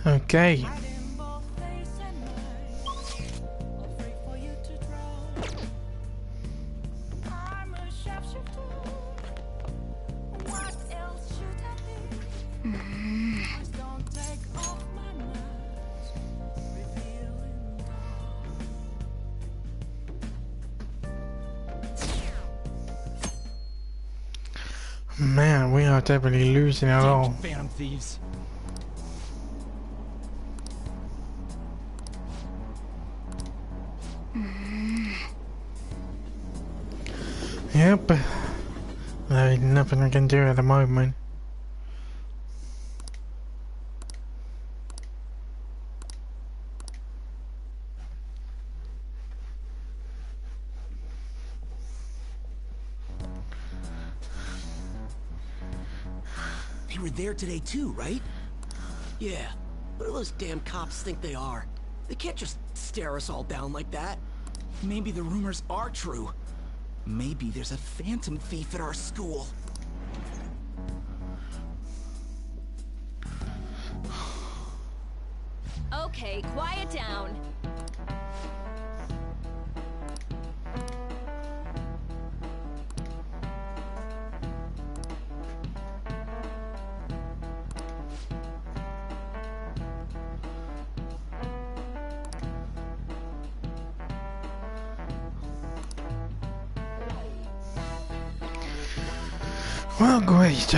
Okay. Man, we are definitely losing it all. Phantom thieves. Yep. There's nothing I can do at the moment. They were there today too, right? Yeah. What do those damn cops think they are? They can't just stare us all down like that. Maybe the rumors are true. Maybe there's a phantom thief at our school. Okay, quiet down. Well, great.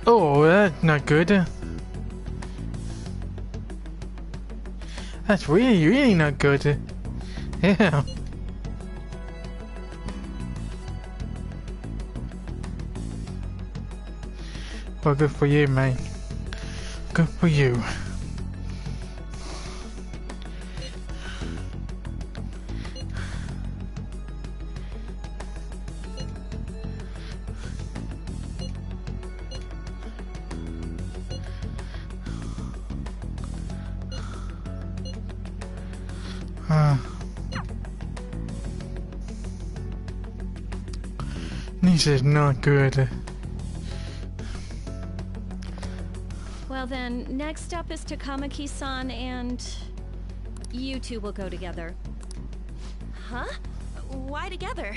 Oh, that's not good. That's really, really not good. Yeah. Well, good for you, man. Good for you. This is not good. Well then, next up is Takamaki-san and... you two will go together. Huh? Why together?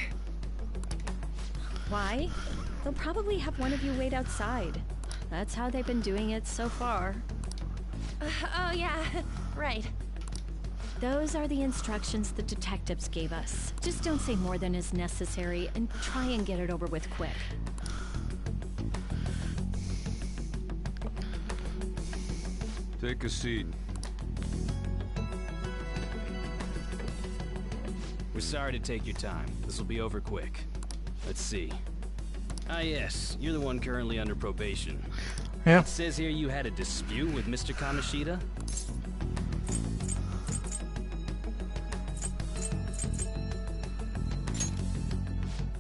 Why? They'll probably have one of you wait outside. That's how they've been doing it so far. Oh yeah, right. Those are the instructions the detectives gave us. Just don't say more than is necessary and try and get it over with quick. Take a seat. We're sorry to take your time. This will be over quick. Let's see. Ah yes, you're the one currently under probation. Yeah. It says here you had a dispute with Mr. Kamoshida?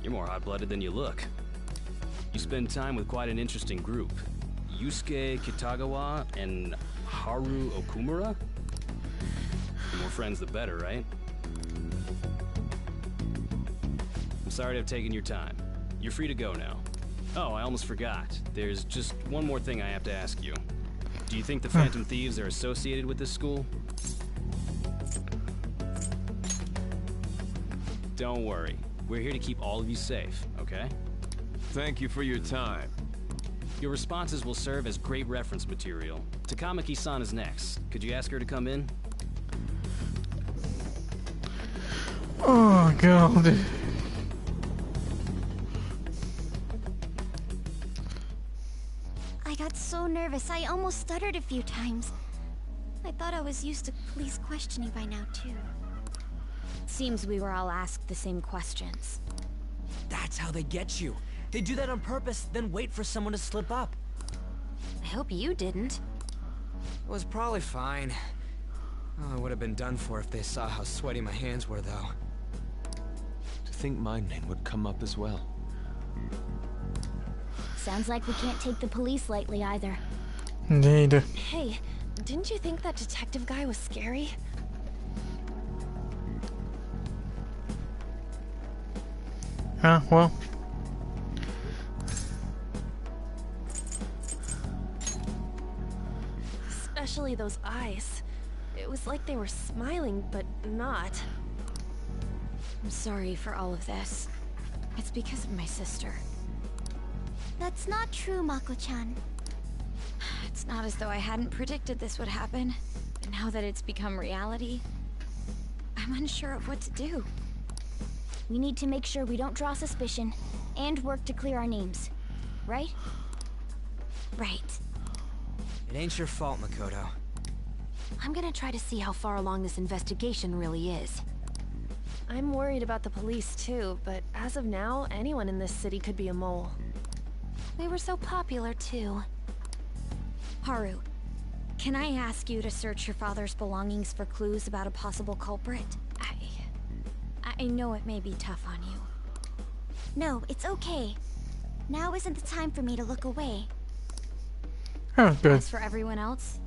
You're more hot-blooded than you look. You spend time with quite an interesting group. Yusuke Kitagawa and Haru Okumura? The more friends, the better, right? I'm sorry to have taken your time. You're free to go now. Oh, I almost forgot. There's just one more thing I have to ask you. Do you think the Phantom Thieves are associated with this school? Don't worry. We're here to keep all of you safe, okay? Thank you for your time. Your responses will serve as great reference material. Takamaki-san is next. Could you ask her to come in? Oh, God. I got so nervous, I almost stuttered a few times. I thought I was used to police questioning by now, too. Seems we were all asked the same questions. That's how they get you. They do that on purpose, then wait for someone to slip up. I hope you didn't. It was probably fine. Oh, I would have been done for if they saw how sweaty my hands were, though. To think my name would come up as well. Sounds like we can't take the police lightly either. Indeed. Hey, didn't you think that detective guy was scary? Well. Especially those eyes. It was like they were smiling, but not. I'm sorry for all of this. It's because of my sister. That's not true, Mako-chan. It's not as though I hadn't predicted this would happen. And now that it's become reality, I'm unsure of what to do. We need to make sure we don't draw suspicion, and work to clear our names. Right? Right. It ain't your fault, Makoto. I'm gonna try to see how far along this investigation really is. I'm worried about the police too, but as of now, anyone in this city could be a mole. They were so popular too. Haru, can I ask you to search your father's belongings for clues about a possible culprit? I know it may be tough on you. No, it's okay. Now isn't the time for me to look away. Oh, good. As for everyone else,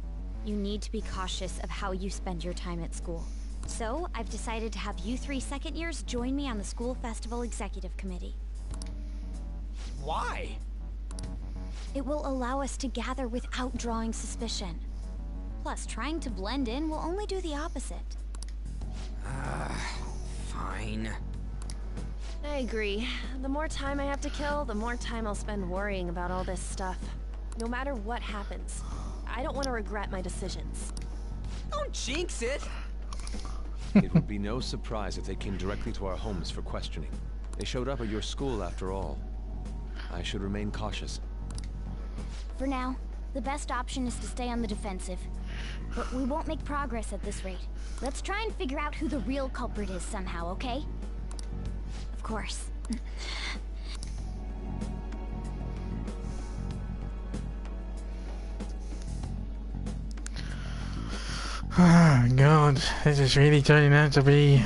you need to be cautious of how you spend your time at school. So, I've decided to have you 3 second years join me on the school festival executive committee. Why? It will allow us to gather without drawing suspicion. Plus, trying to blend in will only do the opposite. Fine. I agree. The more time I have to kill, the more time I'll spend worrying about all this stuff. No matter what happens, I don't want to regret my decisions. Don't jinx it! It would be no surprise if they came directly to our homes for questioning. They showed up at your school after all. I should remain cautious. For now, the best option is to stay on the defensive. But we won't make progress at this rate. Let's try and figure out who the real culprit is somehow, okay? Of course. Oh god, this is really turning out to be...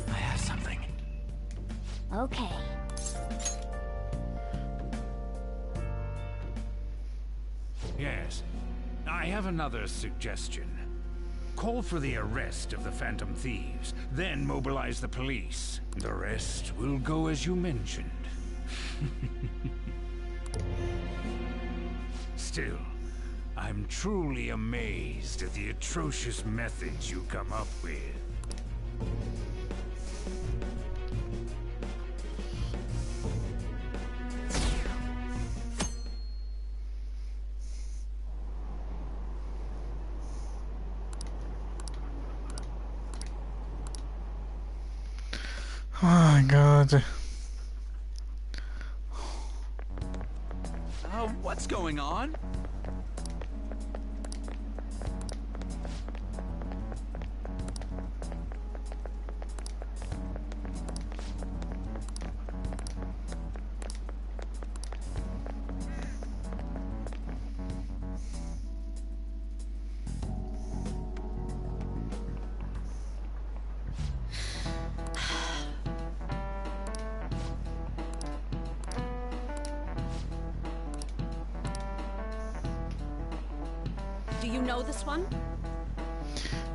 I have something. Okay. Yes. I have another suggestion. Call for the arrest of the Phantom Thieves, then mobilize the police. The rest will go as you mentioned. Still, I'm truly amazed at the atrocious methods you come up with. Oh god. What's going on? Do you know this one?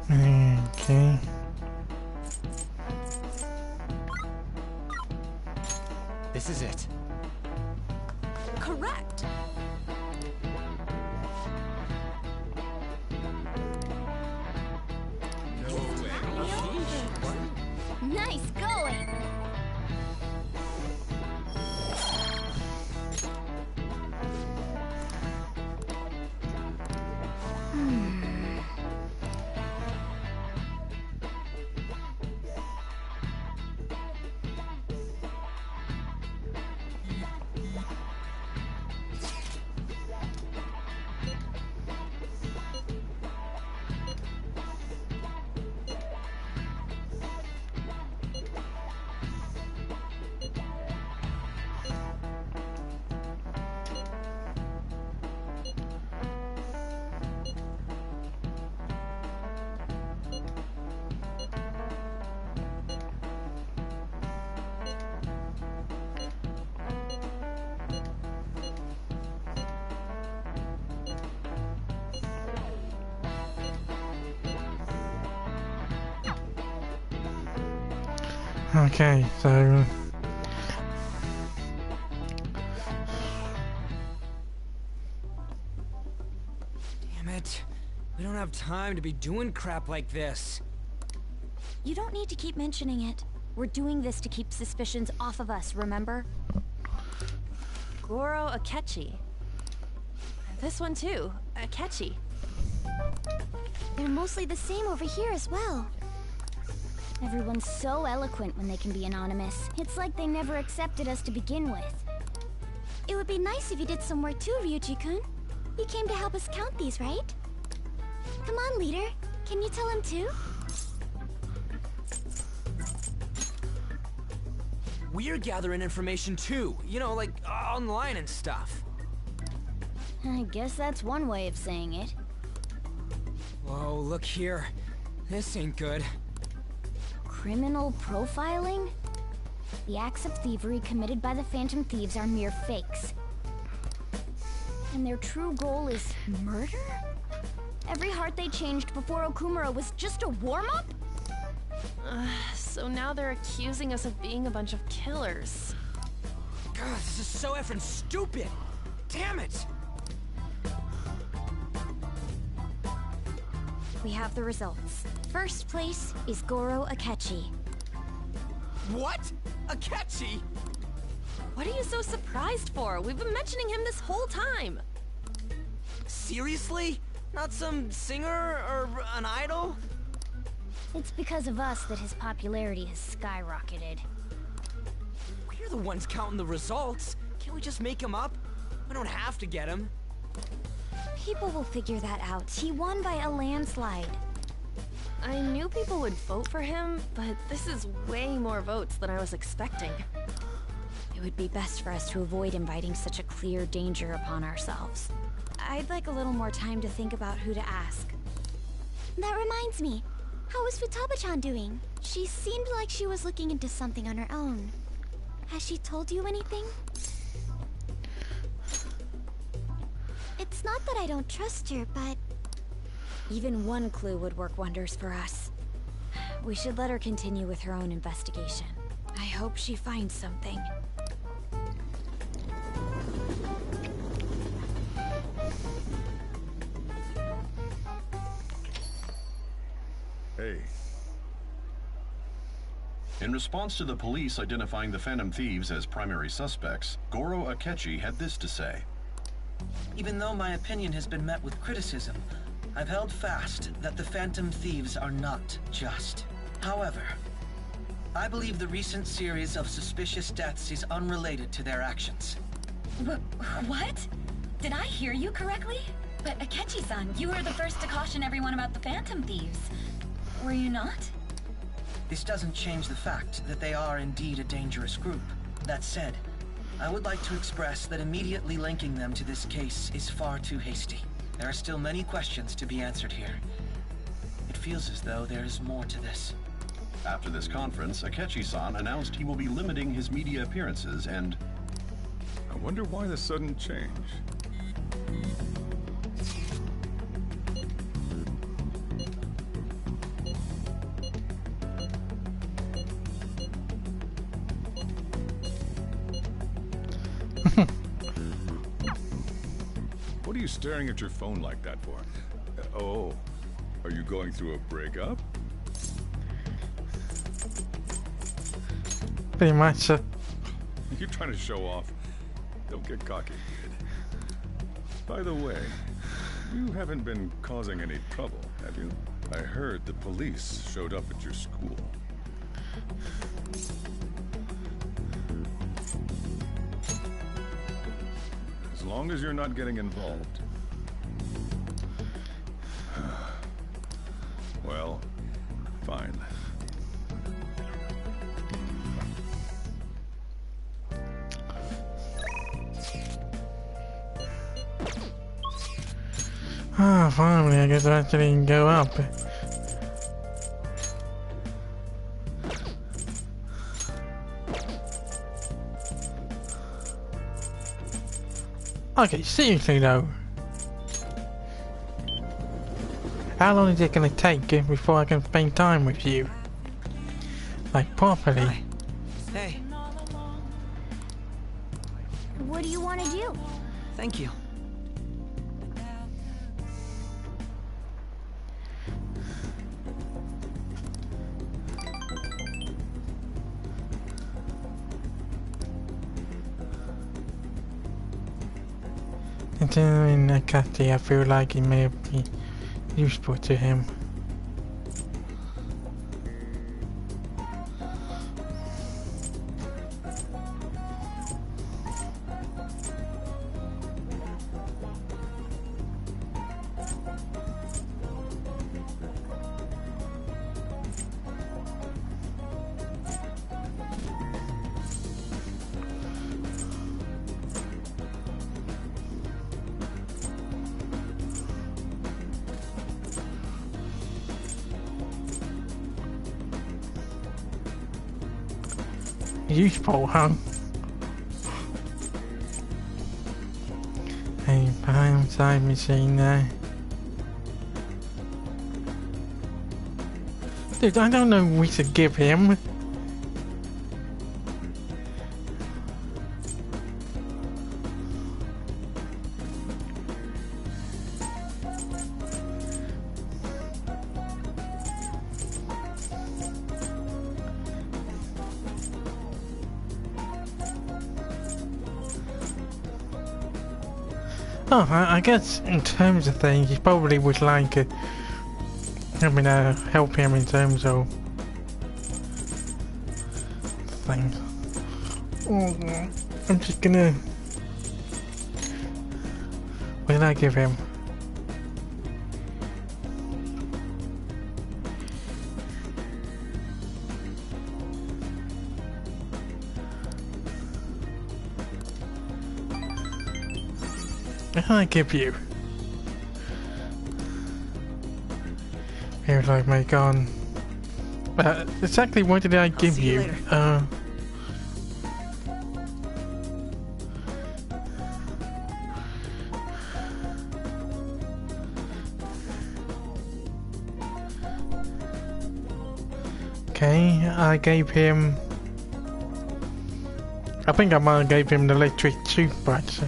Okay. This is it. Correct. Nice going! Okay, so Damn it. We don't have time to be doing crap like this. You don't need to keep mentioning it. We're doing this to keep suspicions off of us, remember? Goro Akechi. This one too, Akechi. They're mostly the same over here as well. Everyone's so eloquent when they can be anonymous. It's like they never accepted us to begin with. It would be nice if you did some work too, Ryuji-kun. He came to help us count these, right? Come on, leader. Can you tell him too? We're gathering information too. You know, like online and stuff. I guess that's one way of saying it. Whoa, look here. This ain't good. Criminal profiling? The acts of thievery committed by the Phantom Thieves are mere fakes. And their true goal is murder? Every heart they changed before Okumura was just a warm-up? So now they're accusing us of being a bunch of killers. God, this is so effing stupid! Damn it! We have the results. First place is Goro Akechi. What? Akechi? What are you so surprised for? We've been mentioning him this whole time. Seriously? Not some singer or an idol? It's because of us that his popularity has skyrocketed. We're the ones counting the results. Can't we just make him up? We don't have to get him. People will figure that out. He won by a landslide. I knew people would vote for him, but this is way more votes than I was expecting. It would be best for us to avoid inviting such a clear danger upon ourselves. I'd like a little more time to think about who to ask. That reminds me. How is Futaba-chan doing? She seemed like she was looking into something on her own. Has she told you anything? It's not that I don't trust her, but... Even one clue would work wonders for us. We should let her continue with her own investigation. I hope she finds something. Hey. In response to the police identifying the Phantom Thieves as primary suspects, Goro Akechi had this to say. Even though my opinion has been met with criticism, I've held fast that the Phantom Thieves are not just. However, I believe the recent series of suspicious deaths is unrelated to their actions. What? Did I hear you correctly? But Akechi-san, you were the first to caution everyone about the Phantom Thieves. Were you not? This doesn't change the fact that they are indeed a dangerous group. That said, I would like to express that immediately linking them to this case is far too hasty. There are still many questions to be answered here. It feels as though there is more to this. After this conference, Akechi-san announced he will be limiting his media appearances and... I wonder why the sudden change. What are you staring at your phone like that for? Oh, are you going through a breakup? Pretty much. You're trying to show off. Don't get cocky, kid. By the way, you haven't been causing any trouble, have you? I heard the police showed up at your school. As long as you're not getting involved. Well, fine. Ah, finally, I guess I actually can go up. Okay, seriously though. How long is it going to take before I can spend time with you? Like properly. Hi. Hey. What do you want to do? Thank you. Considering the Cathy, I feel like it may be useful to him. Useful, huh? A time machine there. Dude, I don't know what we should give him. Oh, I guess in terms of things, he probably would like help him in terms of things. Oh, I'm just gonna. What did I give him? What did I give you? Here's like my gun. Exactly what did I give you? Okay, I gave him. I think I might have gave him the electric toothbrush.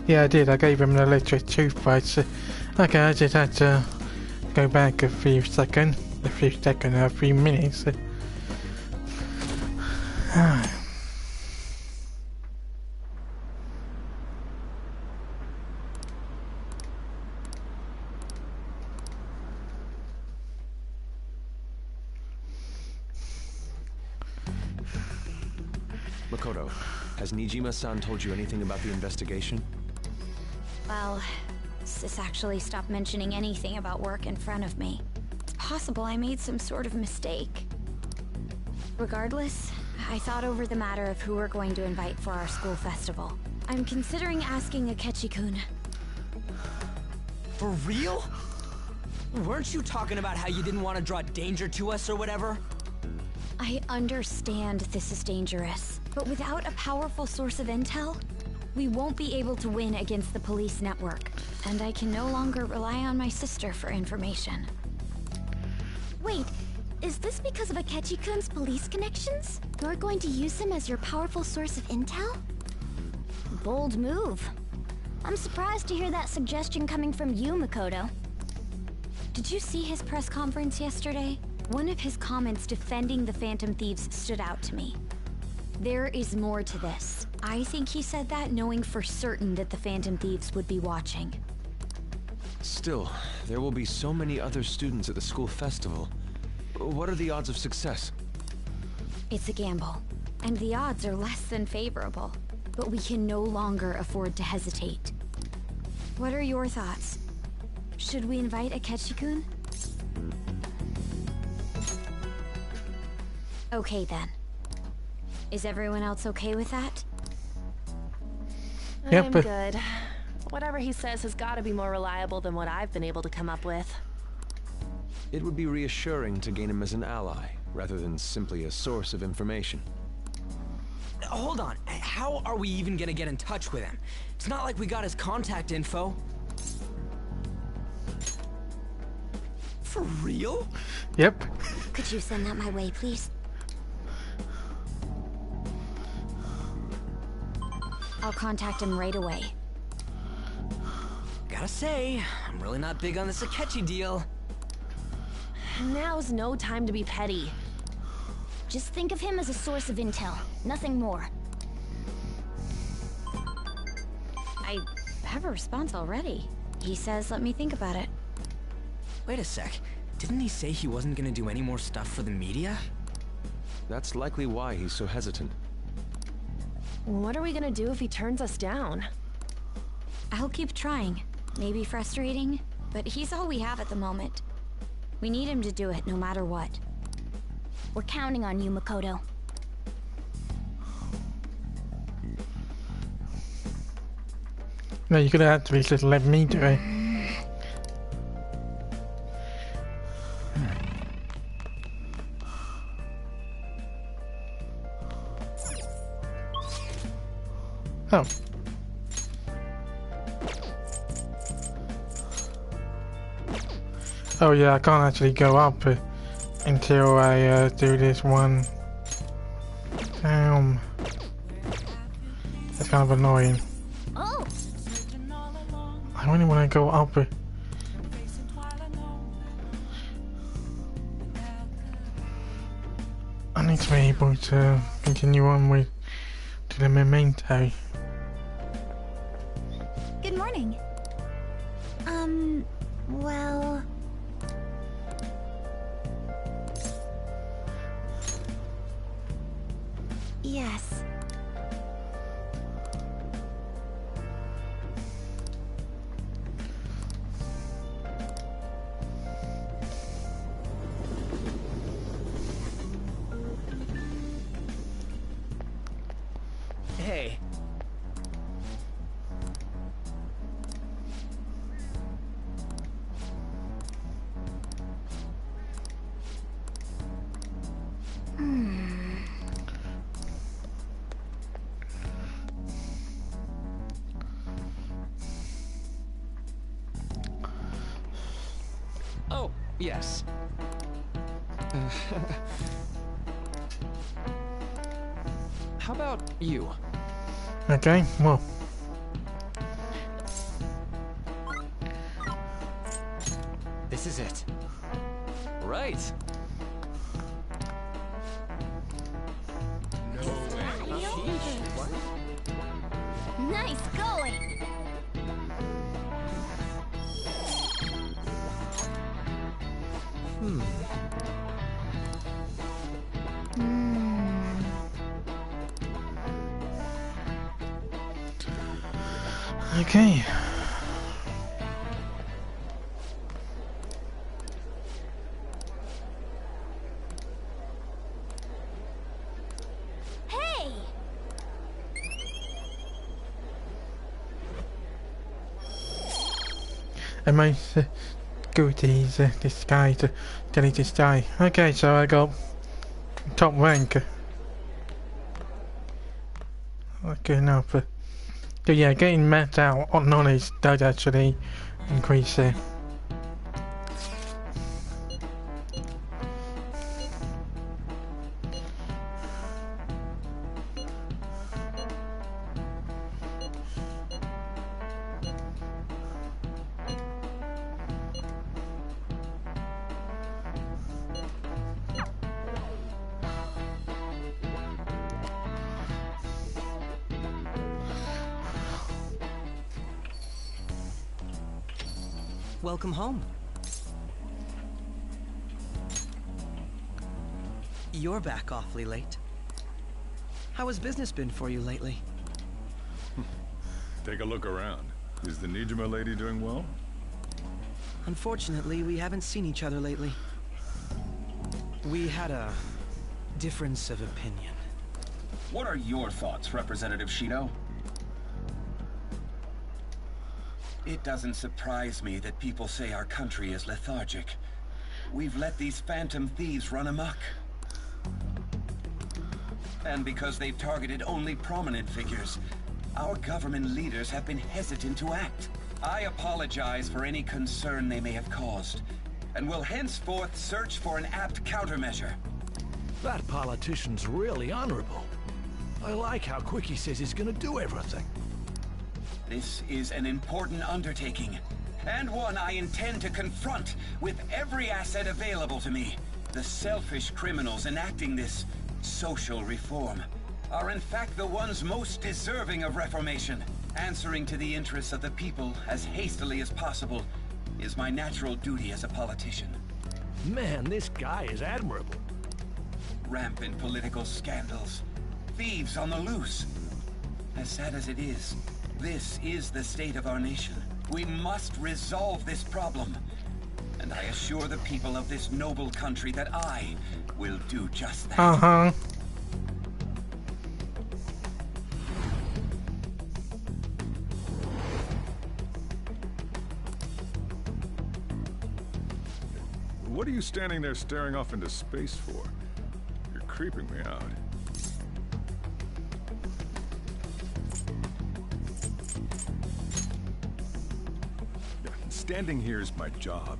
Yeah, I did. I gave him an electric toothbrush. Okay, I just had to go back a few minutes. Makoto, has Nijima-san told you anything about the investigation? Well, Sis actually stopped mentioning anything about work in front of me. It's possible I made some sort of mistake. Regardless, I thought over the matter of who we're going to invite for our school festival. I'm considering asking Akechi-kun. For real? Weren't you talking about how you didn't want to draw danger to us or whatever? I understand this is dangerous, but without a powerful source of intel, we won't be able to win against the police network, and I can no longer rely on my sister for information. Wait, is this because of Akechi-kun's police connections? You're going to use him as your powerful source of intel? Bold move. I'm surprised to hear that suggestion coming from you, Makoto. Did you see his press conference yesterday? One of his comments defending the Phantom Thieves stood out to me. There is more to this. I think he said that knowing for certain that the Phantom Thieves would be watching. Still, there will be so many other students at the school festival. What are the odds of success? It's a gamble, and the odds are less than favorable. But we can no longer afford to hesitate. What are your thoughts? Should we invite Akechi-kun? Okay then. Is everyone else okay with that? I'm good. Whatever he says has got to be more reliable than what I've been able to come up with. It would be reassuring to gain him as an ally, rather than simply a source of information. hold on. How are we even gonna get in touch with him? It's not like we got his contact info. For real? Yep. Could you send that my way, please? I'll contact him right away. Gotta say, I'm really not big on this Akechi deal. Now's no time to be petty. Just think of him as a source of intel, nothing more. I have a response already. He says let me think about it. Wait a sec. Didn't he say he wasn't gonna do any more stuff for the media? That's likely why he's so hesitant. What are we gonna do if he turns us down? I'll keep trying. Maybe frustrating, but he's all we have at the moment. We need him to do it no matter what. We're counting on you, Makoto. No, you could have actually just let me do it. Oh. Oh yeah, I can't actually go up until I do this one. Damn. That's kind of annoying. Oh. I really want to go up. I need to be able to continue on with to the memento. Good morning. Well... Yes. Hey. Oh, yes. How about you? Okay, well. This is it. Right. No way. Nice going! Okay. Hey! And my securities disguise delete this die. Okay, so I got top rank. Good enough. So yeah, getting mapped out on knowledge does actually increase it. Welcome home. You're back awfully late. How has business been for you lately? Take a look around. Is the Nijima lady doing well? Unfortunately, we haven't seen each other lately. We had a difference of opinion. What are your thoughts, Representative Shido? It doesn't surprise me that people say our country is lethargic. We've let these phantom thieves run amok. And because they've targeted only prominent figures, our government leaders have been hesitant to act. I apologize for any concern they may have caused, and will henceforth search for an apt countermeasure. That politician's really honorable. I like how quick he says he's gonna do everything. This is an important undertaking, and one I intend to confront with every asset available to me. The selfish criminals enacting this social reform are in fact the ones most deserving of reformation. Answering to the interests of the people as hastily as possible is my natural duty as a politician. Man, this guy is admirable. Rampant political scandals. Thieves on the loose. As sad as it is, this is the state of our nation. We must resolve this problem. And I assure the people of this noble country that I will do just that. Uh-huh. What are you standing there staring off into space for? You're creeping me out. Yeah, standing here is my job.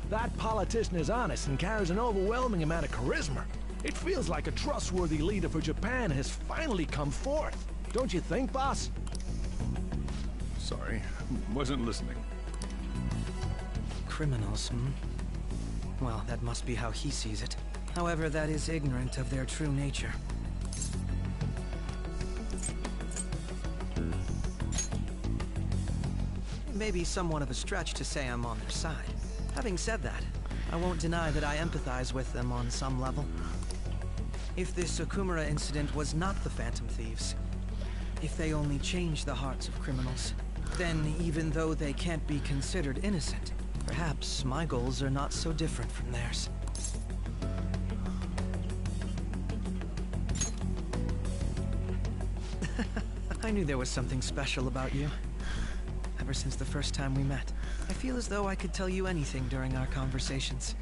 That politician is honest and carries an overwhelming amount of charisma. It feels like a trustworthy leader for Japan has finally come forth. Don't you think, boss? Sorry, wasn't listening. Criminals, Well, that must be how he sees it. However, that is ignorant of their true nature. Maybe somewhat of a stretch to say I'm on their side. Having said that, I won't deny that I empathize with them on some level. If this Okumura incident was not the Phantom Thieves, if they only changed the hearts of criminals, then even though they can't be considered innocent, perhaps my goals are not so different from theirs. I knew there was something special about you. Ever since the first time we met, I feel as though I could tell you anything during our conversations.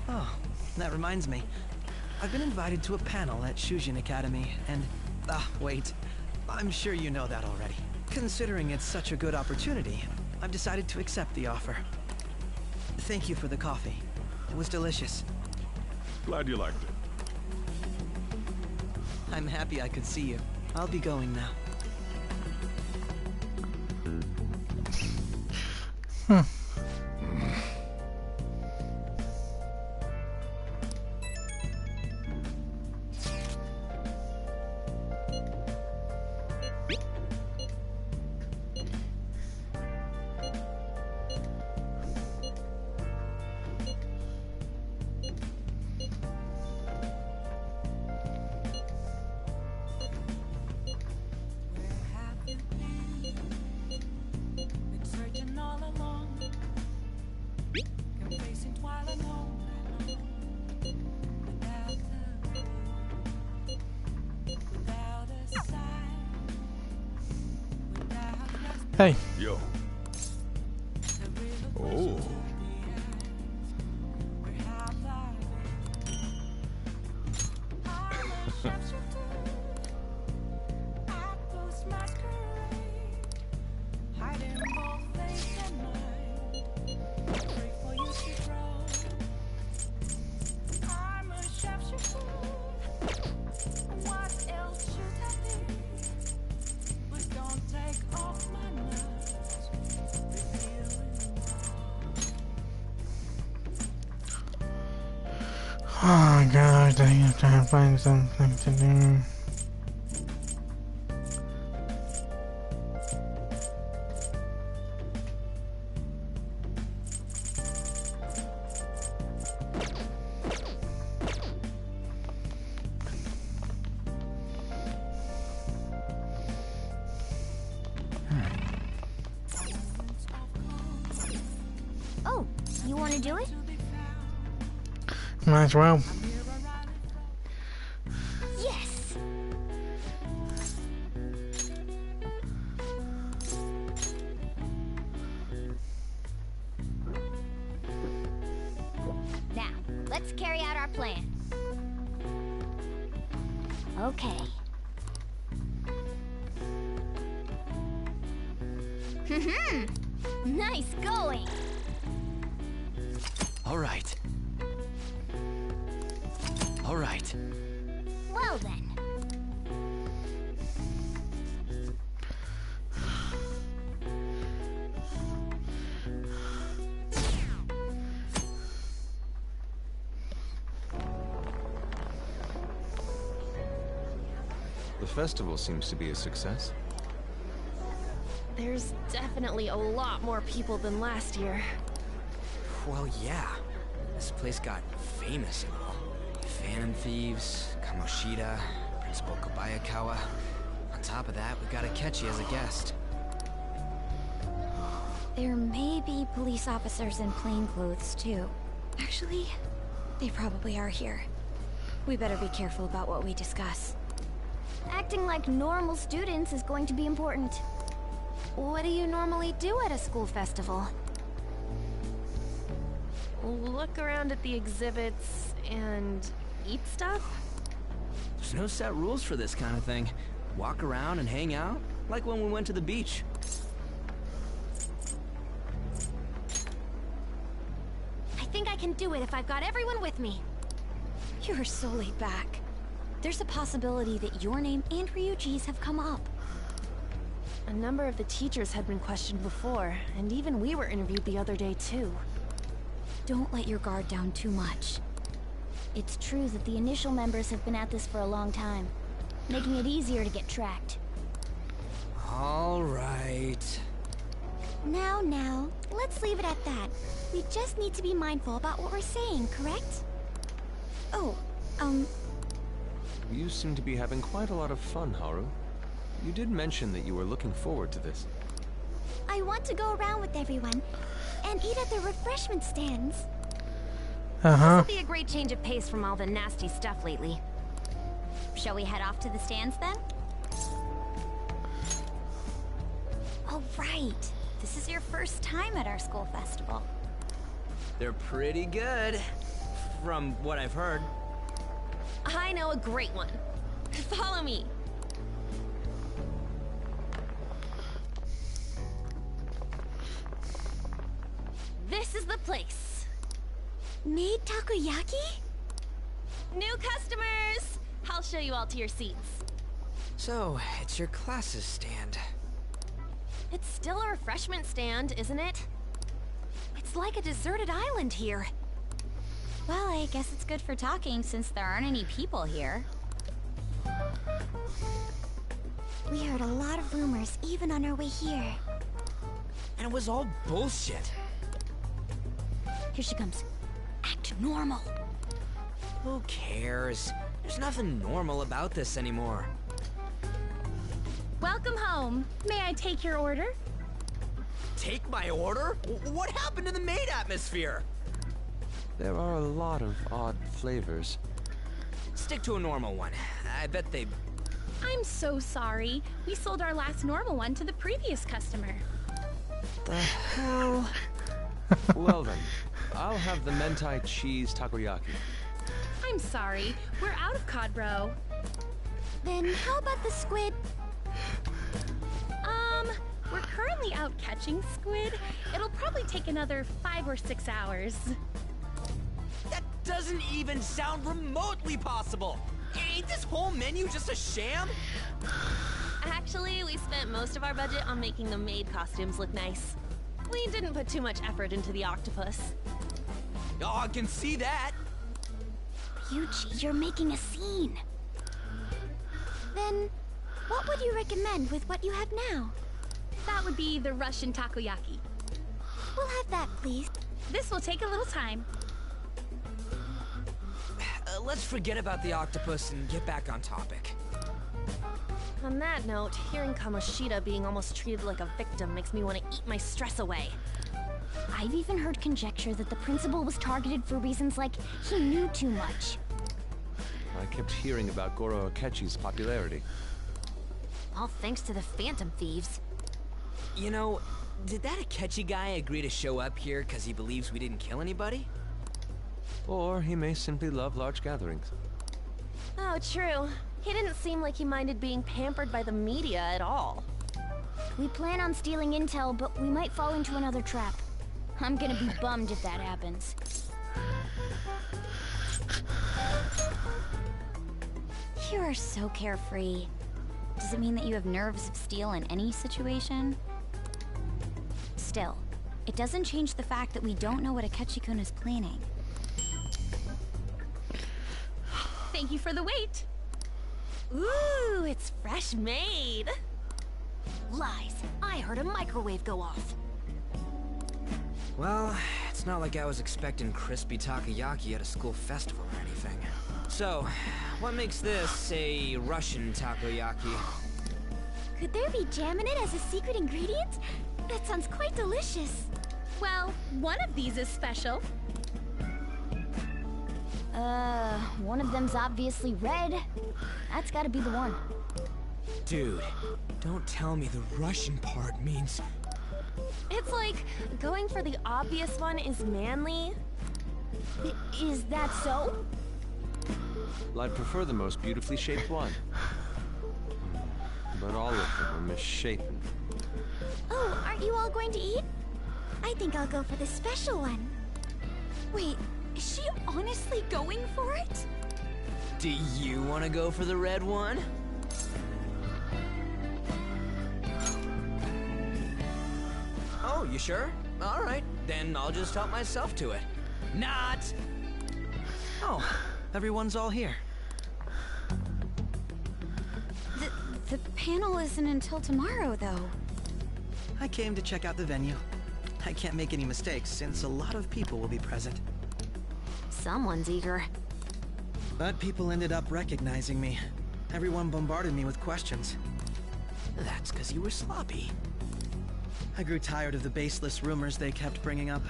Oh, that reminds me. I've been invited to a panel at Shujin Academy, and... wait. I'm sure you know that already. Considering it's such a good opportunity, I've decided to accept the offer. Thank you for the coffee. It was delicious. Glad you liked it. I'm happy I could see you. I'll be going now. Hey. Yo. Oh. Oh god, I have to find something to do. Oh, you want to do it? Might as well. Yes! Now, let's carry out our plan. Okay. Nice going. All right. All right. Well then. The festival seems to be a success. There's definitely a lot more people than last year. Well, yeah. This place got famous and all. Phantom Thieves, Kamoshida, Principal Kobayakawa. On top of that, we got Akechi as a guest. There may be police officers in plainclothes, too. Actually, they probably are here. We better be careful about what we discuss. Acting like normal students is going to be important. What do you normally do at a school festival? Look around at the exhibits and eat stuff? There's no set rules for this kind of thing. Walk around and hang out, like when we went to the beach. I think I can do it if I've got everyone with me. You're so laid back. There's a possibility that your name and Ryuji's have come up. A number of the teachers had been questioned before, and even we were interviewed the other day too. Don't let your guard down too much. It's true that the initial members have been at this for a long time, making it easier to get tracked. All right. Now, let's leave it at that. We just need to be mindful about what we're saying, correct? Oh, You seem to be having quite a lot of fun, Haru. You did mention that you were looking forward to this. I want to go around with everyone and eat at the refreshment stands. This'll be a great change of pace from all the nasty stuff lately. Shall we head off to the stands then? Oh, right. This is your first time at our school festival. They're pretty good, from what I've heard. I know a great one. Follow me. This is the place. Made takoyaki? New customers! I'll show you all to your seats. So, it's your class's stand. It's still a refreshment stand, isn't it? It's like a deserted island here. Well, I guess it's good for talking since there aren't any people here. We heard a lot of rumors even on our way here. And it was all bullshit. Here she comes. Act normal. Who cares? There's nothing normal about this anymore. Welcome home. May I take your order? Take my order? What happened to the maid atmosphere? There are a lot of odd flavors. Stick to a normal one. I bet they... I'm so sorry. We sold our last normal one to the previous customer. The hell? Well then, I'll have the mentai cheese takoyaki. I'm sorry. We're out of cod roe. Then how about the squid? We're currently out catching squid. It'll probably take another 5 or 6 hours. That doesn't even sound remotely possible! Ain't this whole menu just a sham? Actually, we spent most of our budget on making the maid costumes look nice. We didn't put too much effort into the octopus. Oh, I can see that! Ryuji, you're making a scene. Then, what would you recommend with what you have now? That would be the Russian takoyaki. We'll have that, please. This will take a little time. Let's forget about the octopus and get back on topic. On that note, hearing Kamoshida being almost treated like a victim makes me want to eat my stress away. I've even heard conjecture that the principal was targeted for reasons like he knew too much. I kept hearing about Goro Akechi's popularity. All thanks to the Phantom Thieves. You know, did that Akechi guy agree to show up here because he believes we didn't kill anybody? Or he may simply love large gatherings. Oh, true. He didn't seem like he minded being pampered by the media at all. We plan on stealing intel, but we might fall into another trap. I'm gonna be bummed if that happens. You are so carefree. Does it mean that you have nerves of steel in any situation? Still, it doesn't change the fact that we don't know what Akechi-kun is planning. Thank you for the wait. Ooh, it's fresh made. Lies. I heard a microwave go off. Well, it's not like I was expecting crispy takoyaki at a school festival or anything. So, what makes this a Russian takoyaki? Could there be jam in it as a secret ingredient? That sounds quite delicious. Well, one of these is special. One of them's obviously red. That's gotta be the one. Dude, don't tell me the Russian part means... It's like going for the obvious one is manly. Is that so? Well, I'd prefer the most beautifully shaped one. But all of them are misshapen. Oh, aren't you all going to eat? I think I'll go for the special one. Wait, is she honestly going for it? Do you want to go for the red one? Oh, you sure? All right, then I'll just help myself to it. Not! Oh, everyone's all here. The panel isn't until tomorrow, though. I came to check out the venue. I can't make any mistakes since a lot of people will be present. Someone's eager. But people ended up recognizing me. Everyone bombarded me with questions. That's because you were sloppy. I grew tired of the baseless rumors they kept bringing up,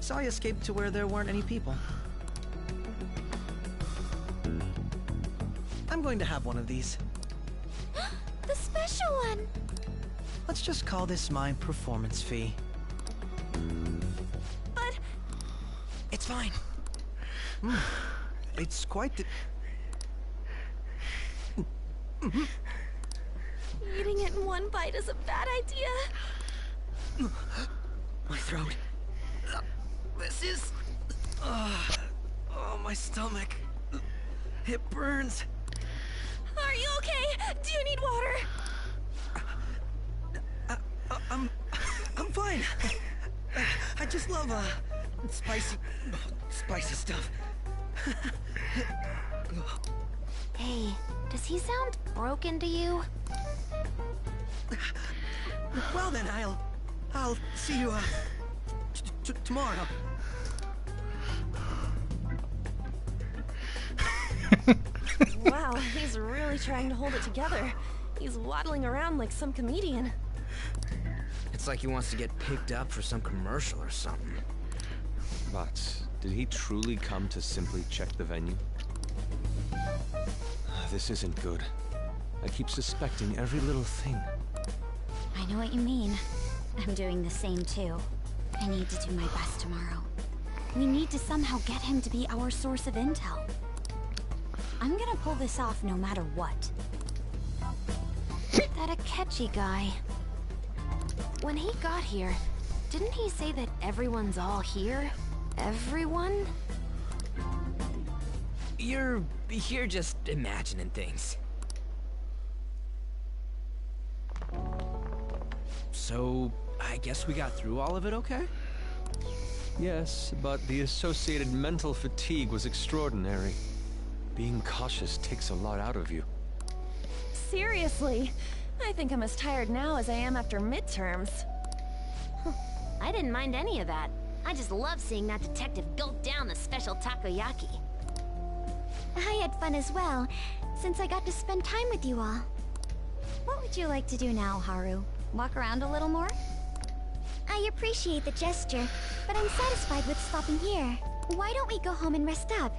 so I escaped to where there weren't any people. I'm going to have one of these. The special one! Let's just call this my performance fee. But... It's fine. It's quite the... Eating it in one bite is a bad idea. My throat. This is... oh, my stomach. It burns. Are you okay? Do you need water? I'm fine. I just love, spicy stuff. Hey, does he sound broken to you? Well then, I'll see you, tomorrow. Wow, he's really trying to hold it together. He's waddling around like some comedian. It's like he wants to get picked up for some commercial or something. But did he truly come to simply check the venue? This isn't good. I keep suspecting every little thing. I know what you mean. I'm doing the same too. I need to do my best tomorrow. We need to somehow get him to be our source of intel. I'm gonna pull this off no matter what. That Akechi guy. When he got here, didn't he say that everyone's all here? Everyone? You're just imagining things. So, I guess we got through all of it okay? Yes, but the associated mental fatigue was extraordinary. Being cautious takes a lot out of you. Seriously, I think I'm as tired now as I am after midterms. I didn't mind any of that. I just love seeing that detective gulp down the special takoyaki. I had fun as well, since I got to spend time with you all. What would you like to do now, Haru? Walk around a little more? I appreciate the gesture, but I'm satisfied with stopping here. Why don't we go home and rest up?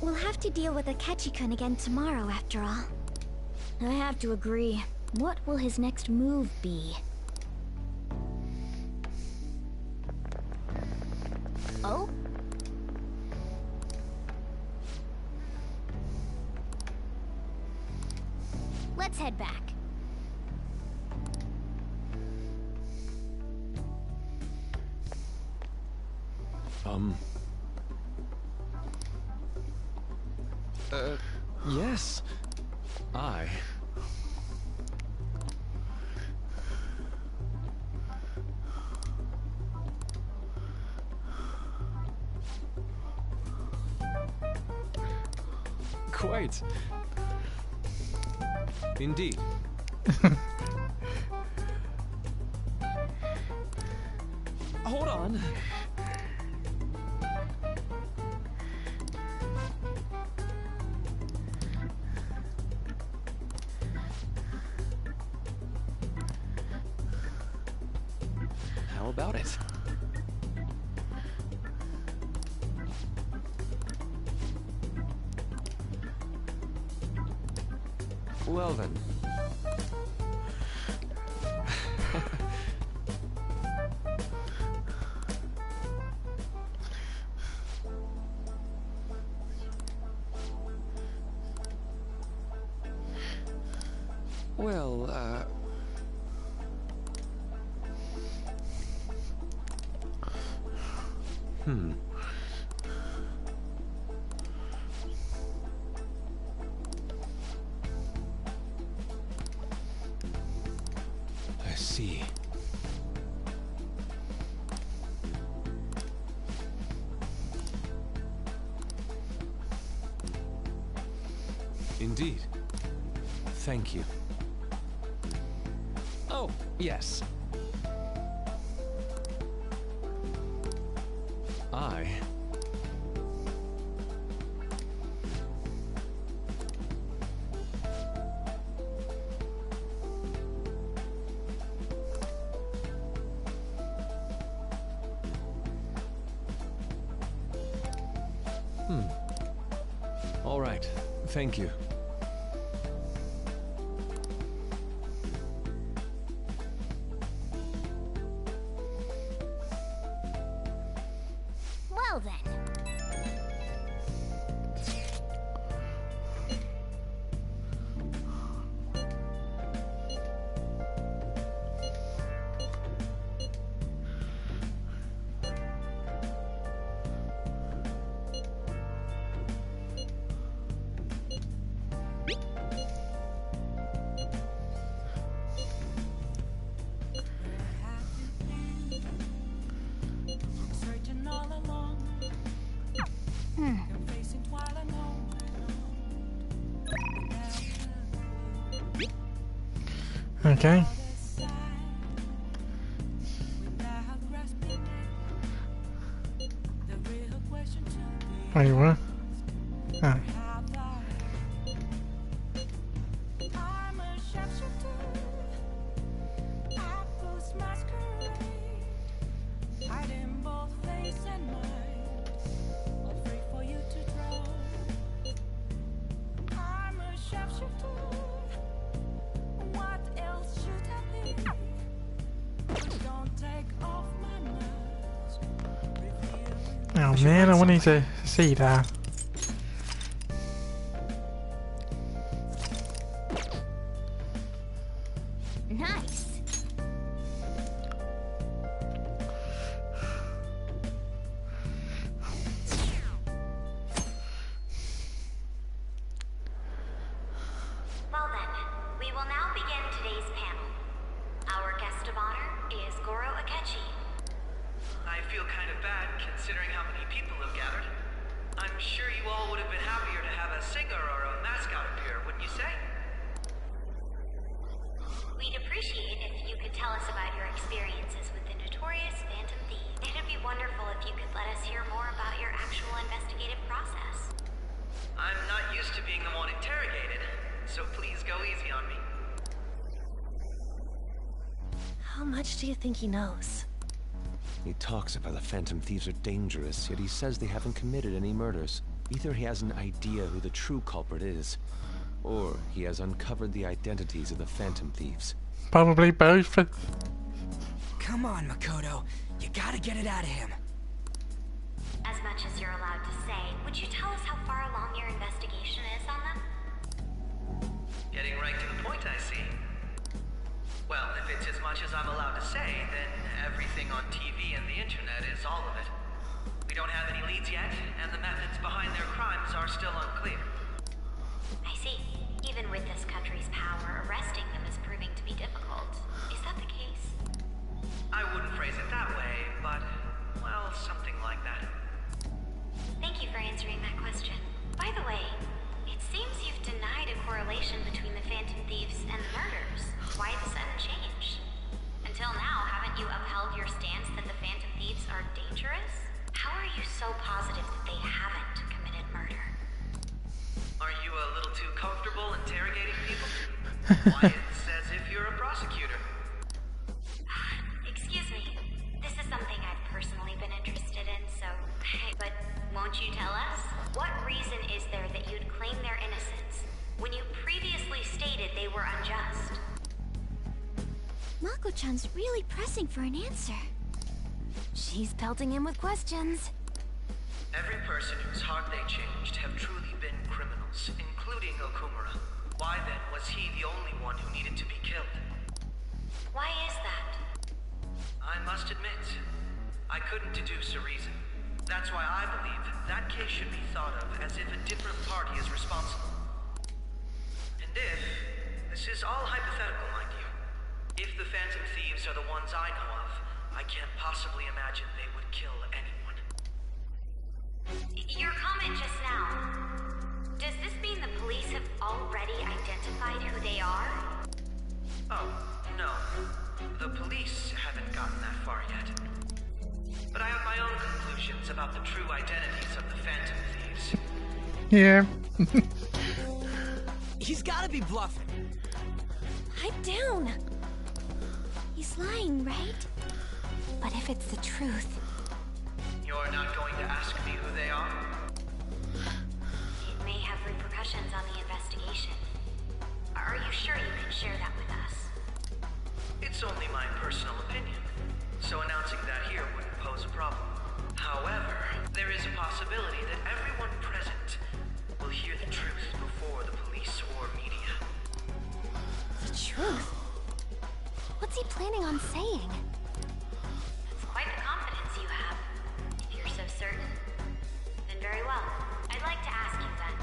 We'll have to deal with Akechi-kun again tomorrow, after all. I have to agree. What will his next move be? Oh? Let's head back. Yes. I... Quite. Indeed. Hold on. How about it? Well then. Well, I see. Indeed. Thank you. Oh, yes. I... All right. Thank you. Well then. Okay. Where you were? Ah. Oh man, I wanted to see that. Nice. Well then, we will now begin today's panel. Our guest of honor is Goro Akechi. I feel kind of bad considering how many people have gathered. I'm sure you all would have been happier to have a singer or a mascot appear, wouldn't you say? We'd appreciate if you could tell us about your experiences with the notorious Phantom Thief. It'd be wonderful if you could let us hear more about your actual investigative process. I'm not used to being the one interrogated, so please go easy on me. How much do you think he knows? He talks about the Phantom Thieves are dangerous, yet he says they haven't committed any murders. Either he has an idea who the true culprit is, or he has uncovered the identities of the Phantom Thieves. Probably both. Come on, Makoto. You gotta get it out of him. As much as you're allowed to say, would you tell us how far along your investigation is on them? Getting right to the point, I see. Well, if it's as much as I'm allowed to say, then everything on TV and the internet is all of it. We don't have any leads yet, and the methods behind their crimes are still unclear. I see. Even with this country's power, arresting them is proving to be difficult. Is that the case? I wouldn't phrase it that way, but, well, something like that. Thank you for answering that question. By the way, it seems you've denied a correlation between the Phantom Thieves and the murders. Why the sudden change? Until now, haven't you upheld your stance that the Phantom Thieves are dangerous? How are you so positive that they haven't committed murder? Are you a little too comfortable interrogating people? Why, it's as if you're a prosecutor. Excuse me. This is something I've personally been interested in, so... But won't you tell us? What reason is there that you'd claim their innocence when you previously stated they were unjust? Mako-chan's really pressing for an answer. She's pelting him with questions. Every person whose heart they changed have truly been criminals, including Okumura. Why then was he the only one who needed to be killed? Why is that? I must admit, I couldn't deduce a reason. That's why I believe that case should be thought of as if a different party is responsible. And if, this is all hypothetical, mind you, if the Phantom Thieves are the ones I know of, I can't possibly imagine they would kill anyone. Your comment just now, does this mean the police have already identified who they are? Oh, no. The police haven't gotten that far yet. But I have my own conclusions about the true identities of the Phantom Thieves. Yeah. He's gotta be bluffing. Pipe down. He's lying, right? But if it's the truth... You're not going to ask me who they are? It may have repercussions on the investigation. Are you sure you can share that with us? It's only my personal opinion, so announcing that here wouldn't pose a problem. However, there is a possibility that everyone present will hear the truth before the police or media. The truth? What's he planning on saying? That's quite the confidence you have. If you're so certain, then very well. I'd like to ask you then,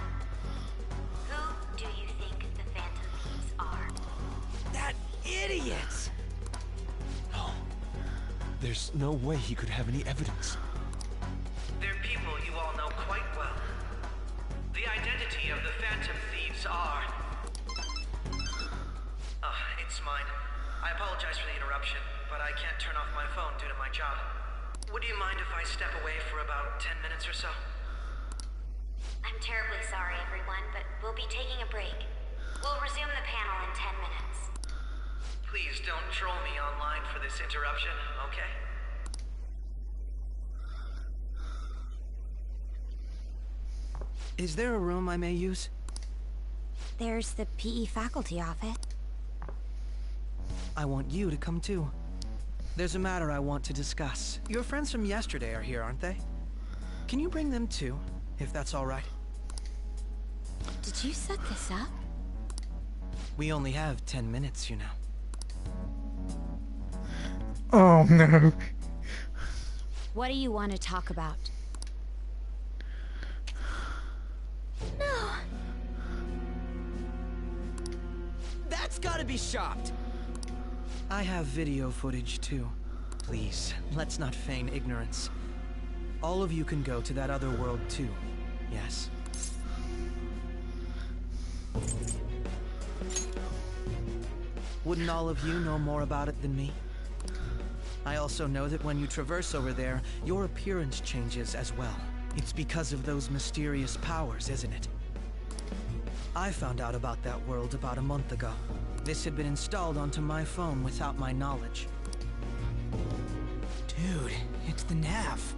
who do you think the Phantom Thieves are? That idiot! No. There's no way he could have any evidence. They're people you all know quite well. The identity of the Phantom Thieves are... it's mine. I apologize for the interruption, but I can't turn off my phone due to my job. Would you mind if I step away for about 10 minutes or so? I'm terribly sorry, everyone, but we'll be taking a break. We'll resume the panel in 10 minutes. Please don't troll me online for this interruption, okay? Is there a room I may use? There's the PE faculty office. I want you to come too. There's a matter I want to discuss. Your friends from yesterday are here, aren't they? Can you bring them too, if that's all right? Did you set this up? We only have 10 minutes, you know. Oh no. What do you want to talk about? No. That's gotta be shopped. I have video footage too. Please, let's not feign ignorance. All of you can go to that other world too, yes? Wouldn't all of you know more about it than me? I also know that when you traverse over there, your appearance changes as well. It's because of those mysterious powers, isn't it? I found out about that world about a month ago. This had been installed onto my phone without my knowledge. Dude, it's the nav.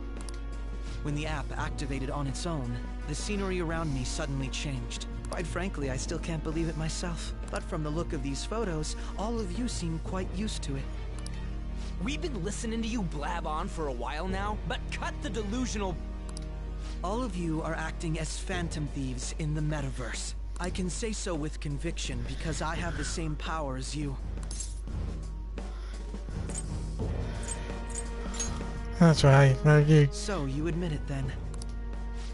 When the app activated on its own, the scenery around me suddenly changed. Quite frankly, I still can't believe it myself. But from the look of these photos, all of you seem quite used to it. We've been listening to you blab on for a while now, but cut the delusional... All of you are acting as Phantom Thieves in the metaverse. I can say so with conviction because I have the same power as you. That's right, no you. So, you admit it then.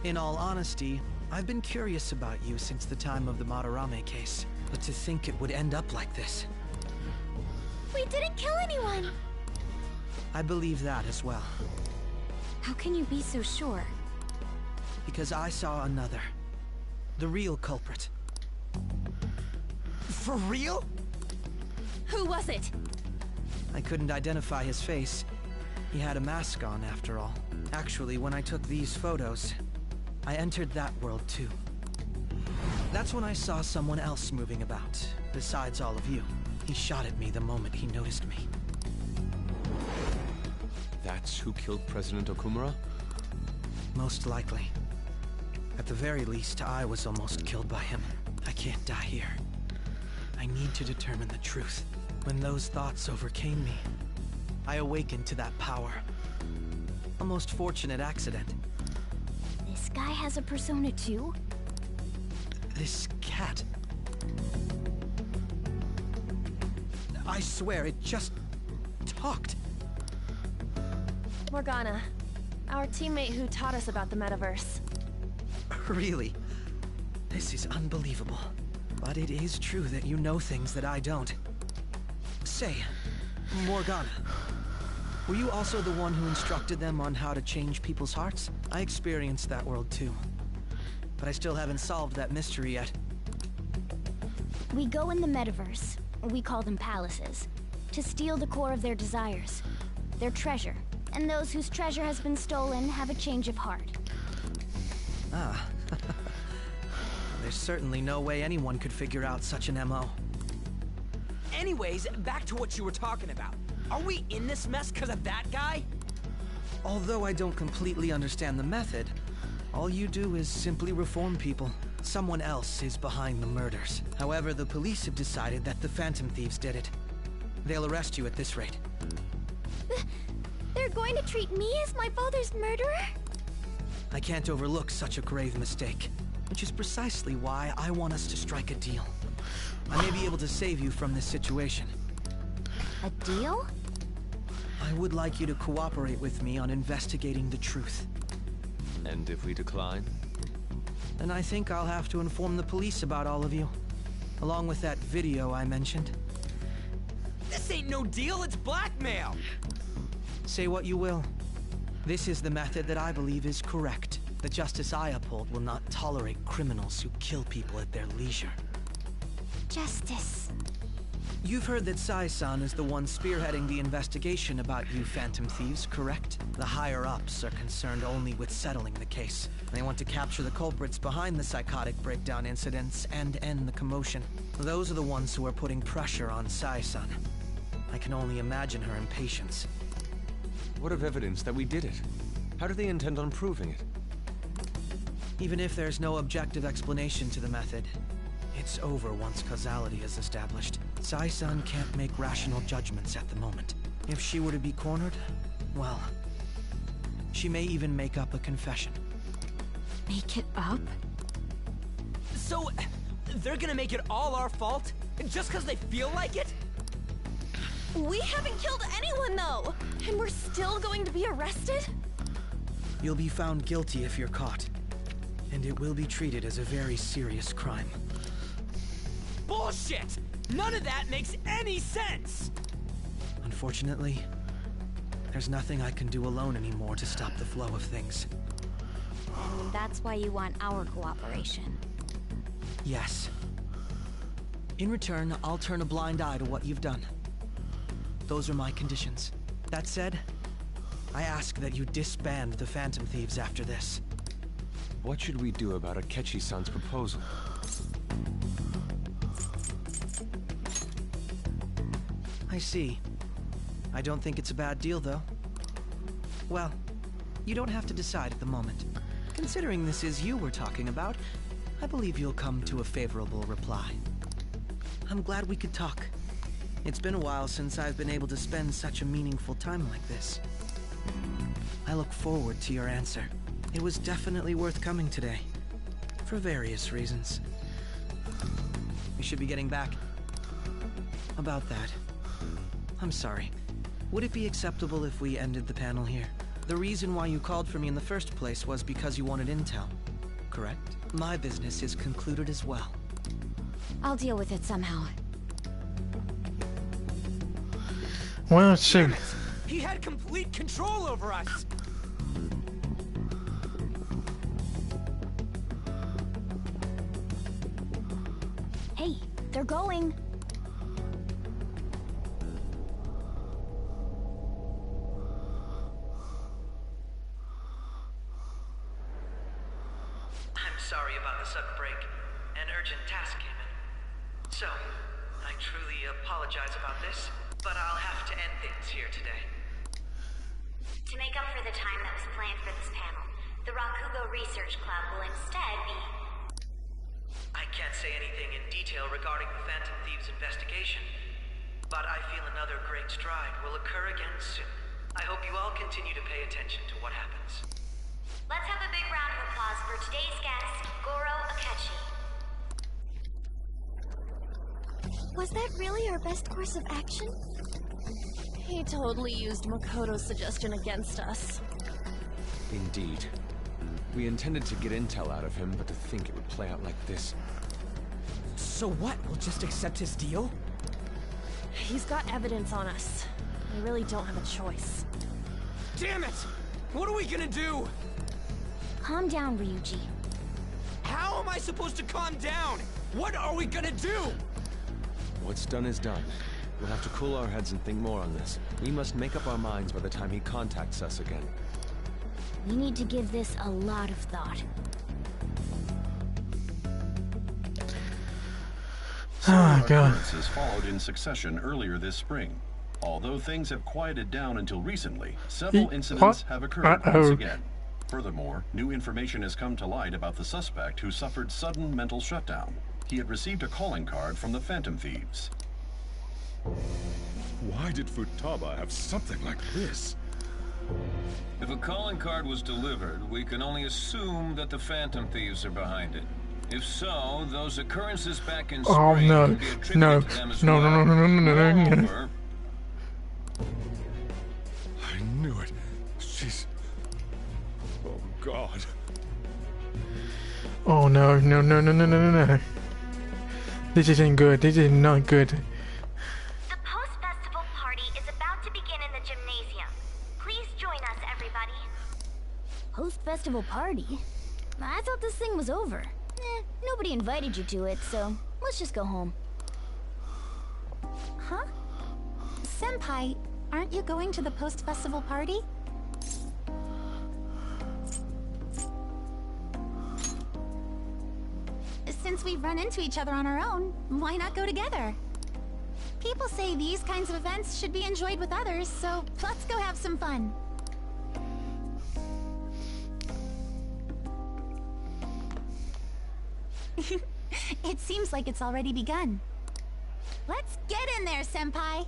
In all honesty, I've been curious about you since the time of the Madarame case. But to think it would end up like this. We didn't kill anyone! I believe that as well. How can you be so sure? Because I saw another. The real culprit. For real? Who was it? I couldn't identify his face. He had a mask on, after all. Actually, when I took these photos, I entered that world too. That's when I saw someone else moving about, besides all of you. He shot at me the moment he noticed me. That's who killed President Okumura? Most likely. At the very least, I was almost killed by him. I can't die here. I need to determine the truth. When those thoughts overcame me, I awakened to that power. A most fortunate accident. This guy has a persona too? This cat. I swear, it just talked. Morgana, our teammate who taught us about the metaverse. Really? This is unbelievable. But it is true that you know things that I don't. Say, Morgana, were you also the one who instructed them on how to change people's hearts? I experienced that world too. But I still haven't solved that mystery yet. We go in the metaverse, we call them palaces, to steal the core of their desires, their treasure. And those whose treasure has been stolen have a change of heart. Ah. There's certainly no way anyone could figure out such an MO. Anyways, back to what you were talking about. Are we in this mess because of that guy? Although I don't completely understand the method, all you do is simply reform people. Someone else is behind the murders. However, the police have decided that the Phantom Thieves did it. They'll arrest you at this rate. They're going to treat me as my father's murderer? I can't overlook such a grave mistake, which is precisely why I want us to strike a deal. I may be able to save you from this situation. A deal? I would like you to cooperate with me on investigating the truth. And if we decline? Then I think I'll have to inform the police about all of you, along with that video I mentioned. This ain't no deal, it's blackmail! Say what you will. This is the method that I believe is correct. The justice I uphold will not tolerate criminals who kill people at their leisure. Justice. You've heard that Sai-san is the one spearheading the investigation about you Phantom Thieves, correct? The higher-ups are concerned only with settling the case. They want to capture the culprits behind the psychotic breakdown incidents and end the commotion. Those are the ones who are putting pressure on Sai-san. I can only imagine her impatience. What of evidence that we did it? How do they intend on proving it? Even if there's no objective explanation to the method, it's over once causality is established. Sai-san can't make rational judgments at the moment. If she were to be cornered, well, she may even make up a confession. Make it up? So, they're gonna make it all our fault? Just because they feel like it? We haven't killed anyone, though! And we're still going to be arrested? You'll be found guilty if you're caught. And it will be treated as a very serious crime. Bullshit! None of that makes any sense! Unfortunately, there's nothing I can do alone anymore to stop the flow of things. And that's why you want our cooperation. Yes. In return, I'll turn a blind eye to what you've done. Those are my conditions. That said, I ask that you disband the Phantom Thieves after this. What should we do about Akechi-san's proposal? I see. I don't think it's a bad deal, though. Well, you don't have to decide at the moment. Considering this is you we're talking about, I believe you'll come to a favorable reply. I'm glad we could talk. It's been a while since I've been able to spend such a meaningful time like this. I look forward to your answer. It was definitely worth coming today, for various reasons. You should be getting back. About that. I'm sorry. Would it be acceptable if we ended the panel here? The reason why you called for me in the first place was because you wanted intel, correct? My business is concluded as well. I'll deal with it somehow. Well, soon. He had complete control over us! Hey, they're going. I'm sorry about the sudden break. An urgent task came in. So, I truly apologize about this, but I'll have to end things here today. To make up for the time that was planned for this panel, the Rakugo Research Club will instead be... I can't say anything in detail regarding the Phantom Thieves investigation, but I feel another great stride will occur again soon. I hope you all continue to pay attention to what happens. Let's have a big round of applause for today's guest, Goro Akechi. Was that really our best course of action? He totally used Makoto's suggestion against us. Indeed. We intended to get intel out of him, but to think it would play out like this. So what? We'll just accept his deal? He's got evidence on us. We really don't have a choice. Damn it! What are we gonna do? Calm down, Ryuji. How am I supposed to calm down? What are we gonna do? What's done is done. We'll have to cool our heads and think more on this. We must make up our minds by the time he contacts us again. We need to give this a lot of thought. Oh, God. Occurrences followed in succession earlier this spring. Although things have quieted down until recently, several incidents have occurred once again. Furthermore, new information has come to light about the suspect who suffered sudden mental shutdown. He had received a calling card from the Phantom Thieves. Why did Futaba have something like this? If a calling card was delivered, we can only assume that the Phantom Thieves are behind it. If so, those occurrences back in spring can be attributed to them as well. No. Moreover, I knew it. She's... Oh, God. Oh, no. This isn't good. This is not good. The post-festival party is about to begin in the gymnasium. Please join us, everybody. Post-festival party? I thought this thing was over. Nobody invited you to it, so let's just go home. Huh? Senpai, aren't you going to the post-festival party? Since we've run into each other on our own, why not go together? People say these kinds of events should be enjoyed with others, so let's go have some fun. It seems like it's already begun. Let's get in there, Senpai!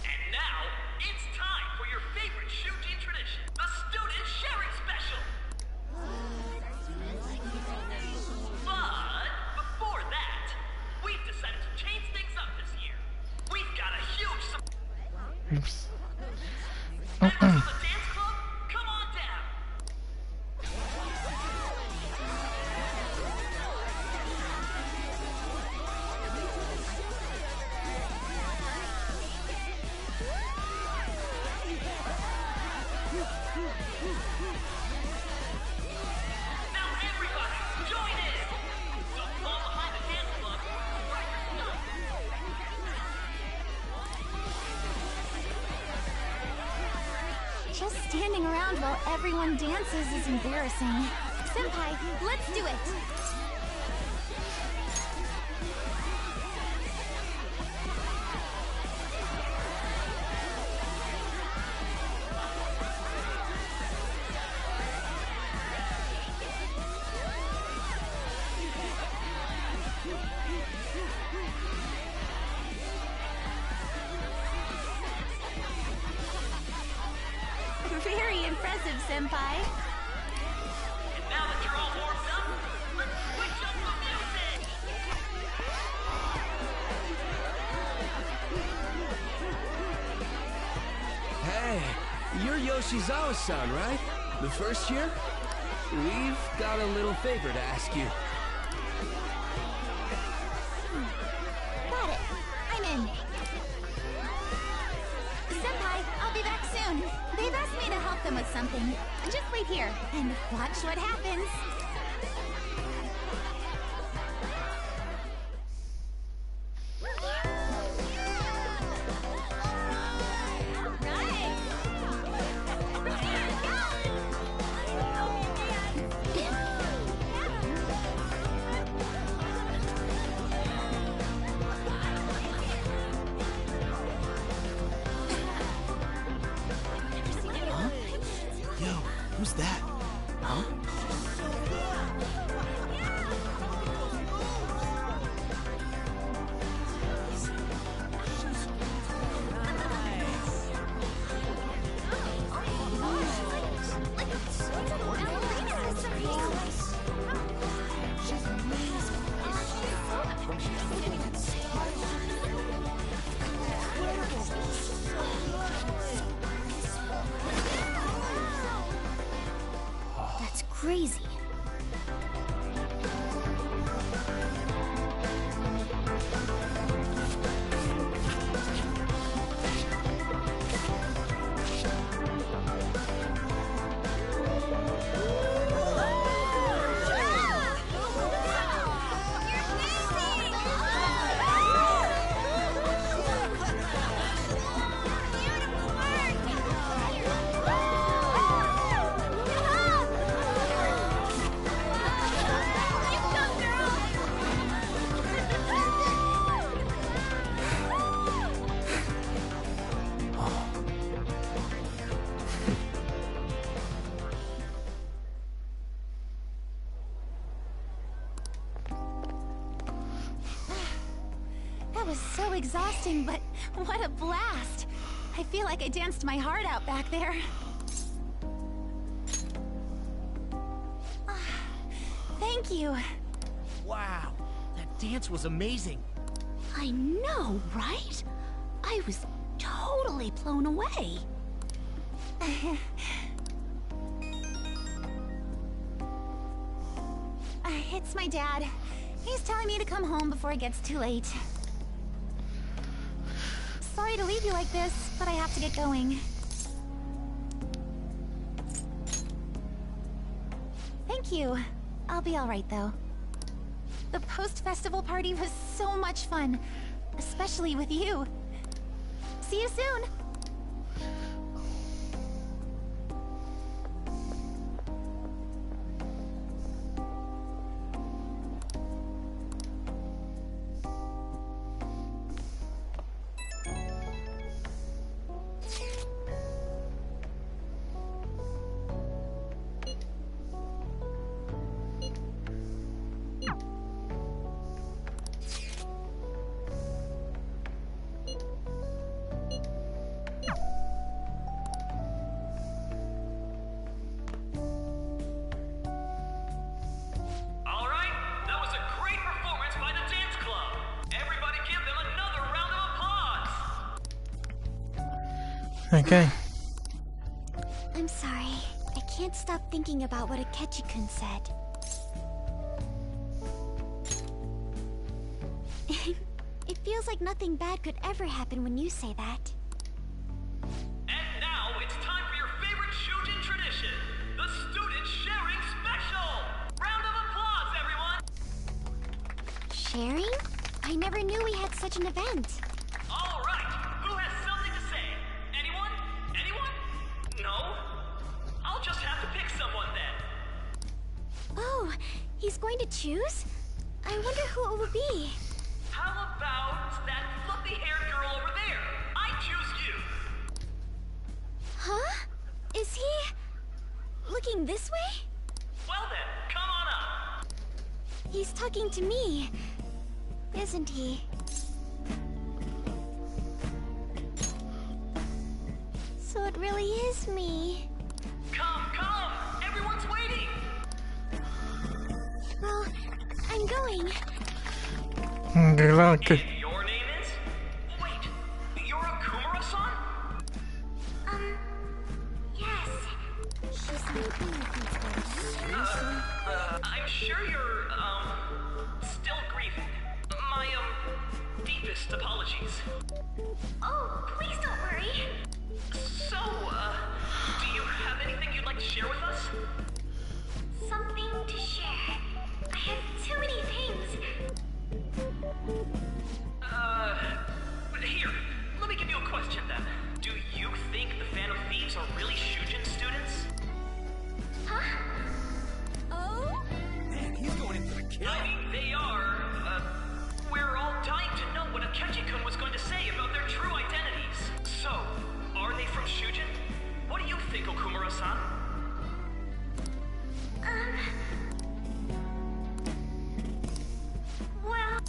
And now, it's time for your favorite Shuji tradition, the Student Sharing Special! But before that, we've decided to change things up this year. We've got a huge Oops. members of the dance club, come on down! Now everybody, join in! Don't fall behind the dance club. Just standing around while everyone dances is embarrassing. Senpai, let's do it! Very impressive, Senpai. And now that you're all warmed up, let's You're Yoshizawa-san, right? The first year? We've got a little favor to ask you. Got it. I'm in. Senpai, I'll be back soon. They've asked me to help them with something. Just wait here and watch what happens. Who's that? Huh? That's crazy. That was so exhausting, but what a blast! I feel like I danced my heart out back there. Thank you. Wow, that dance was amazing. I know, right? I was totally blown away. It's my dad. He's telling me to come home before it gets too late. Sorry to leave you like this, but I have to get going. Thank you. I'll be alright though. The post-festival party was so much fun, especially with you. See you soon! Okay. I'm sorry. I can't stop thinking about what Akechi-kun said. It feels like nothing bad could ever happen when you say that. And now it's time for your favorite Shujin tradition, the Student Sharing Special! Round of applause, everyone! Sharing? I never knew we had such an event. All right, who has something to say? Anyone? Anyone? No? I'll just have to pick someone then. Oh, he's going to choose? I wonder who it will be. How about that fluffy-haired girl over there? I choose you. Huh? Is he looking this way? Well then, come on up. He's talking to me, isn't he? So it really is me. Come, come! Everyone's waiting! Well, I'm going. Good luck. Your name is? Wait, you're Akumura-san? I'm sure you're, still grieving. My, deepest apologies. Oh, please don't worry. So, do you have anything you'd like to share with us? Something to share. I have too many things. Here, let me give you a question then. Do you think the Phantom Thieves are really Shujin students? Huh? Oh? Man, he's going in for the kill. I mean, they are. We're all dying to know what Akechi-kun was going to say about their true identities. So, are they from Shujin? What do you think, Okumura-san? Well...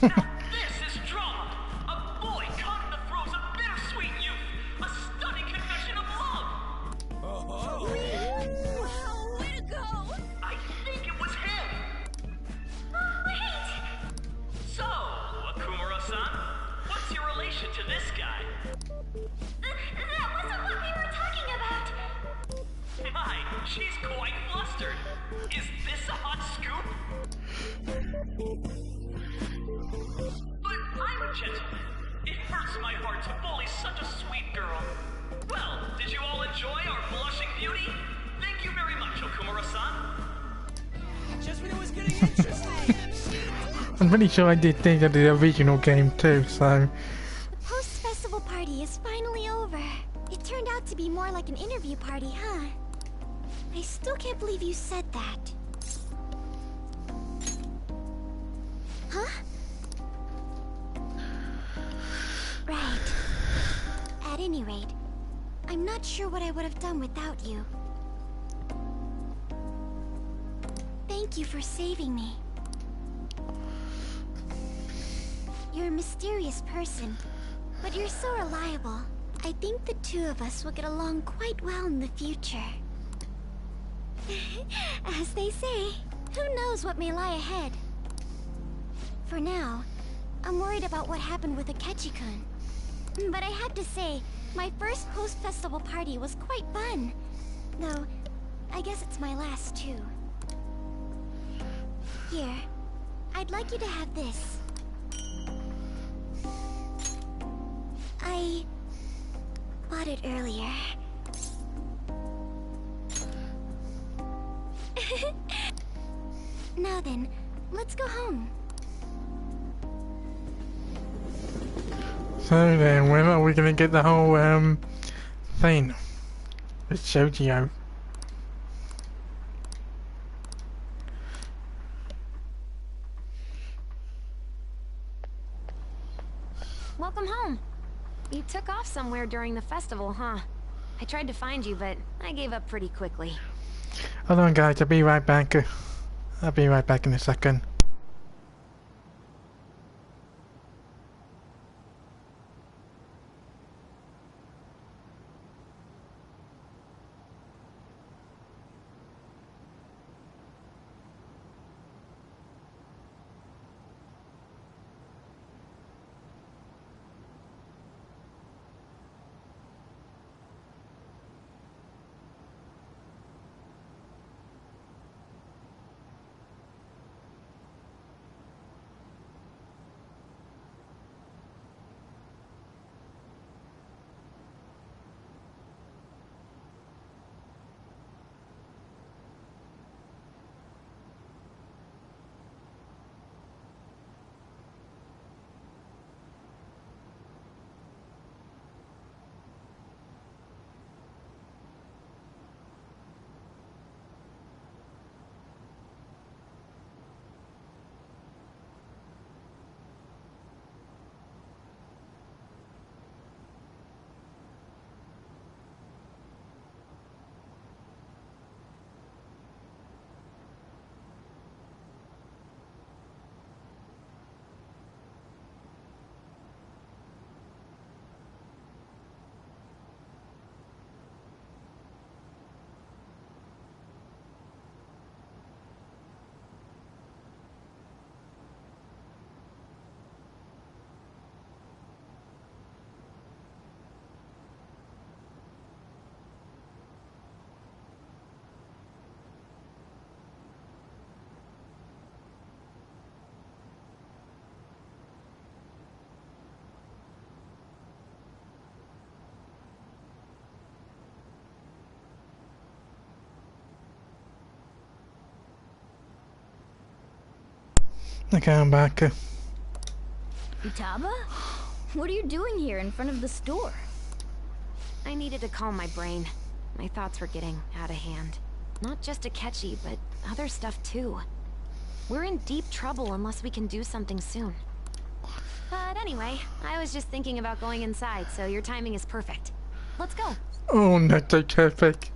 Now this is drama! A boy caught in the throes of bittersweet youth! A stunning confession of love! Wow, way to go! I think it was him! Wait! So, Okumura-san, what's your relation to this guy? That wasn't what we were talking about! My, she's quite flustered! Is this a hot scoop? But I'm a gentleman. It hurts my heart to bully such a sweet girl. Well, did you all enjoy our blushing beauty? Thank you very much, Okumura-san. Just when it was getting interesting. I'm pretty sure I did think of the original game too, so... The post-festival party is finally over. It turned out to be more like an interview party, huh? I still can't believe you said that. Huh? Right. At any rate, I'm not sure what I would have done without you. Thank you for saving me. You're a mysterious person, but you're so reliable. I think the two of us will get along quite well in the future. As they say, who knows what may lie ahead? For now, I'm worried about what happened with Akechi-kun. But I have to say, my first post-festival party was quite fun. Though, I guess it's my last too. Here, I'd like you to have this. I bought it earlier. Now then, let's go home. So then, when are we gonna get the whole thing with Shojio? Welcome home. You took off somewhere during the festival, huh? I tried to find you, but I gave up pretty quickly. Hold on guys, I'll be right back. I'll be right back in a second. Okay, I'm back. Futaba? What are you doing here in front of the store? I needed to calm my brain. My thoughts were getting out of hand. Not just Akechi, but other stuff too. We're in deep trouble unless we can do something soon. But anyway, I was just thinking about going inside, so your timing is perfect. Let's go. Oh, not so perfect.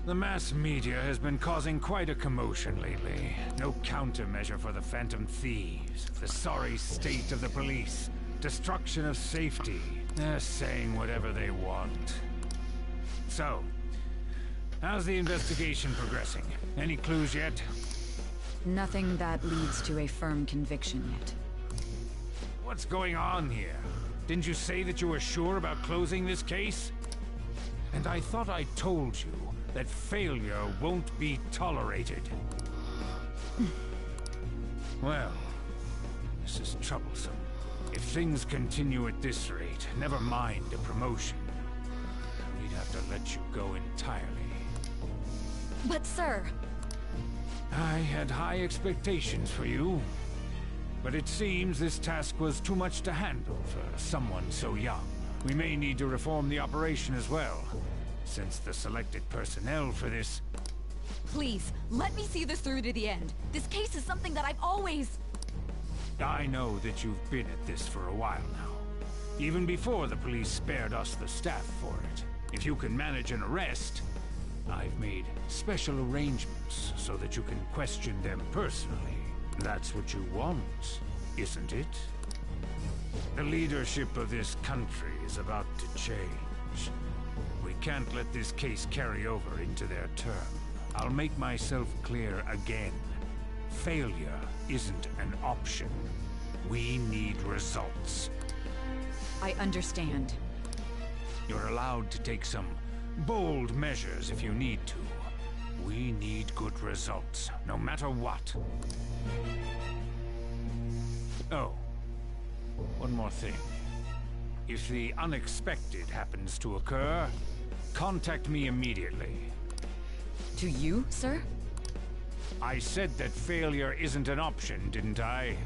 The mass media has been causing quite a commotion lately. No countermeasure for the Phantom Thieves, the sorry state of the police, destruction of safety. They're saying whatever they want. So, how's the investigation progressing? Any clues yet? Nothing that leads to a firm conviction yet. What's going on here? Didn't you say that you were sure about closing this case? And I thought I told you that failure won't be tolerated. Well, this is troublesome. If things continue at this rate, never mind a promotion. We'd have to let you go entirely. But sir... I had high expectations for you. But it seems this task was too much to handle for someone so young. We may need to reform the operation as well, since the selected personnel for this... Please, let me see this through to the end. This case is something that I've always... I know that you've been at this for a while now. Even before the police spared us the staff for it. If you can manage an arrest, I've made special arrangements so that you can question them personally. That's what you want, isn't it? The leadership of this country is about to change. We can't let this case carry over into their term. I'll make myself clear again. Failure isn't an option. We need results. I understand. You're allowed to take some bold measures if you need to. We need good results, no matter what. Oh, one more thing. If the unexpected happens to occur, contact me immediately. To you, sir? I said that failure isn't an option, didn't I?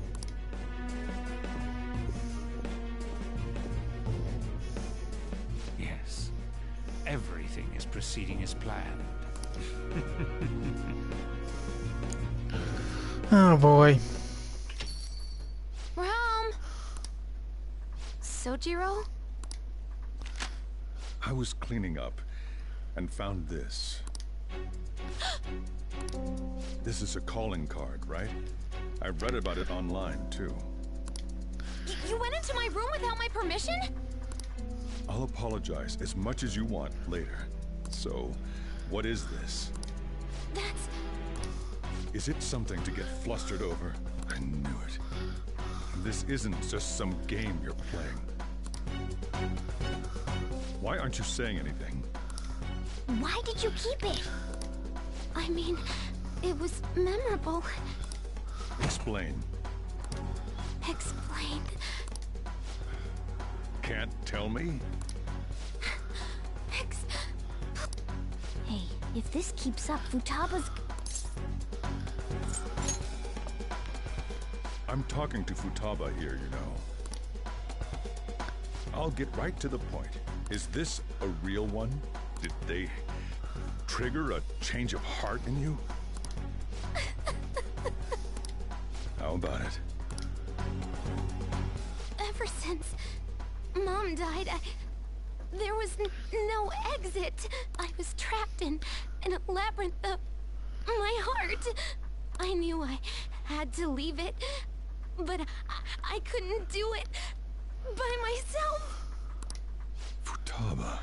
Yes. Everything is proceeding as planned. Oh boy. We're home. Sojiro? I was cleaning up and found this. This is a calling card, right? I read about it online, too. You went into my room without my permission? I'll apologize as much as you want later. So, what is this? That's... Is it something to get flustered over? I knew it. This isn't just some game you're playing. Why aren't you saying anything? Why did you keep it? I mean, it was memorable. Explain. Explain. Can't tell me? Hey, if this keeps up, Futaba's... I'm talking to Futaba here, you know. I'll get right to the point. Is this a real one? Did they trigger a change of heart in you? How about it? Ever since Mom died, there was no exit. I was trapped in a labyrinth of my heart. I knew I had to leave it, but I couldn't do it by myself. Futaba.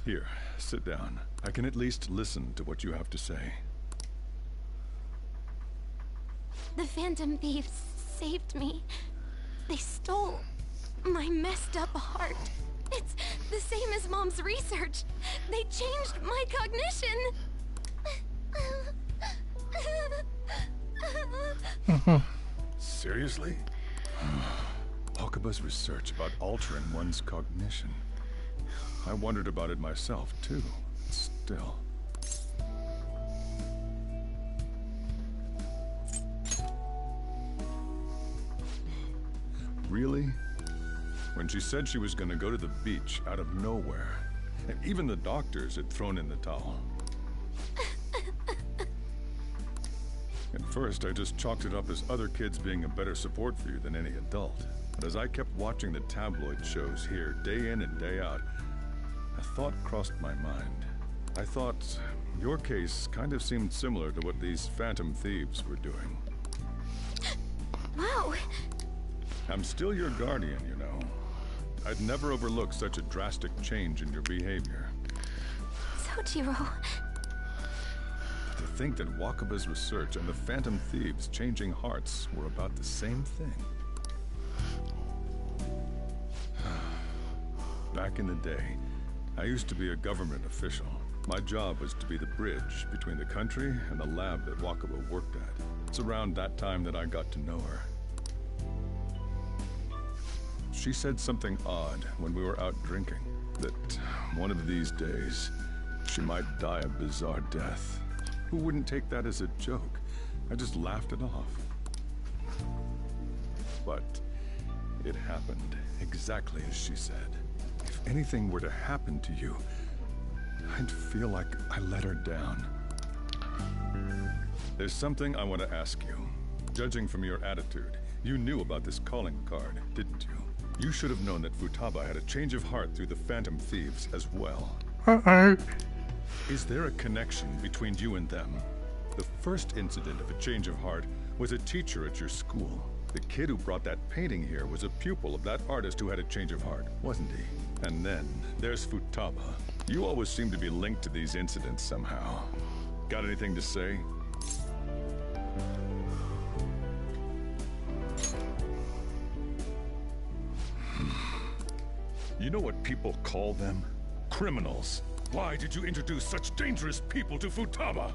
Here, sit down. I can at least listen to what you have to say. The Phantom Thieves saved me. They stole my messed up heart. It's the same as Mom's research. They changed my cognition. Seriously? Okaba's research about altering one's cognition. I wondered about it myself, too. It's still. Really? When she said she was gonna go to the beach out of nowhere, and even the doctors had thrown in the towel. At first, I just chalked it up as other kids being a better support for you than any adult. But as I kept watching the tabloid shows here, day in and day out, a thought crossed my mind. I thought your case kind of seemed similar to what these Phantom Thieves were doing. Wow. I'm still your guardian, you know. I'd never overlook such a drastic change in your behavior. Sojiro. To think that Wakaba's research and the Phantom Thieves' changing hearts were about the same thing. Back in the day, I used to be a government official. My job was to be the bridge between the country and the lab that Wakaba worked at. It's around that time that I got to know her. She said something odd when we were out drinking, that one of these days, she might die a bizarre death. Who wouldn't take that as a joke? I just laughed it off. But it happened exactly as she said. If anything were to happen to you, I'd feel like I let her down. There's something I want to ask you. Judging from your attitude, you knew about this calling card, didn't you? You should have known that Futaba had a change of heart through the Phantom Thieves as well. Uh-oh. Is there a connection between you and them? The first incident of a change of heart was a teacher at your school. The kid who brought that painting here was a pupil of that artist who had a change of heart, wasn't he? And then there's Futaba. You always seem to be linked to these incidents somehow. Got anything to say? You know what people call them? Criminals. Why did you introduce such dangerous people to Futaba?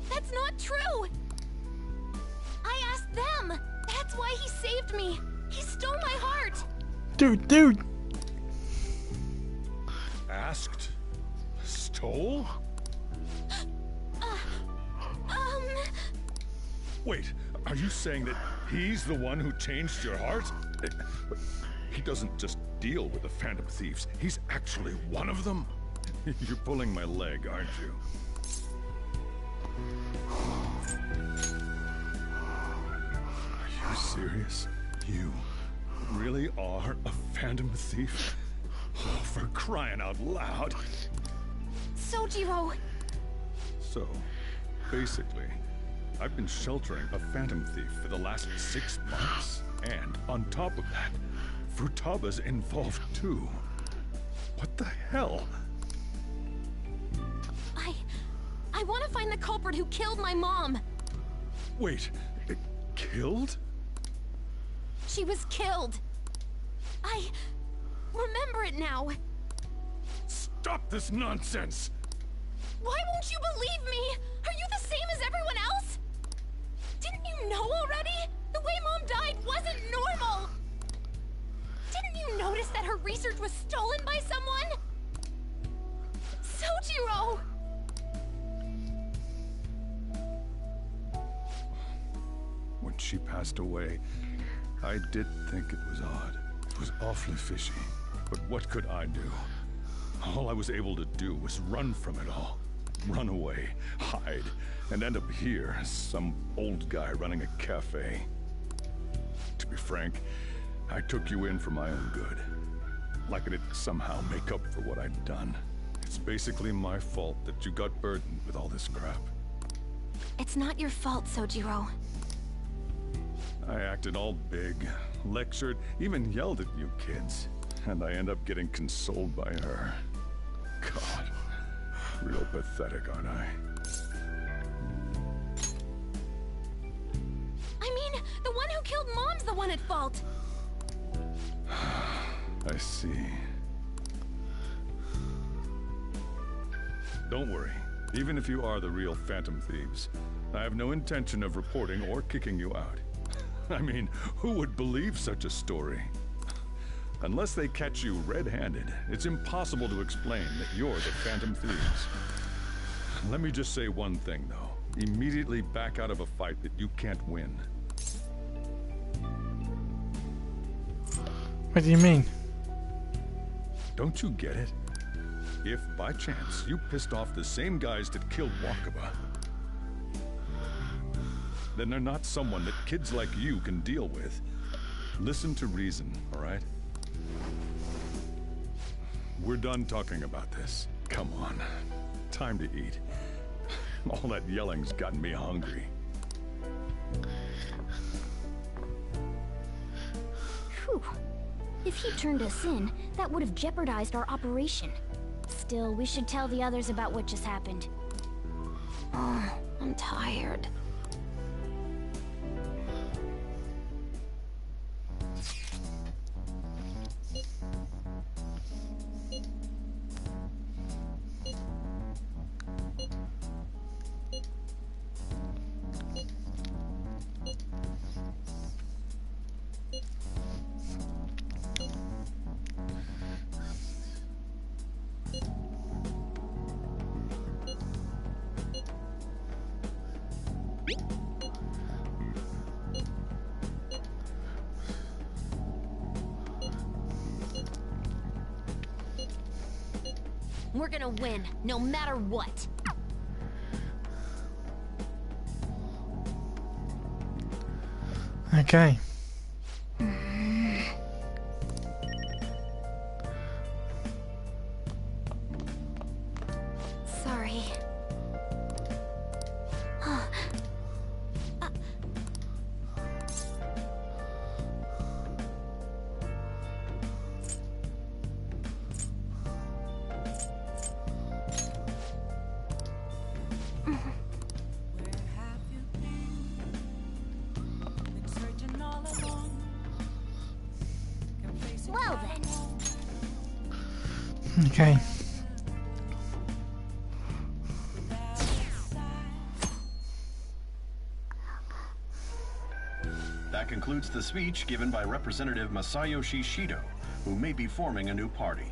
That's not true! I asked them! That's why he saved me! He stole my heart! Dude! Asked? Stole? Wait, are you saying that he's the one who changed your heart? He doesn't just deal with the Phantom Thieves. He's actually one of them? You're pulling my leg, aren't you? Are you serious? You really are a Phantom Thief? Oh, for crying out loud! Sojiro! So, basically, I've been sheltering a Phantom Thief for the last 6 months. And on top of that, Futaba's involved too. What the hell? I want to find the culprit who killed my mom. Wait, killed? She was killed. I remember it now. Stop this nonsense! Why won't you believe me? Are you the same as everyone else? Didn't you know already? The way Mom died wasn't normal. Didn't you notice that her research was stolen by someone? Sojiro! When she passed away, I did think it was odd. It was awfully fishy. But what could I do? All I was able to do was run from it all. Run away, hide, and end up here as some old guy running a cafe. To be frank, I took you in for my own good. Like it'd somehow make up for what I'd done. It's basically my fault that you got burdened with all this crap. It's not your fault, Sojiro. I acted all big, lectured, even yelled at you kids. And I end up getting consoled by her. God, real pathetic, aren't I? I mean, the one who killed Mom's the one at fault. I see. Don't worry. Even if you are the real Phantom Thieves, I have no intention of reporting or kicking you out. I mean, who would believe such a story? Unless they catch you red-handed, it's impossible to explain that you're the Phantom Thieves. Let me just say one thing, though. Immediately back out of a fight that you can't win. What do you mean? Don't you get it? If, by chance, you pissed off the same guys that killed Wakaba, then they're not someone that kids like you can deal with. Listen to reason, all right? We're done talking about this. Come on. Time to eat. All that yelling's gotten me hungry. Phew. If he turned us in, that would have jeopardized our operation. Still, we should tell the others about what just happened. Oh, I'm tired. We're gonna win, no matter what. Okay. Sorry. Well then. Okay. That concludes the speech given by Representative Masayoshi Shido, who may be forming a new party.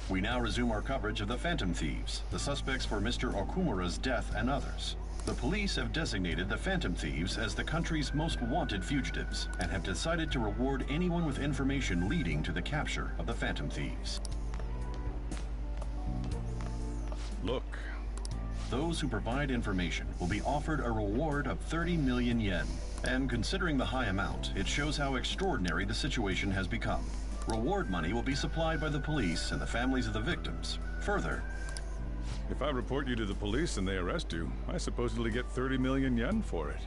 We now resume our coverage of the Phantom Thieves, the suspects for Mr. Okumura's death and others. The police have designated the Phantom Thieves as the country's most wanted fugitives and have decided to reward anyone with information leading to the capture of the Phantom Thieves. Look. Those who provide information will be offered a reward of 30 million yen. And considering the high amount, it shows how extraordinary the situation has become. Reward money will be supplied by the police and the families of the victims. Further, if I report you to the police and they arrest you, I supposedly get 30 million yen for it.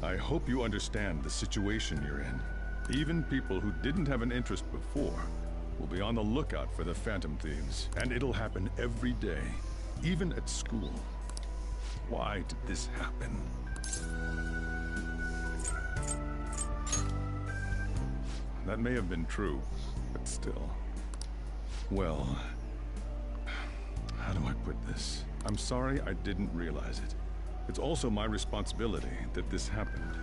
I hope you understand the situation you're in. Even people who didn't have an interest before will be on the lookout for the Phantom Thieves, and it'll happen every day, even at school. Why did this happen? That may have been true, but still. Well, how do I put this? I'm sorry I didn't realize it. It's also my responsibility that this happened.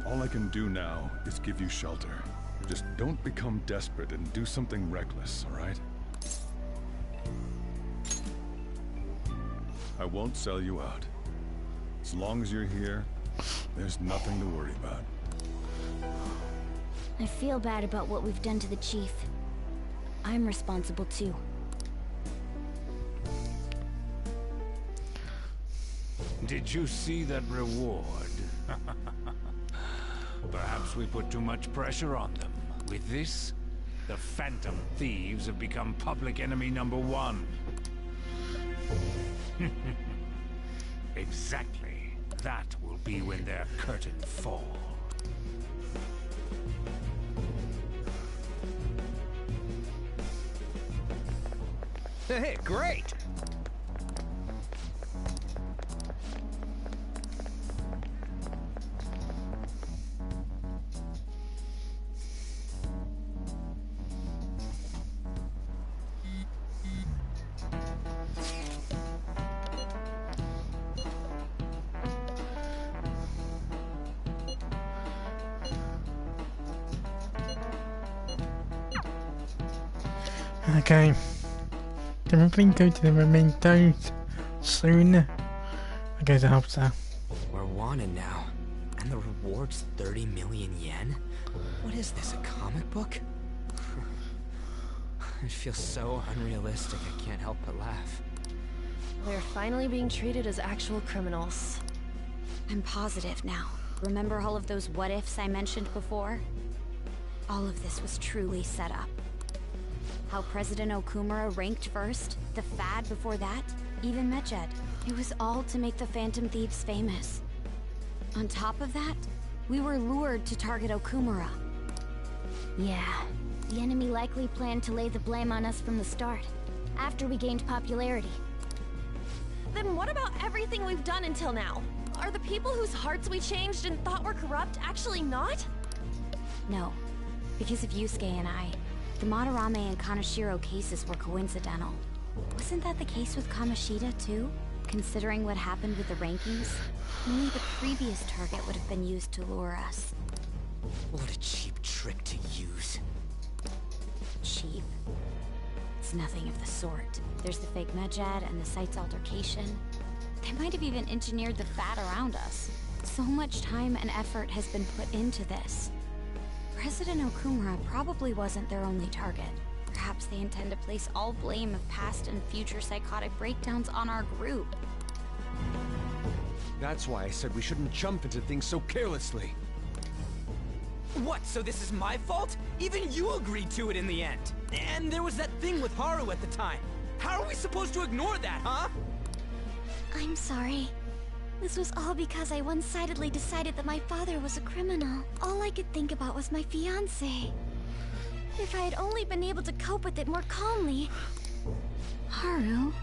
All I can do now is give you shelter. Just don't become desperate and do something reckless, all right? I won't sell you out. As long as you're here, there's nothing to worry about. I feel bad about what we've done to the chief. I'm responsible too. Did you see that reward? Perhaps we put too much pressure on them. With this, the Phantom Thieves have become public enemy #1. Exactly. That will be when their curtain falls. Hey, great! Okay. Can we go to the mementos soon? I guess I hope so. We're wanted now. And the reward's 30 million yen? What is this, a comic book? It feels so unrealistic, I can't help but laugh. We're finally being treated as actual criminals. I'm positive now. Remember all of those what-ifs I mentioned before? All of this was truly set up. How President Okumura ranked first, the Fad before that, even Medjed. It was all to make the Phantom Thieves famous. On top of that, we were lured to target Okumura. Yeah, the enemy likely planned to lay the blame on us from the start, after we gained popularity. Then what about everything we've done until now? Are the people whose hearts we changed and thought were corrupt actually not? No, because of Yusuke and I, the Madarame and Kaneshiro cases were coincidental. Wasn't that the case with Kamoshida too? Considering what happened with the rankings, only the previous target would have been used to lure us. What a cheap trick to use. Cheap? It's nothing of the sort. There's the fake Medjed and the site's altercation. They might have even engineered the Fat around us. So much time and effort has been put into this. President Okumura probably wasn't their only target. Perhaps they intend to place all blame of past and future psychotic breakdowns on our group. That's why I said we shouldn't jump into things so carelessly. What, so this is my fault? Even you agreed to it in the end. And there was that thing with Haru at the time. How are we supposed to ignore that, huh? I'm sorry. This was all because I one-sidedly decided that my father was a criminal. All I could think about was my fiancé. If I had only been able to cope with it more calmly... Haru?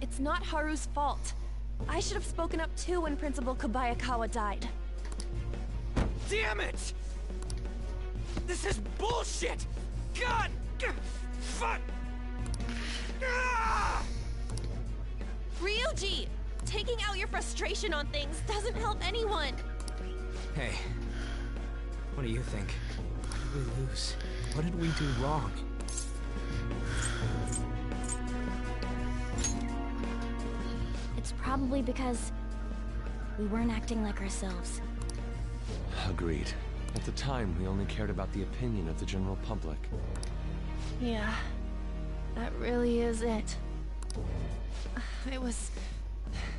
It's not Haru's fault. I should have spoken up too when Principal Kobayakawa died. Damn it! This is bullshit! God! Fuck! Ah! Ryuji! Taking out your frustration on things doesn't help anyone! Hey, what do you think? What did we lose? What did we do wrong? It's probably because we weren't acting like ourselves. Agreed. At the time, we only cared about the opinion of the general public. Yeah, that really is it. I was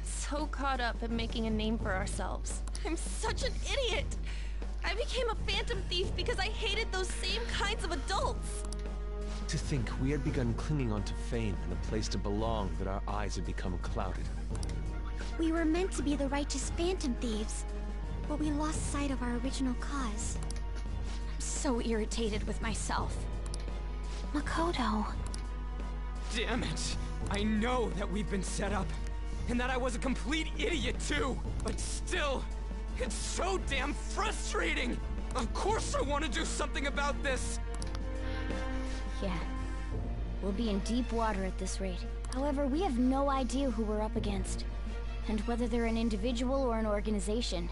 so caught up in making a name for ourselves. I'm such an idiot! I became a phantom thief because I hated those same kinds of adults! To think we had begun clinging onto fame and a place to belong, that our eyes had become clouded. We were meant to be the righteous phantom thieves, but we lost sight of our original cause. I'm so irritated with myself. Makoto. Damn it! I know that we've been set up, and that I was a complete idiot too! But still, it's so damn frustrating! Of course I want to do something about this! Yeah. We'll be in deep water at this rate. However, we have no idea who we're up against, and whether they're an individual or an organization.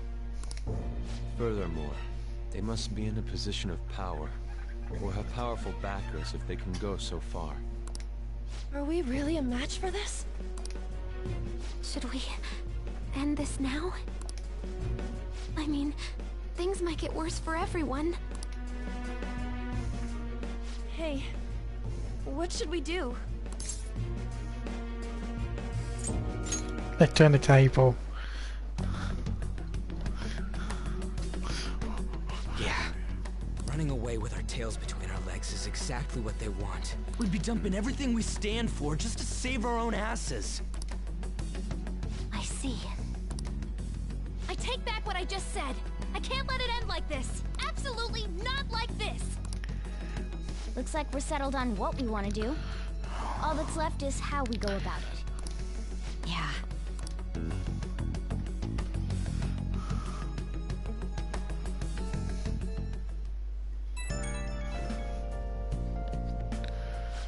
Furthermore, they must be in a position of power, or have powerful backers if they can go so far. Are we really a match for this? Should we end this now? I mean, things might get worse for everyone. Hey, what should we do? Let's turn the table. Yeah. Running away with our tails between our legs is exactly what they want. We'd be dumping everything we stand for just to save our own asses. I see. I take back what I just said. I can't let it end like this. Absolutely not like this. Looks like we're settled on what we want to do. All that's left is how we go about it. Yeah.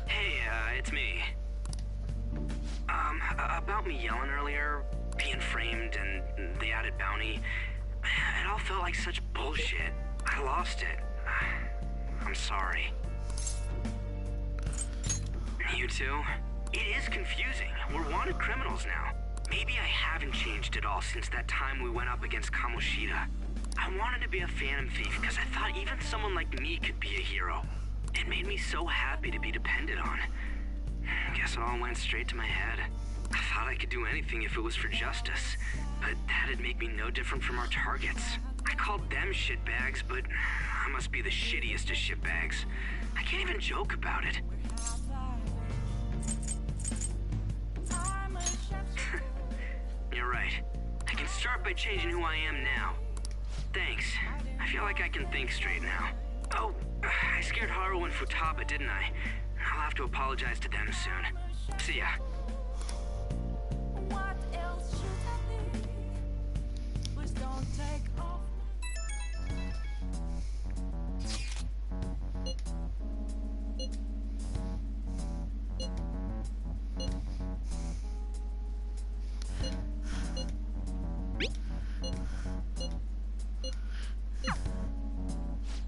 Hey, it's me. About me yelling earlier, being framed, and the added bounty, it all felt like such bullshit. I lost it. I'm sorry. too. It is confusing. We're wanted criminals now. Maybe I haven't changed at all since that time we went up against Kamoshida. I wanted to be a Phantom Thief because I thought even someone like me could be a hero. It made me so happy to be depended on. Guess it all went straight to my head. I thought I could do anything if it was for justice, but that'd make me no different from our targets. I called them shitbags, but I must be the shittiest of shitbags. I can't even joke about it. You're right. I can start by changing who I am now. Thanks. I feel like I can think straight now. Oh, I scared Haru and Futaba, didn't I? I'll have to apologize to them soon. See ya. What else should I be? Please don't take off.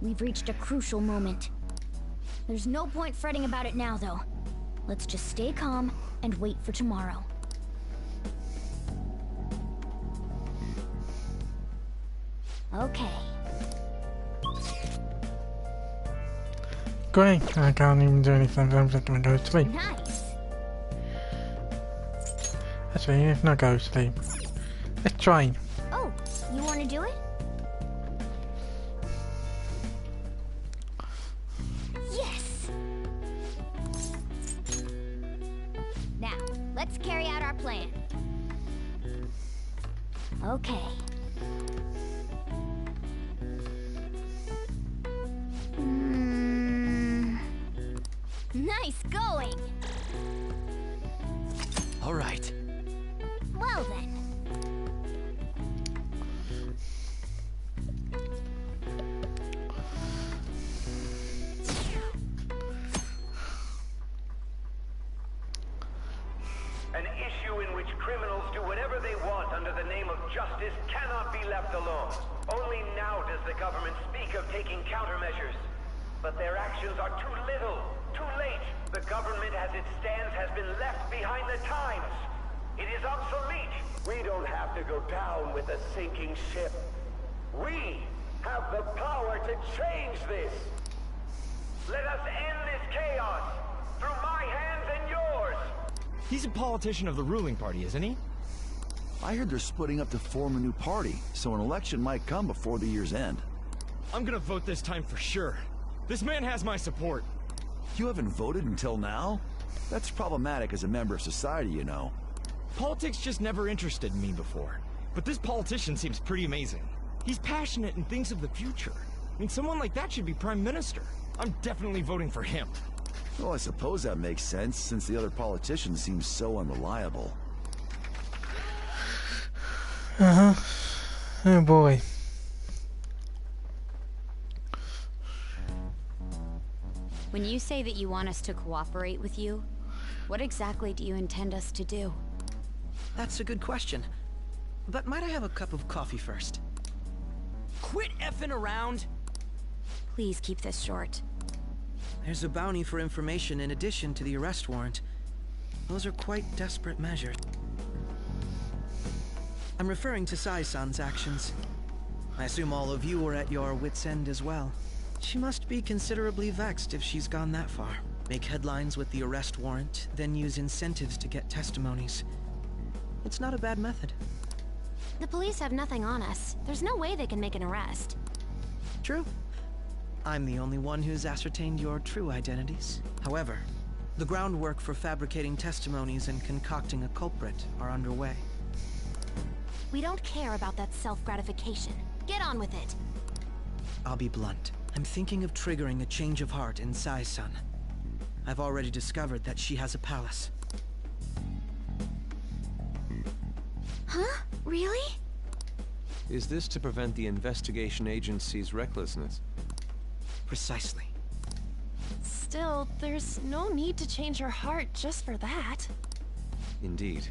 We've reached a crucial moment. There's no point fretting about it now, though. Let's just stay calm and wait for tomorrow. Okay. Great, I can't even do anything, I'm just gonna go to sleep. Nice. Actually, let's not go to sleep. Let's train. Oh, you want to do it? Yes! Now, let's carry out our plan. Okay. Nice going! All right. Well then. An issue in which criminals do whatever they want under the name of justice cannot be left alone. Only now does the government speak of taking countermeasures. But their actions are too little, too late. The government as it stands has been left behind the times. It is obsolete. We don't have to go down with a sinking ship. We have the power to change this. Let us end this chaos through my hands and yours. He's a politician of the ruling party, isn't he? I heard they're splitting up to form a new party, so an election might come before the year's end. I'm gonna vote this time for sure. This man has my support. You haven't voted until now? That's problematic as a member of society, you know. Politics just never interested me before. But this politician seems pretty amazing. He's passionate and thinks of the future. I mean, someone like that should be prime minister. I'm definitely voting for him. Well, I suppose that makes sense, since the other politicians seem so unreliable. Uh-huh. Oh boy. When you say that you want us to cooperate with you, what exactly do you intend us to do? That's a good question. But might I have a cup of coffee first? Quit effing around! Please keep this short. There's a bounty for information in addition to the arrest warrant. Those are quite desperate measures. I'm referring to Sai-san's actions. I assume all of you are at your wits' end as well. She must be considerably vexed if she's gone that far. Make headlines with the arrest warrant, then use incentives to get testimonies. It's not a bad method. The police have nothing on us. There's no way they can make an arrest. True. I'm the only one who's ascertained your true identities. However, the groundwork for fabricating testimonies and concocting a culprit are underway. We don't care about that self-gratification. Get on with it. I'll be blunt. I'm thinking of triggering a change of heart in Sai-san. I've already discovered that she has a palace. Huh? Really? Is this to prevent the investigation agency's recklessness? Precisely. Still, there's no need to change her heart just for that. Indeed.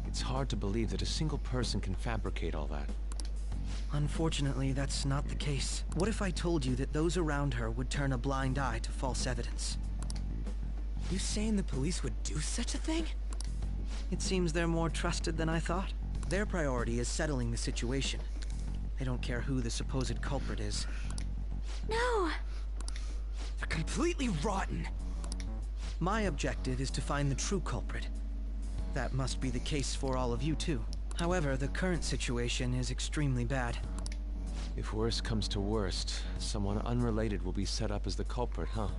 It's hard to believe that a single person can fabricate all that. Unfortunately, that's not the case. What if I told you that those around her would turn a blind eye to false evidence? You saying the police would do such a thing? It seems they're more trusted than I thought. Their priority is settling the situation. They don't care who the supposed culprit is. No! They're completely rotten! My objective is to find the true culprit. That must be the case for all of you, too. However, the current situation is extremely bad. If worst comes to worst, someone unrelated will be set up as the culprit, huh?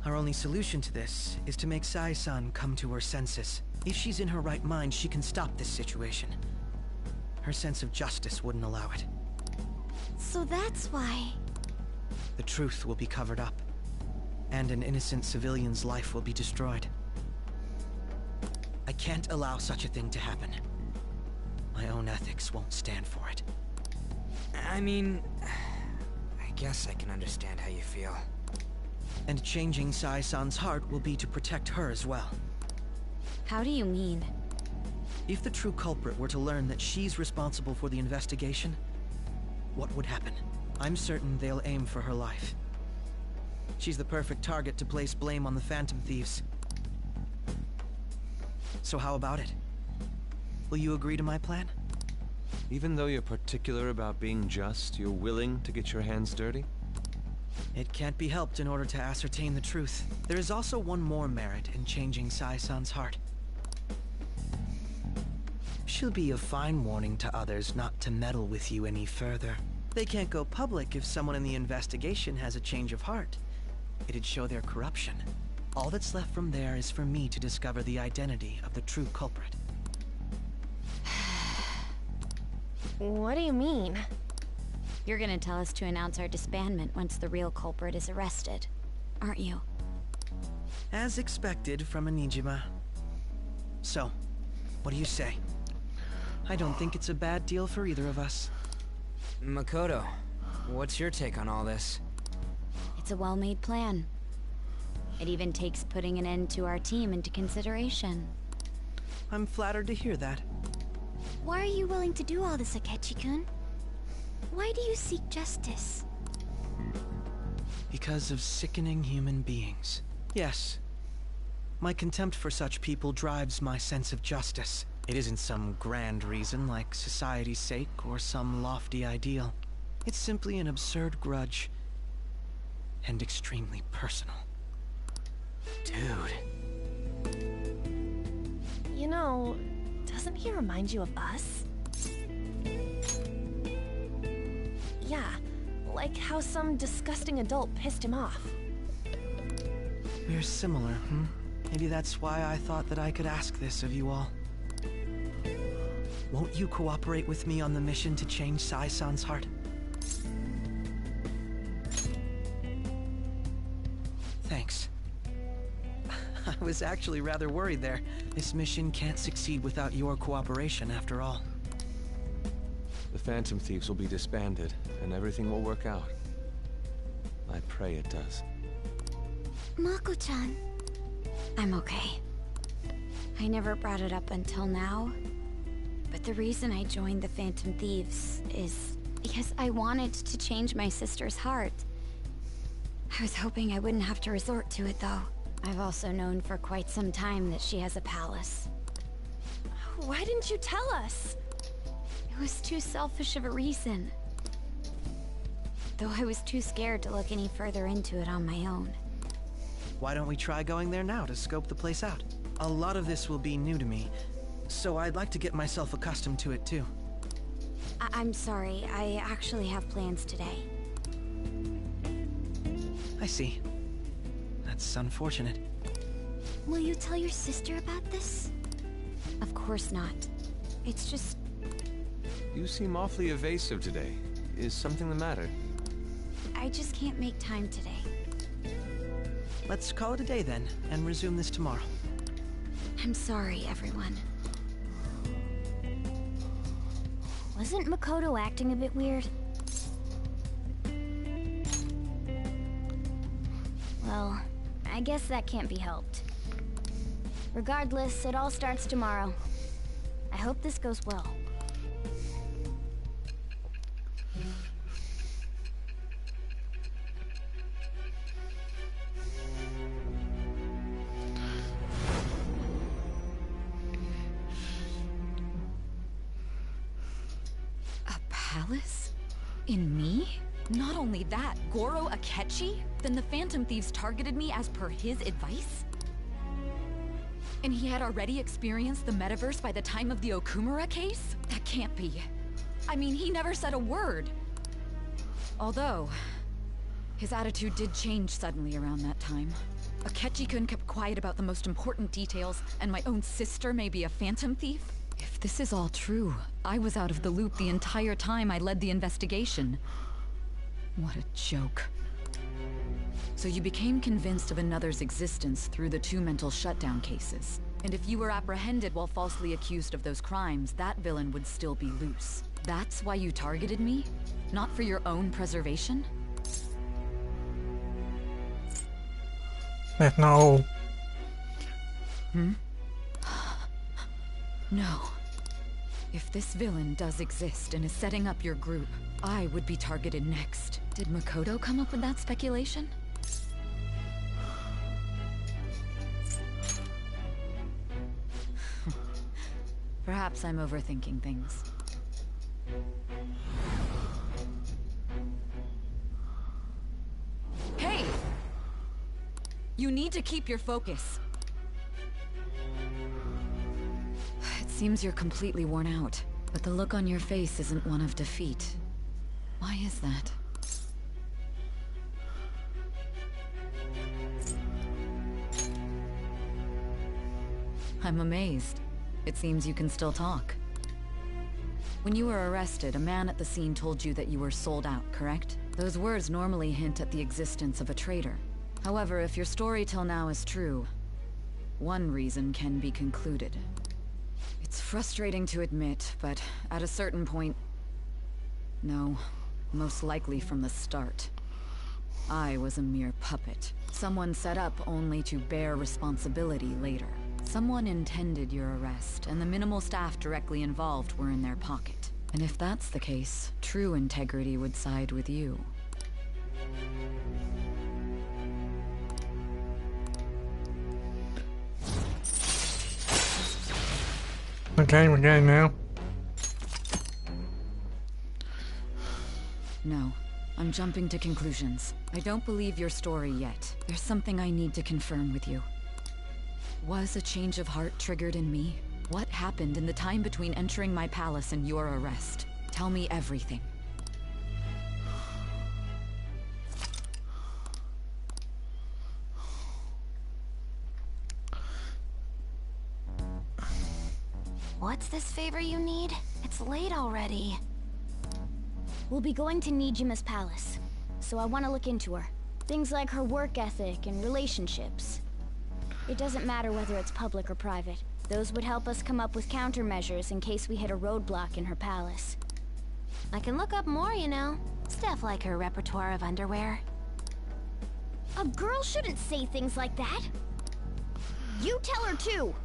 Our only solution to this is to make Sae-san come to her senses. If she's in her right mind, she can stop this situation. Her sense of justice wouldn't allow it. So that's why... The truth will be covered up, and an innocent civilian's life will be destroyed. I can't allow such a thing to happen. My own ethics won't stand for it. I mean, I guess I can understand how you feel. And changing Sae-san's heart will be to protect her as well. How do you mean? If the true culprit were to learn that she's responsible for the investigation, what would happen? I'm certain they'll aim for her life. She's the perfect target to place blame on the Phantom Thieves. So how about it? Will you agree to my plan? Even though you're particular about being just, you're willing to get your hands dirty? It can't be helped in order to ascertain the truth. There is also one more merit in changing Sae-san's heart. She'll be a fine warning to others not to meddle with you any further. They can't go public if someone in the investigation has a change of heart. It'd show their corruption. All that's left from there is for me to discover the identity of the true culprit. What do you mean? You're gonna tell us to announce our disbandment once the real culprit is arrested, aren't you? As expected from a Nijima. So, what do you say? I don't think it's a bad deal for either of us. Makoto, what's your take on all this? It's a well-made plan. It even takes putting an end to our team into consideration. I'm flattered to hear that. Why are you willing to do all this, Akechi-kun? Why do you seek justice? Because of sickening human beings. Yes. My contempt for such people drives my sense of justice. It isn't some grand reason like society's sake or some lofty ideal. It's simply an absurd grudge. And extremely personal. Dude. You know, doesn't he remind you of us? Yeah, like how some disgusting adult pissed him off. We're similar, hmm? Maybe that's why I thought that I could ask this of you all. Won't you cooperate with me on the mission to change Sae-san's heart? Thanks. I was actually rather worried there. This mission can't succeed without your cooperation, after all. The Phantom Thieves will be disbanded, and everything will work out. I pray it does. Mako-chan. I'm okay. I never brought it up until now, but the reason I joined the Phantom Thieves is because I wanted to change my sister's heart. I was hoping I wouldn't have to resort to it, though. I've also known for quite some time that she has a palace. Why didn't you tell us? It was too selfish of a reason. Though I was too scared to look any further into it on my own. Why don't we try going there now to scope the place out? A lot of this will be new to me, so I'd like to get myself accustomed to it too. I'm sorry, I actually have plans today. I see. That's unfortunate. Will you tell your sister about this? Of course not. It's just... You seem awfully evasive today. Is something the matter? I just can't make time today. Let's call it a day then, and resume this tomorrow. I'm sorry, everyone. Wasn't Makoto acting a bit weird? Well, I guess that can't be helped. Regardless, it all starts tomorrow. I hope this goes well. palace? In me? Not only that, Goro Akechi? Then the Phantom Thieves targeted me as per his advice? And he had already experienced the metaverse by the time of the Okumura case? That can't be. I mean, he never said a word. Although, his attitude did change suddenly around that time. Akechi-kun kept quiet about the most important details, and my own sister may be a Phantom Thief? If this is all true, I was out of the loop the entire time I led the investigation. What a joke. So you became convinced of another's existence through the 2 mental shutdown cases. And if you were apprehended while falsely accused of those crimes, that villain would still be loose. That's why you targeted me? Not for your own preservation? That's not all. No. If this villain does exist and is setting up your group, I would be targeted next. Did Makoto come up with that speculation? Perhaps I'm overthinking things. Hey! You need to keep your focus. It seems you're completely worn out, but the look on your face isn't one of defeat. Why is that? I'm amazed. It seems you can still talk. When you were arrested, a man at the scene told you that you were sold out, correct? Those words normally hint at the existence of a traitor. However, if your story till now is true, one reason can be concluded. It's frustrating to admit, but at a certain point... No, most likely from the start. I was a mere puppet. Someone set up only to bear responsibility later. Someone intended your arrest, and the minimal staff directly involved were in their pocket. And if that's the case, true integrity would side with you. Okay, we're going now. No, I'm jumping to conclusions. I don't believe your story yet. There's something I need to confirm with you. Was a change of heart triggered in me? What happened in the time between entering my palace and your arrest? Tell me everything. What's this favor you need? It's late already. We'll be going to Nijima's palace, so I want to look into her. Things like her work ethic and relationships. It doesn't matter whether it's public or private. Those would help us come up with countermeasures in case we hit a roadblock in her palace. I can look up more, you know. Stuff like her repertoire of underwear. A girl shouldn't say things like that. You tell her too.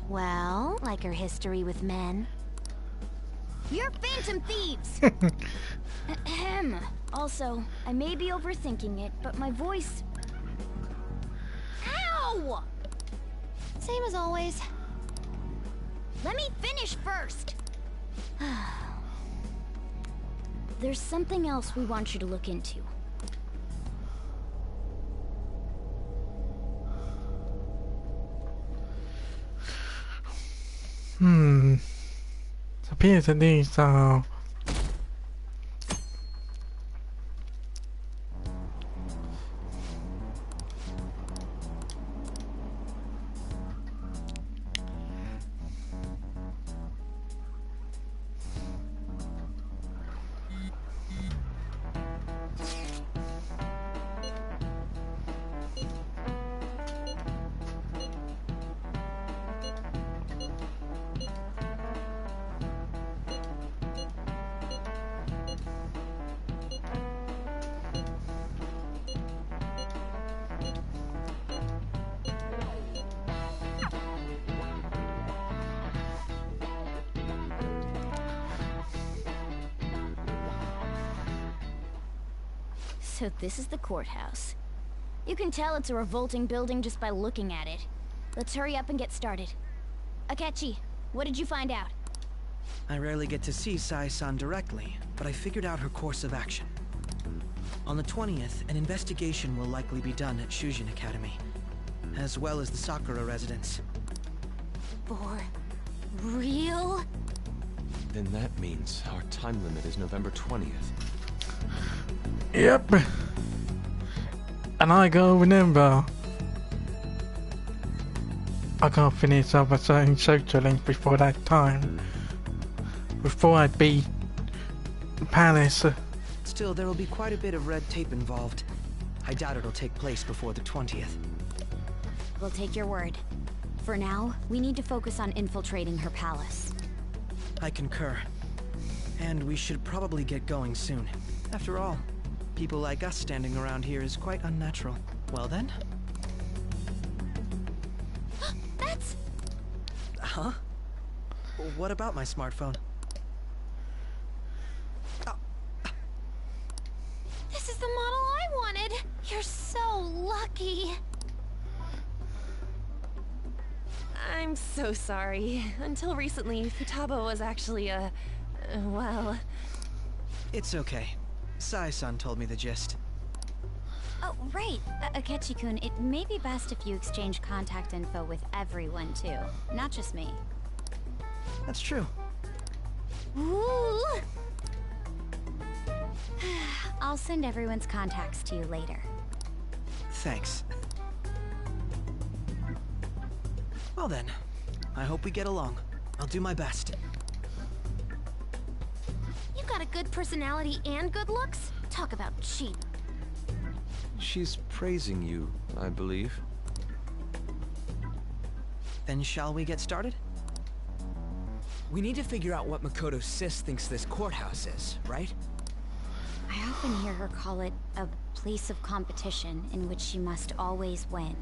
Well, like her history with men. You're Phantom Thieves! Ahem. Also, I may be overthinking it, but my voice... Ow! Same as always. Let me finish first! There's something else we want you to look into. It appears that these are... So this is the courthouse. You can tell it's a revolting building just by looking at it. let's hurry up and get started. Akechi, what did you find out? I rarely get to see Sai-san directly, but I figured out her course of action. On the 20th, an investigation will likely be done at Shujin Academy, as well as the Sakura residence. For real? Then that means our time limit is November 20th. Yep. And I gotta remember, I gotta finish up a certain social link before that time. Before I beat Palace. Still, there will be quite a bit of red tape involved. I doubt it'll take place before the 20th. We'll take your word. For now, we need to focus on infiltrating her palace. I concur. And we should probably get going soon. After all, people like us standing around here is quite unnatural. Well then? That's... Huh? What about my smartphone? This is the model I wanted! You're so lucky! I'm so sorry. Until recently, Futaba was actually well... It's okay. Sai-san told me the gist. Oh, right. Akechi-kun, it may be best if you exchange contact info with everyone, too. Not just me. That's true. Ooh! I'll send everyone's contacts to you later. Thanks. Well then, I hope we get along. I'll do my best. You got a good personality and good looks? Talk about cheap. She's praising you, I believe. Then shall we get started? We need to figure out what Makoto Sis thinks this courthouse is, right? I often hear her call it a place of competition in which she must always win.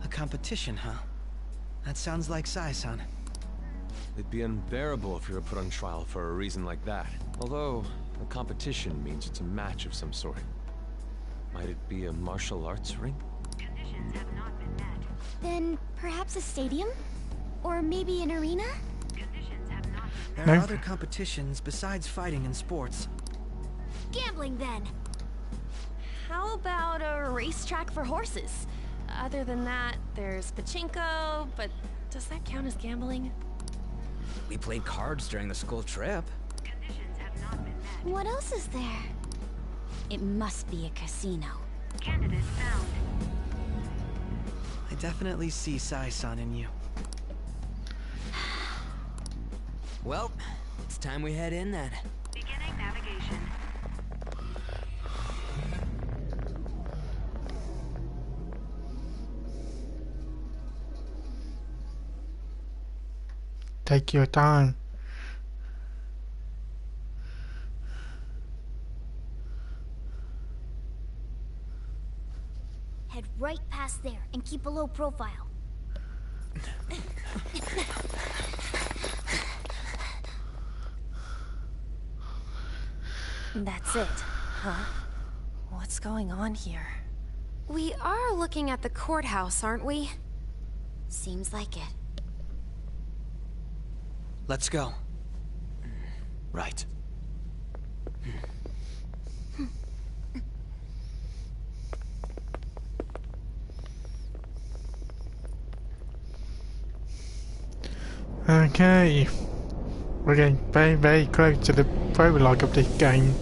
A competition, huh? That sounds like Sai-san. It'd be unbearable if we were put on trial for a reason like that. Although, a competition means it's a match of some sort. Might it be a martial arts ring? Conditions have not been met. Then perhaps a stadium? Or maybe an arena? Conditions have not been met. There are other competitions besides fighting and sports. Gambling, then. How about a racetrack for horses? Other than that, there's pachinko, but does that count as gambling? We played cards during the school trip. Conditions have not been met. What else is there? It must be a casino. Candidate found. I definitely see Sai-san in you. Well, it's time we head in then. Beginning navigation. Take your time. Head right past there and keep a low profile. That's it, huh? What's going on here? We are looking at the courthouse, aren't we? Seems like it. Let's go. Right. Okay. We're getting very, very close to the prologue of this game.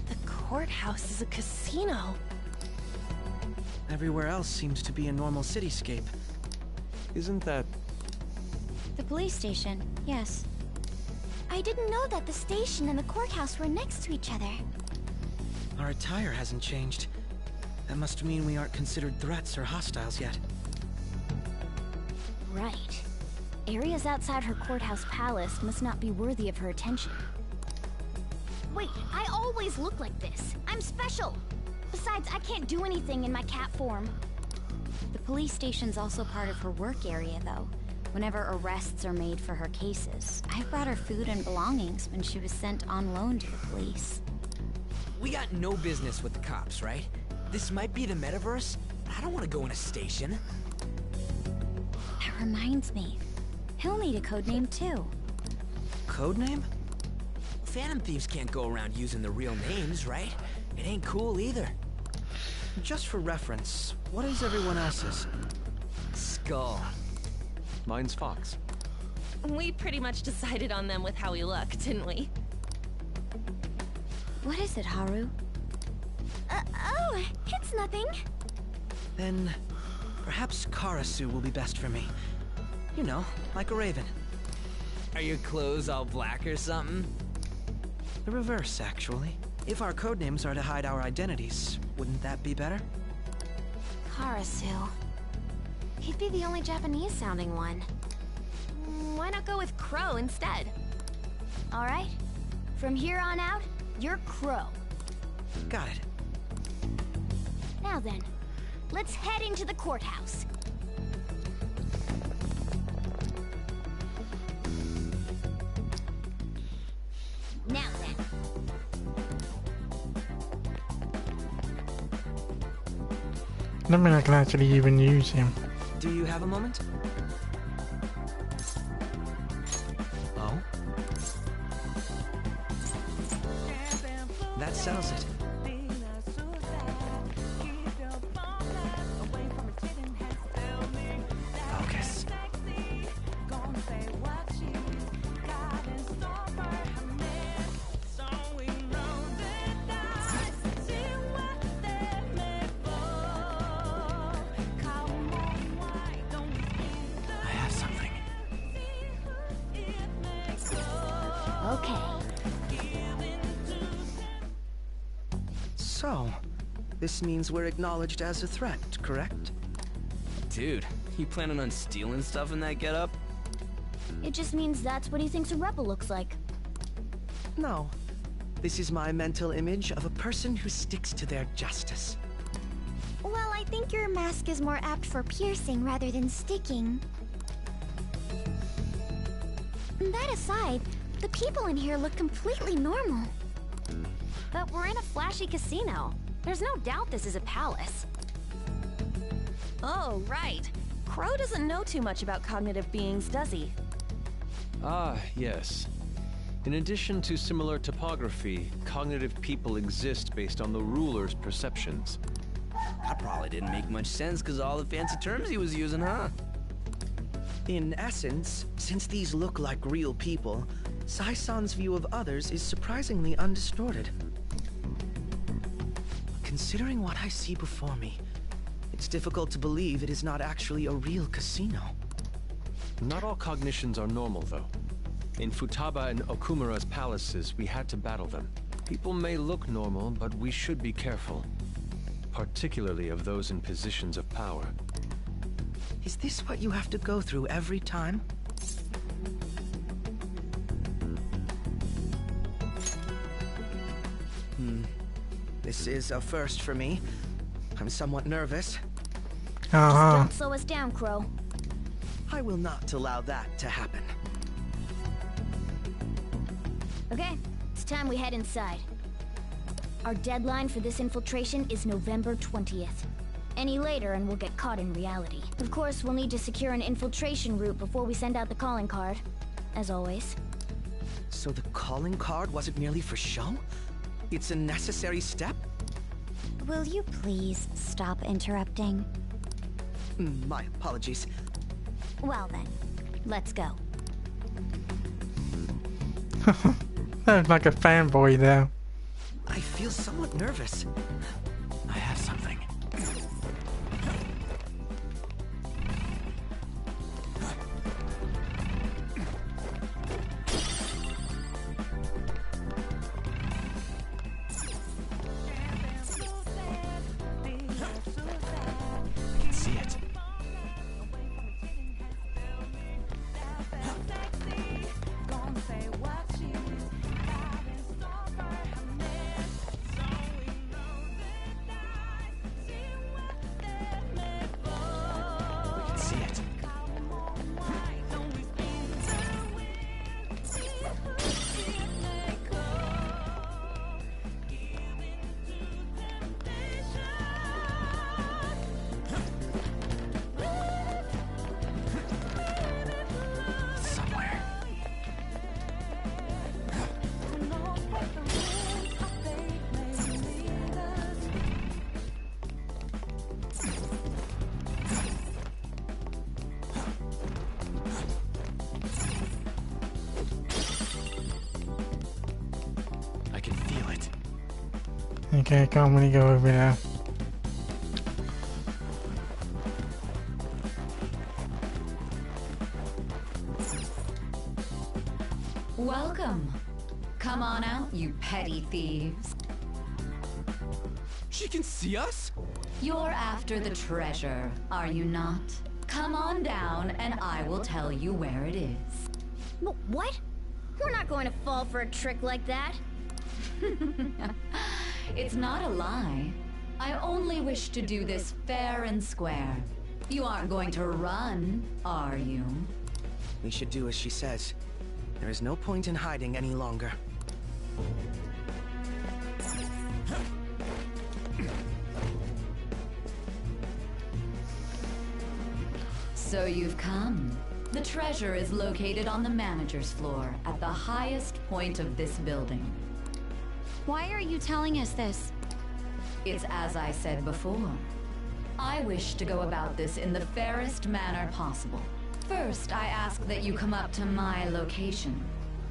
The courthouse is a casino. Everywhere else seems to be a normal cityscape. Isn't that... The police station, yes. I didn't know that the station and the courthouse were next to each other. Our attire hasn't changed. That must mean we aren't considered threats or hostiles yet. Right. Areas outside her courthouse palace must not be worthy of her attention. Wait, I always look like this. I'm special. Besides, I can't do anything in my cat form. The police station's also part of her work area, though. Whenever arrests are made for her cases, I brought her food and belongings when she was sent on loan to the police. We got no business with the cops, right? This might be the metaverse, but I don't want to go in a station. That reminds me, he'll need a codename too. Codename? Phantom Thieves can't go around using their real names, right? It ain't cool either. Just for reference, what is everyone else's? Skull. Mine's Fox. We pretty much decided on them with how we look, didn't we? What is it, Haru? Oh, it's nothing. Then, perhaps Karasu will be best for me. You know, like a raven. Are your clothes all black or something? The reverse, actually. If our codenames are to hide our identities, wouldn't that be better? Karasu. He'd be the only Japanese-sounding one. Why not go with Crow instead? All right. From here on out, you're Crow. Got it. Now then, let's head into the courthouse. Now then. I don't think I can actually even use him. Do you have a moment? Oh? That settles it. Focus. I have something. Okay. So, this means we're acknowledged as a threat, correct? Dude, you planning on stealing stuff in that getup? It just means that's what he thinks a rebel looks like. No. This is my mental image of a person who sticks to their justice. Well, I think your mask is more apt for piercing rather than sticking. That aside, the people in here look completely normal. But we're in a flashy casino. There's no doubt this is a palace. Oh, right. Crow doesn't know too much about cognitive beings, does he? Ah, yes. In addition to similar topography, cognitive people exist based on the ruler's perceptions. That probably didn't make much sense because all the fancy terms he was using, huh? In essence, since these look like real people, Sai-san's view of others is surprisingly undistorted. Considering what I see before me, it's difficult to believe it is not actually a real casino. Not all cognitions are normal, though. In Futaba and Okumura's palaces, we had to battle them. People may look normal, but we should be careful. Particularly of those in positions of power. Is this what you have to go through every time? This is a first for me. I'm somewhat nervous. Don't slow us down, Crow. I will not allow that to happen. Okay, it's time we head inside. Our deadline for this infiltration is November 20th. Any later and we'll get caught in reality. Of course, we'll need to secure an infiltration route before we send out the calling card. As always. So the calling card wasn't merely for show? It's a necessary step? Will you please stop interrupting? My apologies. Well then, let's go. Sounds like a fanboy there. I feel somewhat nervous. I have something. See it. Okay, I can't really go over there. Welcome. Come on out, you petty thieves. She can see us? You're after the treasure, are you not? Come on down and I will tell you where it is. What? We're not going to fall for a trick like that. It's not a lie. I only wish to do this fair and square. You aren't going to run, are you? We should do as she says. There is no point in hiding any longer. So you've come. The treasure is located on the manager's floor at the highest point of this building. Why are you telling us this? It's as I said before. I wish to go about this in the fairest manner possible. First, I ask that you come up to my location.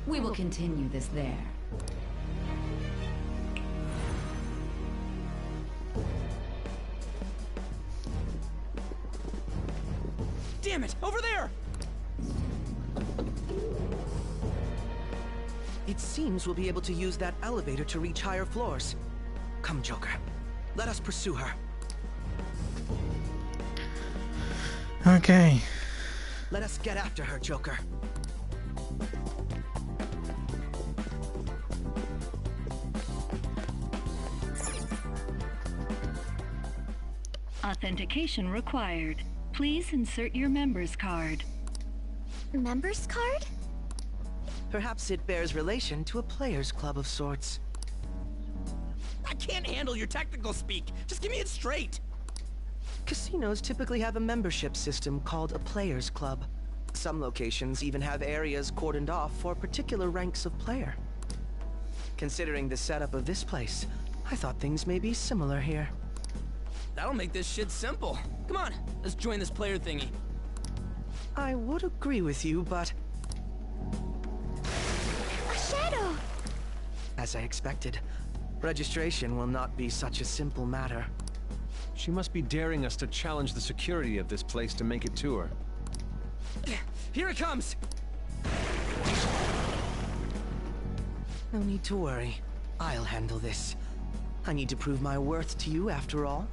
We will continue this there. Damn it! Over there! It seems we'll be able to use that elevator to reach higher floors. Come, Joker. Let us pursue her. Okay. Let us get after her, Joker. Authentication required. Please insert your member's card. Member's card? Perhaps it bears relation to a players' club of sorts. I can't handle your technical speak. Just give me it straight. Casinos typically have a membership system called a players' club. Some locations even have areas cordoned off for particular ranks of player. Considering the setup of this place, I thought things may be similar here. That'll make this shit simple. Come on, let's join this player thingy. I would agree with you, but... A shadow! As I expected, registration will not be such a simple matter. She must be daring us to challenge the security of this place to make it to her. Here it comes! No need to worry. I'll handle this. I need to prove my worth to you after all.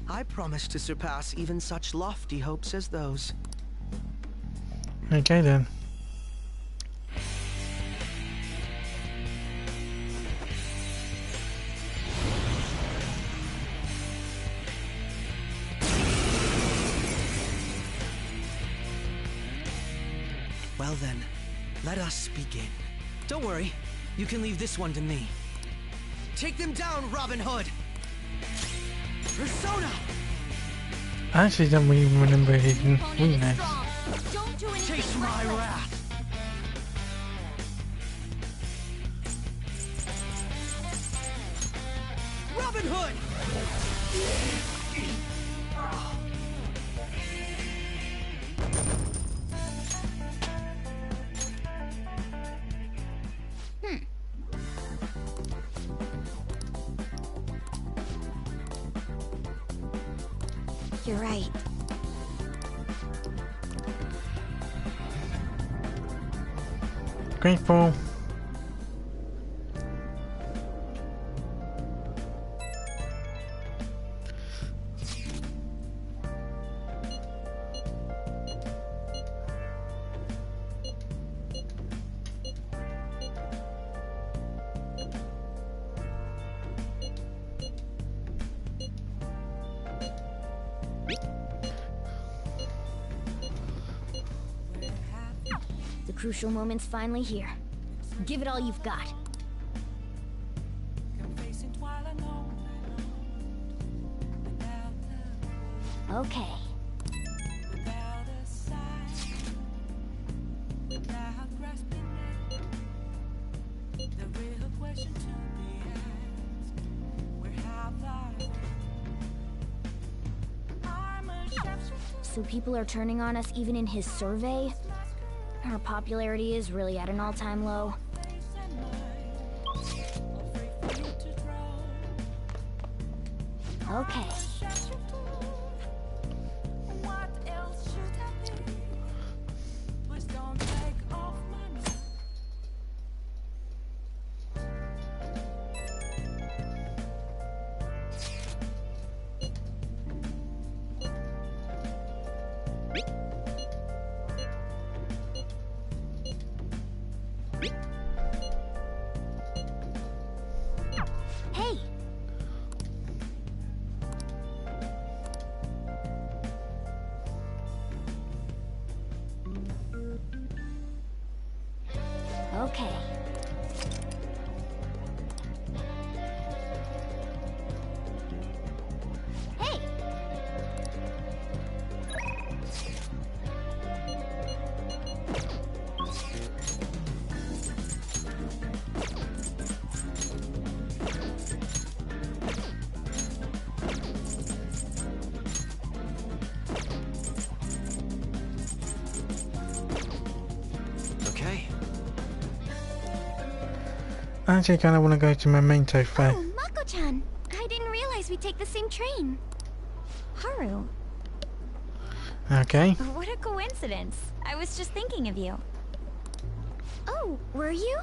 I promise to surpass even such lofty hopes as those. Okay then. Well then, let us begin. Don't worry, you can leave this one to me. Take them down, Robin Hood! Persona! I actually don't even remember his weakness. Chase my wrath! Robin Hood! You're right. Grateful. The crucial moment's finally here. Give it all you've got. Okay. So people are turning on us even in his survey? Our popularity is really at an all-time low. Okay. What else should I be? Please don't take off my mask. Hey! Okay. Hey! Okay. I actually kind of want to go to Memento Fair. Oh, Mako-chan! I didn't realize we'd take the same train. Haru, Okay. What a coincidence. I was just thinking of you. Oh, were you?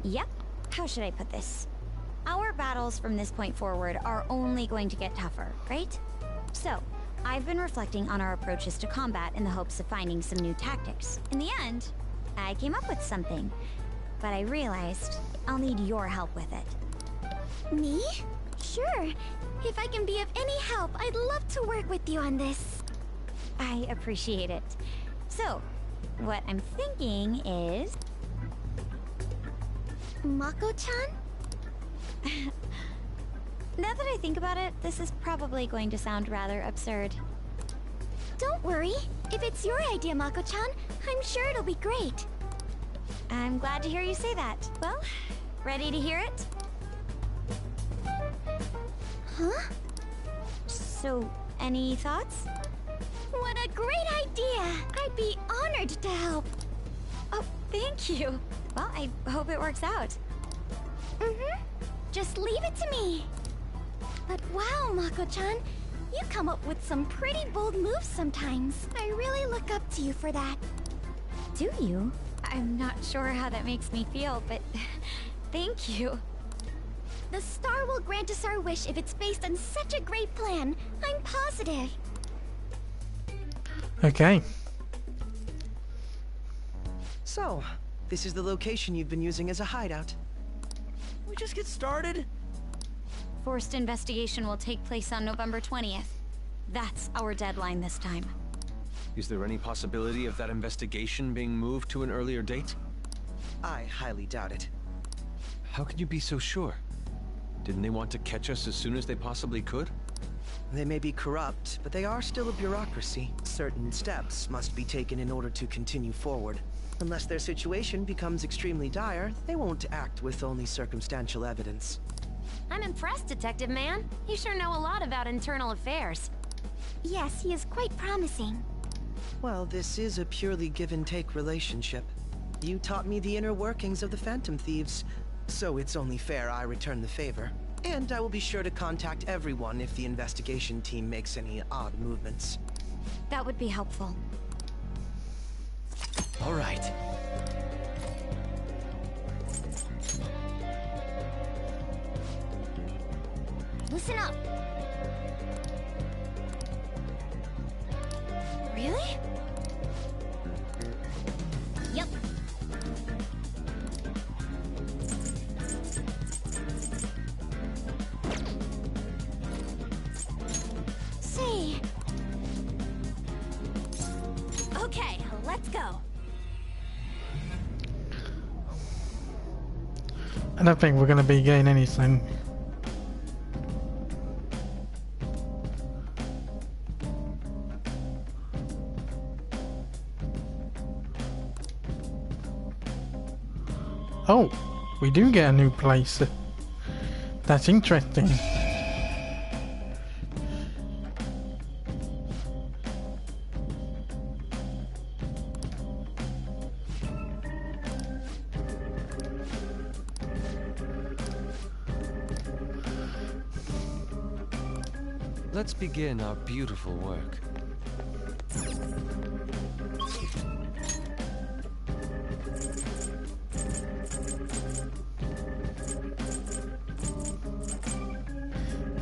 Yep. How should I put this? Our battles from this point forward are only going to get tougher, right? So, I've been reflecting on our approaches to combat in the hopes of finding some new tactics. In the end, I came up with something, but I realized I'll need your help with it. Me? Sure. If I can be of any help, I'd love to work with you on this. I appreciate it. So, what I'm thinking is... Mako-chan? Now that I think about it, this is probably going to sound rather absurd. Don't worry. If it's your idea, Mako-chan, I'm sure it'll be great. I'm glad to hear you say that. Well, ready to hear it? Huh? So, any thoughts? What a great idea! I'd be honored to help. Oh, thank you. Well, I hope it works out. Mm-hmm. Just leave it to me. But wow, Mako-chan, you come up with some pretty bold moves sometimes. I really look up to you for that. Do you? I'm not sure how that makes me feel, but thank you. The star will grant us our wish if it's based on such a great plan. I'm positive. Okay. So, this is the location you've been using as a hideout. We just get started? Forced investigation will take place on November 20th. That's our deadline this time. Is there any possibility of that investigation being moved to an earlier date? I highly doubt it. How can you be so sure? Didn't they want to catch us as soon as they possibly could? They may be corrupt, but they are still a bureaucracy. Certain steps must be taken in order to continue forward. Unless their situation becomes extremely dire, they won't act with only circumstantial evidence. I'm impressed, Detective Man. You sure know a lot about internal affairs. Yes, he is quite promising. Well, this is a purely give-and-take relationship. You taught me the inner workings of the Phantom Thieves, so it's only fair I return the favor. And I will be sure to contact everyone if the investigation team makes any odd movements. That would be helpful. All right. Listen up. Really? Yep. Say. Okay, let's go. I don't think we're going to be getting anything. Oh, we do get a new place. That's interesting. Let's begin our beautiful work.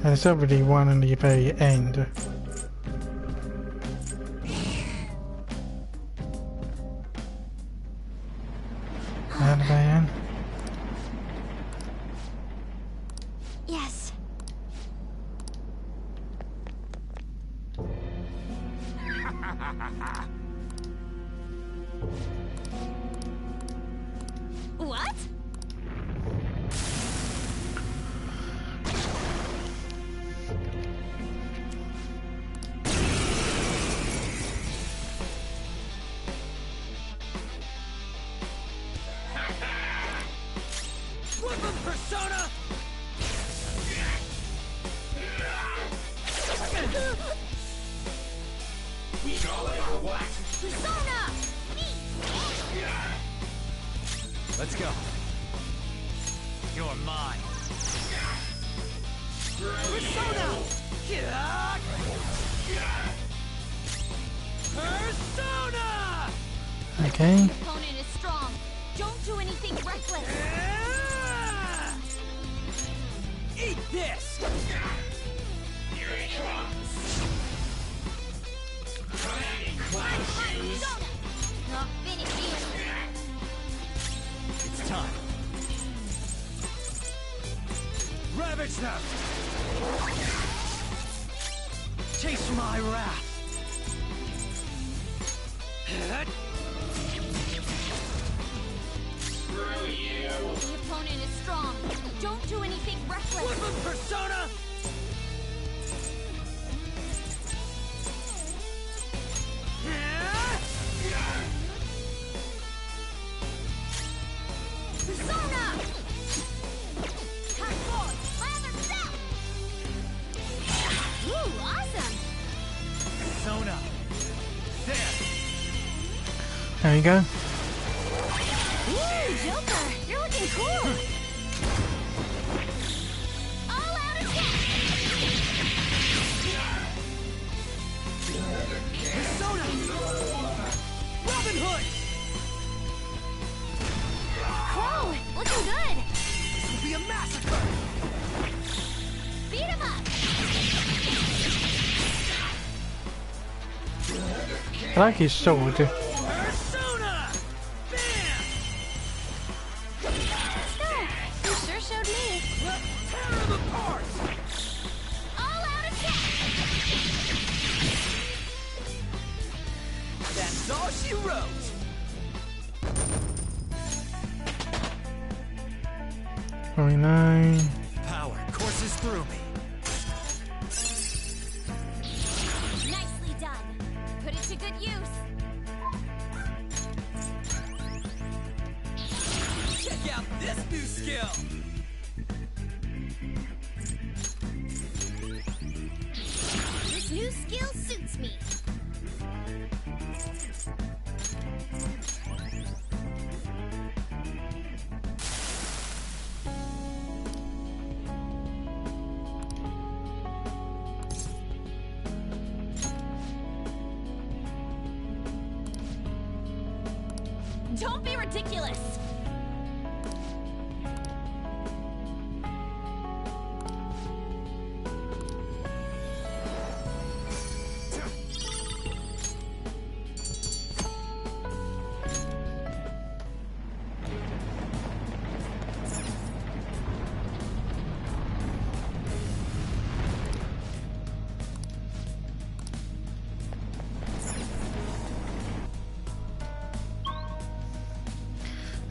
There's already one in the very end. And then Yes. What? Weapon persona! We call it or what? Persona! Let's go. You're mine. Persona! Persona! okay. Your opponent is strong. Don't do anything reckless. Eat this! Here it comes. Commanding clown shoes. Not finished you. It's time. Ravage them! Taste my wrath! Screw you. The opponent is strong. Don't do anything reckless. Weapon persona! Persona! Hardcore! Lather step! Ooh, awesome! Persona! There! There you go. Ooh, Joker! You're looking cool! All out attack! Persona! Robin Hood! Crow! Looking good! This will be a massacre! Beat him up! I like his sword. Persona! Bam! You sure showed me. Tear them apart! All out attack! That's all she wrote! Power courses through me. Nicely done. Put it to good use. Check out this new skill! This new skill suits me. Don't be ridiculous.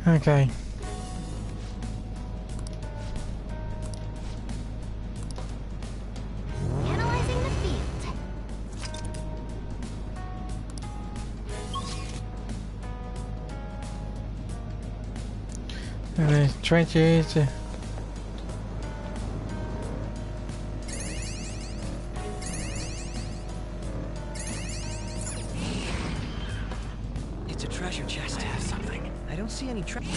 Okay. Analyzing the field. And there's trenches. It's a treasure chest. I have something. I don't see any treasure.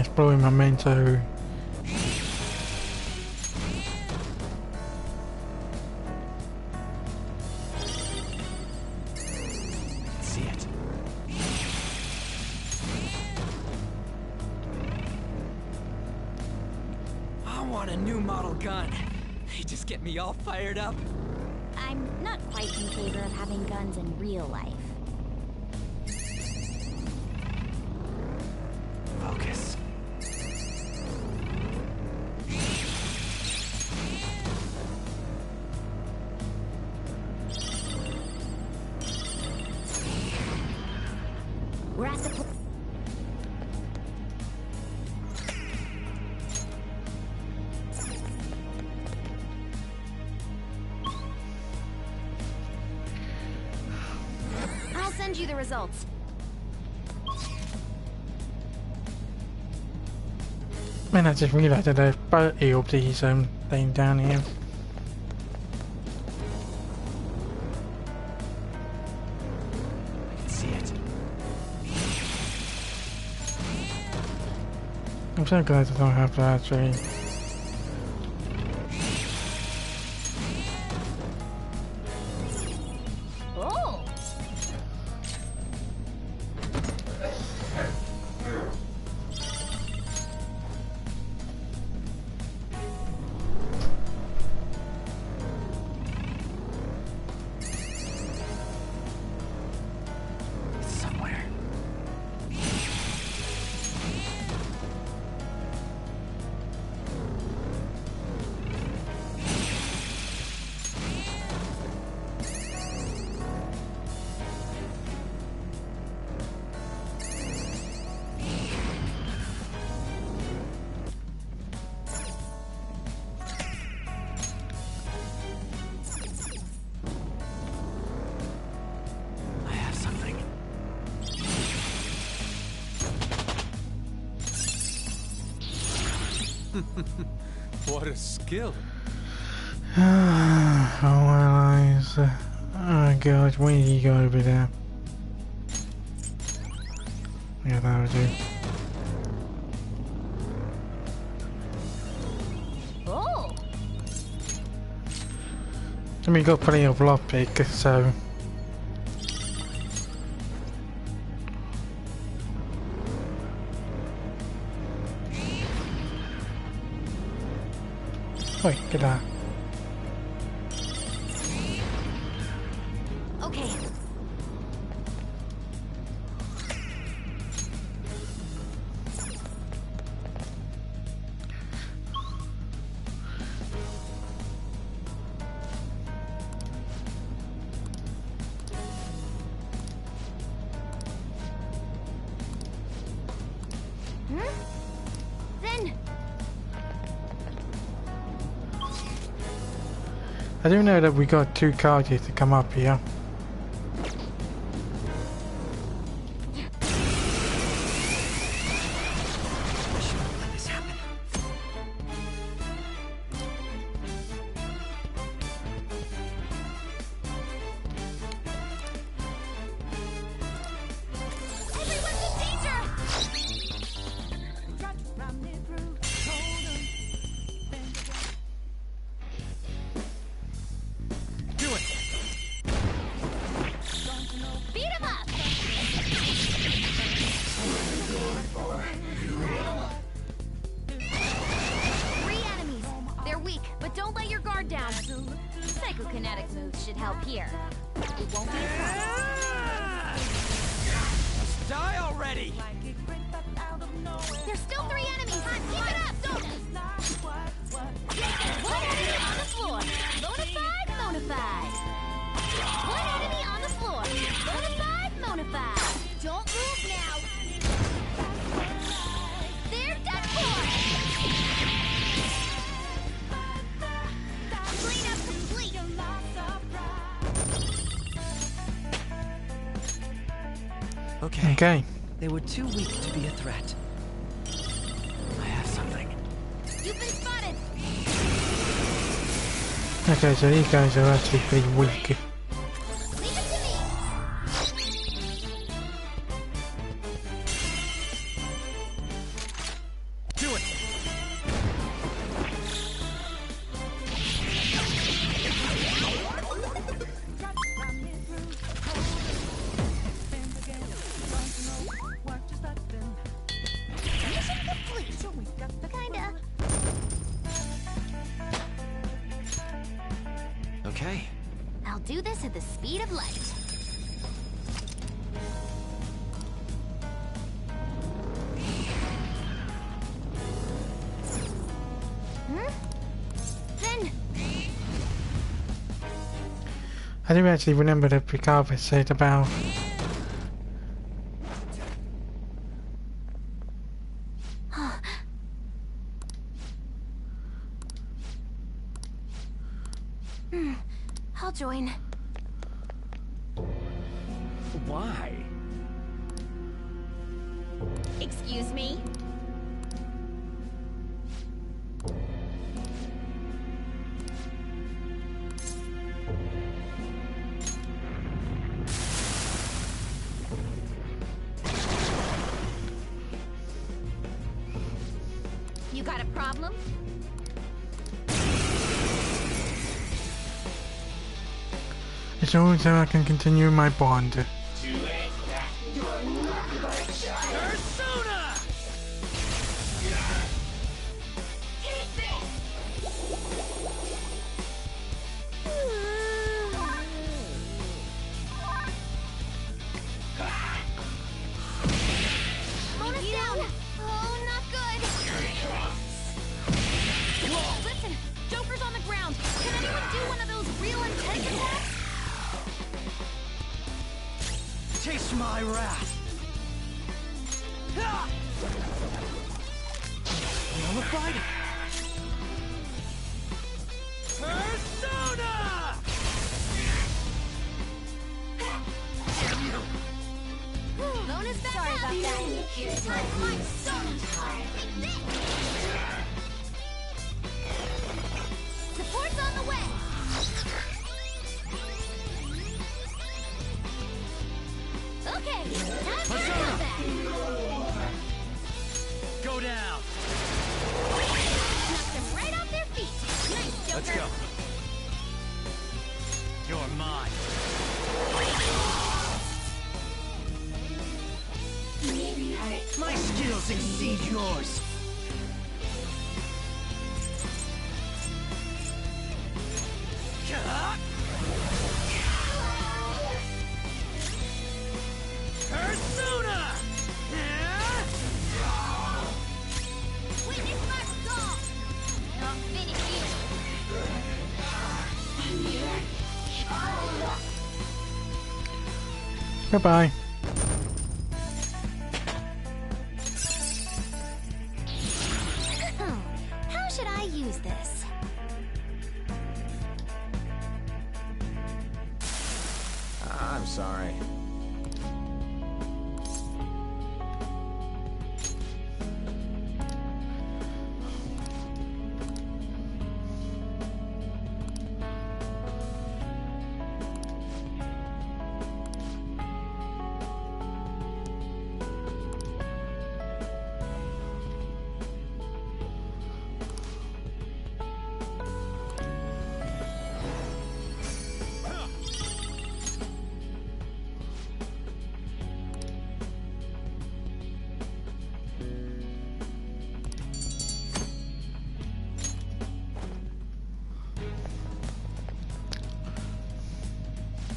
exploring Memento. See it. I want a new model gun. They just get me all fired up. I'm not quite in favor of having guns in real life. Focus. We're at the I'll send you the results. Man, I just realised that there's 30 of these things down here. I can see it. I'm so glad I don't have that actually. Oh! It's somewhere. I have something. What a skill. Oh, well, eyes. Oh god, where did you go over there? Yeah, that'll do. Oh! I mean, got plenty of lockpick, so. Wait, get that. Okay. Then I do know that we got 2 charges to come up here. beat him up! 3 enemies. They're weak, but don't let your guard down. Psychokinetic moves should help here. It won't be a problem. Just die already! There's still 3 enemies! Keep it up! Don't! One enemy on the floor! Bonafide, bonafide! One enemy on the floor! Bonafide, bonafide! Don't move now! They're done for! Cleanup complete! Okay. They were too weak to be a threat. I have something. You've been spotted! Okay, so these guys are actually pretty weak. Okay. I'll do this at the speed of light. Then I do actually remember the Picard said about I'll join. Why? Excuse me? You got a problem? as long as I can continue my bond. Mona's down! Oh, not good! Listen, Joker's on the ground. Can anyone do one of those real intense attacks? Taste my wrath. Nullified? Persona! Mona's back. Sorry about that. Here's my stone. Support's on the way. Okay, time for combat. Go down. Knock them right off their feet. Nice, Joker. Let's go. You're mine. My skills exceed yours. Persona! Witness my resolve. I'll finish you. Goodbye. How should I use this? I'm sorry.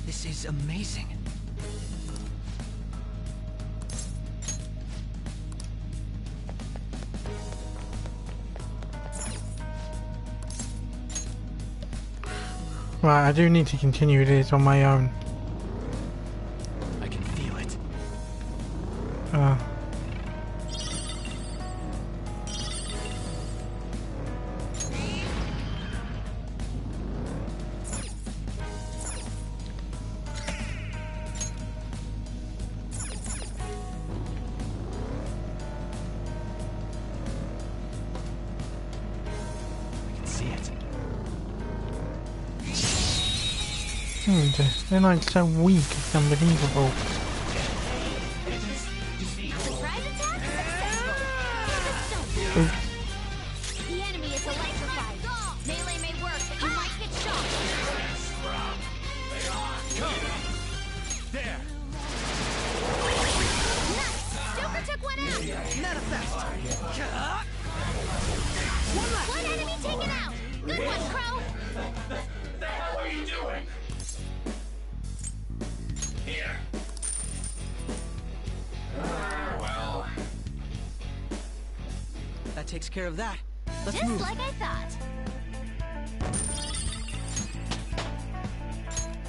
This is amazing. Right, I do need to continue this on my own. I can feel it. They're like so weak, it's unbelievable. Surprise attack successful. Oops. The enemy is electrified. Melee may work, but you might get shocked. There. Nice! Joker took one out. Manifest. One enemy taken out. Good one, Crow. The hell are you doing? takes care of that. Let's Just move. like I thought.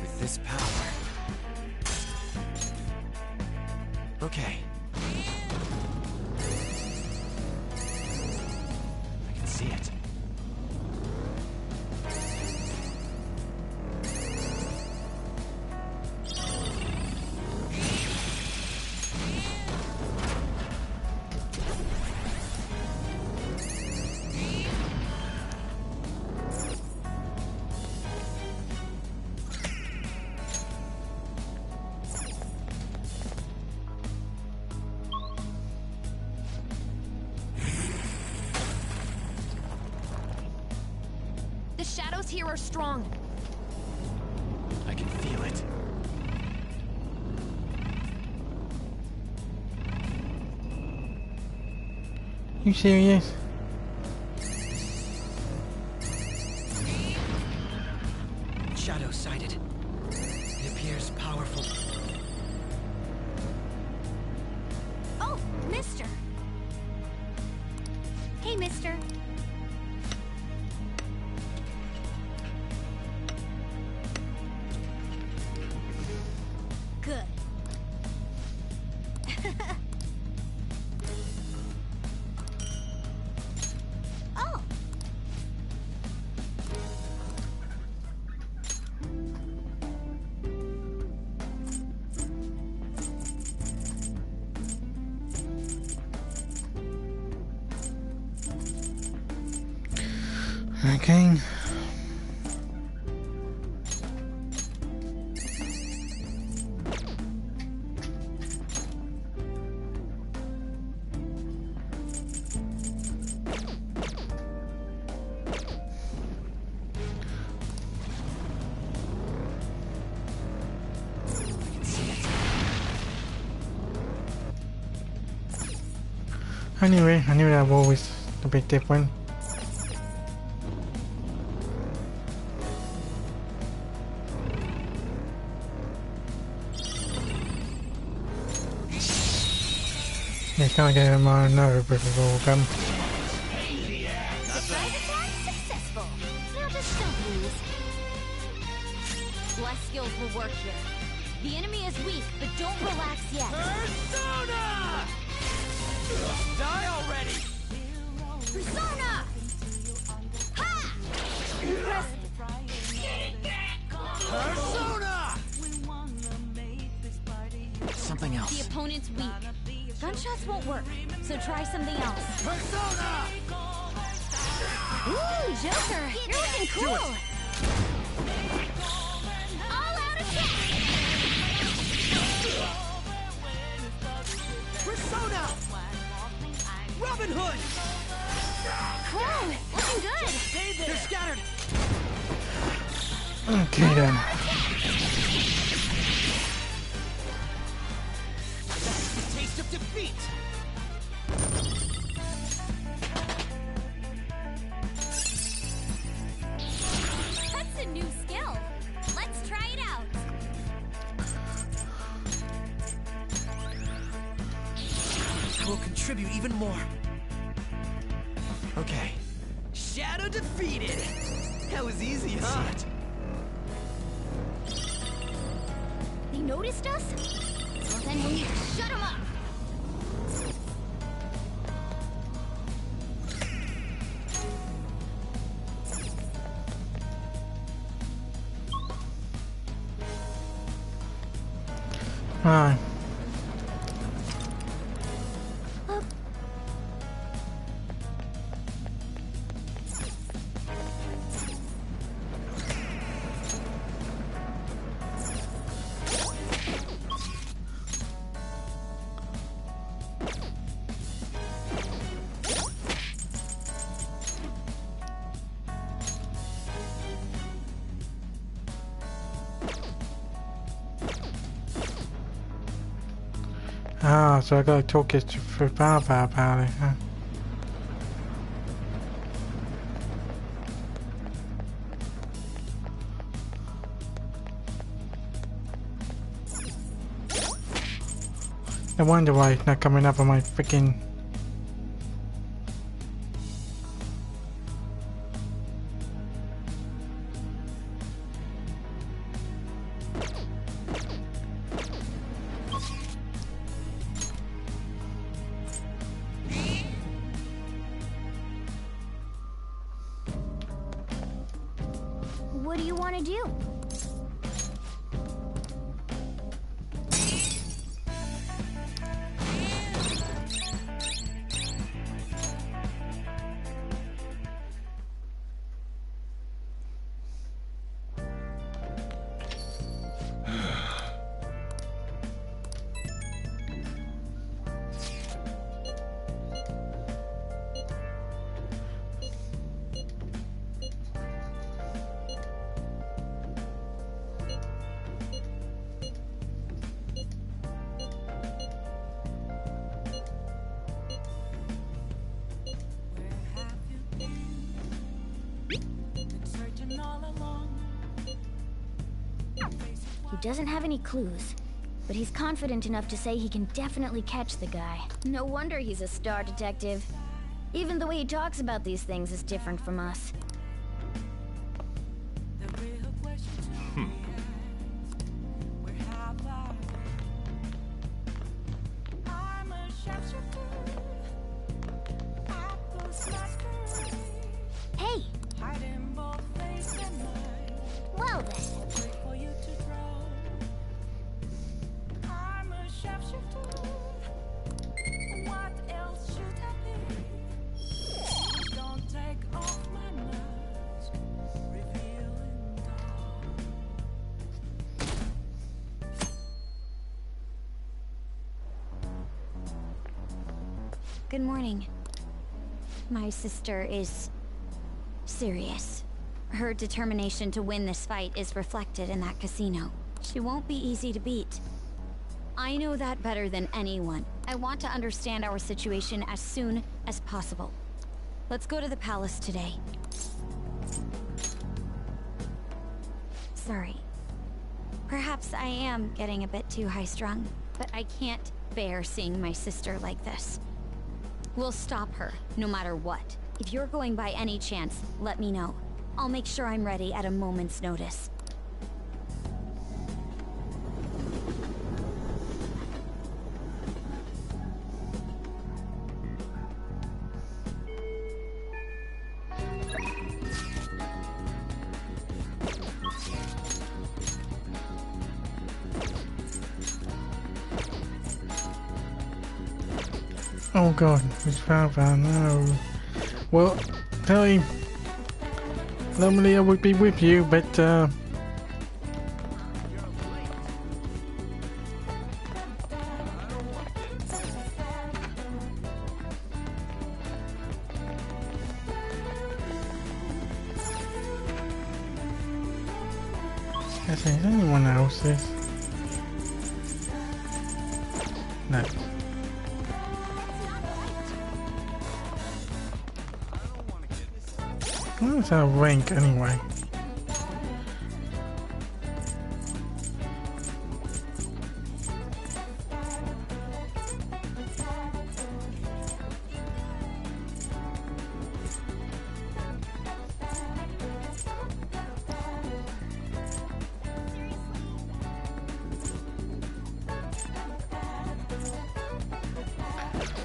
With this power... Okay. I can see it. The shadows here are strong. I can feel it. You serious? Shadow sighted. It appears powerful. Oh, mister. Hey, mister. Good. Oh. Okay. Anyway, I knew that wall was a bit different. It's not getting my nerve with the wall gun. Surprise attack successful. Now just don't lose. Less skills will work here. The enemy is weak, but don't relax yet. Persona! Die already! Persona! Ha! Persona! Something else. The opponent's weak. Gunshots won't work, so try something else. Persona! Ooh, Joker, you're looking cool. All out attack. Persona! Robin Hood! Cool, looking good. They're scattered. Okay then. That's the taste of defeat. That's a new skill. Let's try it out. I will contribute even more. Okay. Shadow defeated. That was easy, huh? They noticed us? Well, then we need to shut them up. Alright. Ah, so I gotta talk it to Baba about it, huh? No wonder why it's not coming up on my freaking... want to do? He doesn't have any clues, but he's confident enough to say he can definitely catch the guy. No wonder he's a star detective. Even the way he talks about these things is different from us. Hey! Well then. Good morning. My sister is serious. Her determination to win this fight is reflected in that casino. She won't be easy to beat. I know that better than anyone. I want to understand our situation as soon as possible. Let's go to the palace today. Sorry. Perhaps I am getting a bit too high-strung, but I can't bear seeing my sister like this. We'll stop her, no matter what. If you're going by any chance, let me know. I'll make sure I'm ready at a moment's notice. Oh god, his father, no. Well, tell him. Normally I would be with you, but is there anyone else's? No. What's our rank anyway?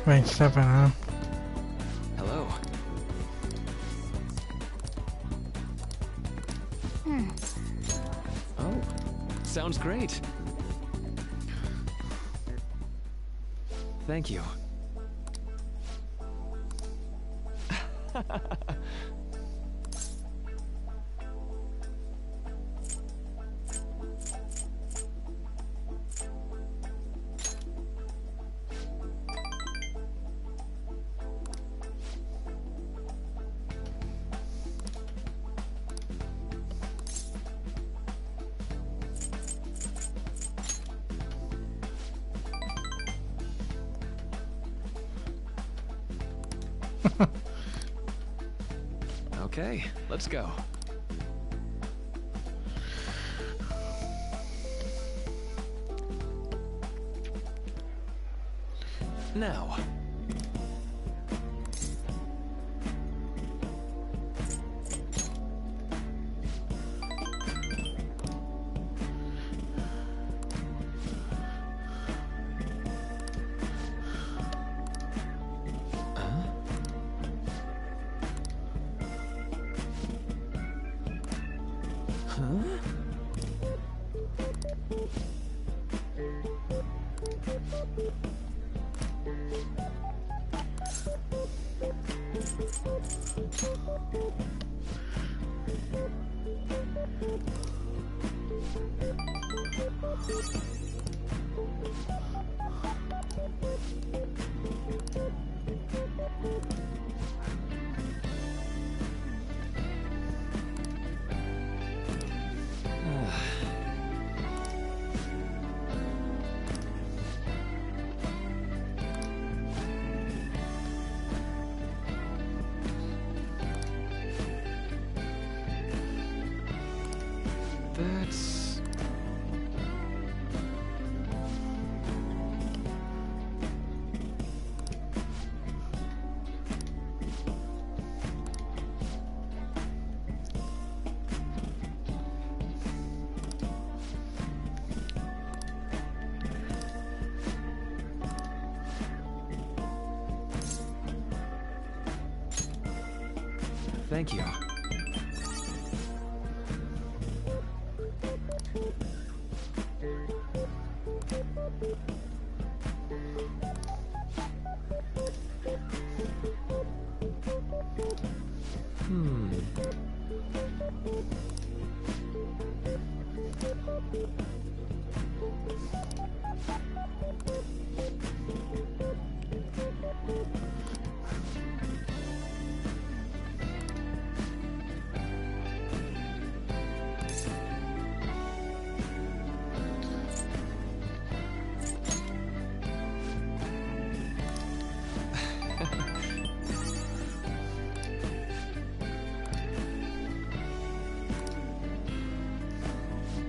Rank 7, huh? Hello. Oh, sounds great. Thank you. Okay, let's go. Now. Huh? That's... Thank you.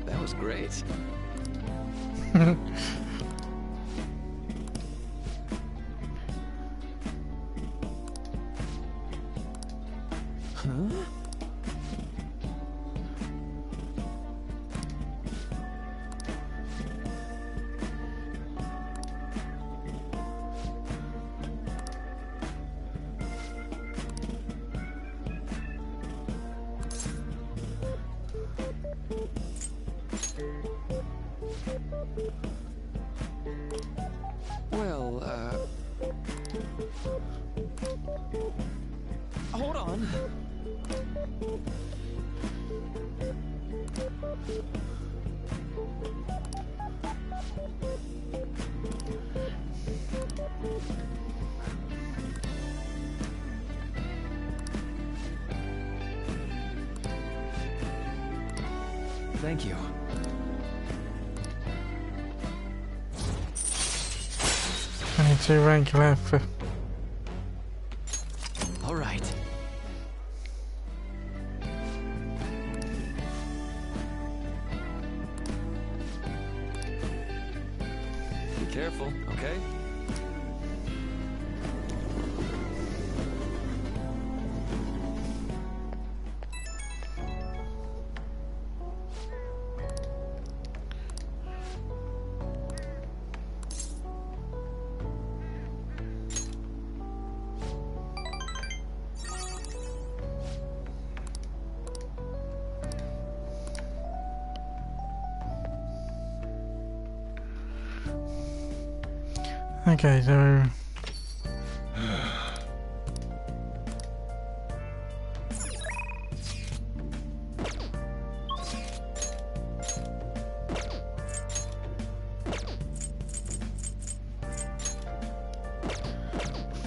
That was great. Huh? Well, hold on. Thank you. Only 2 rank left. All right. Be careful, okay? Okay, so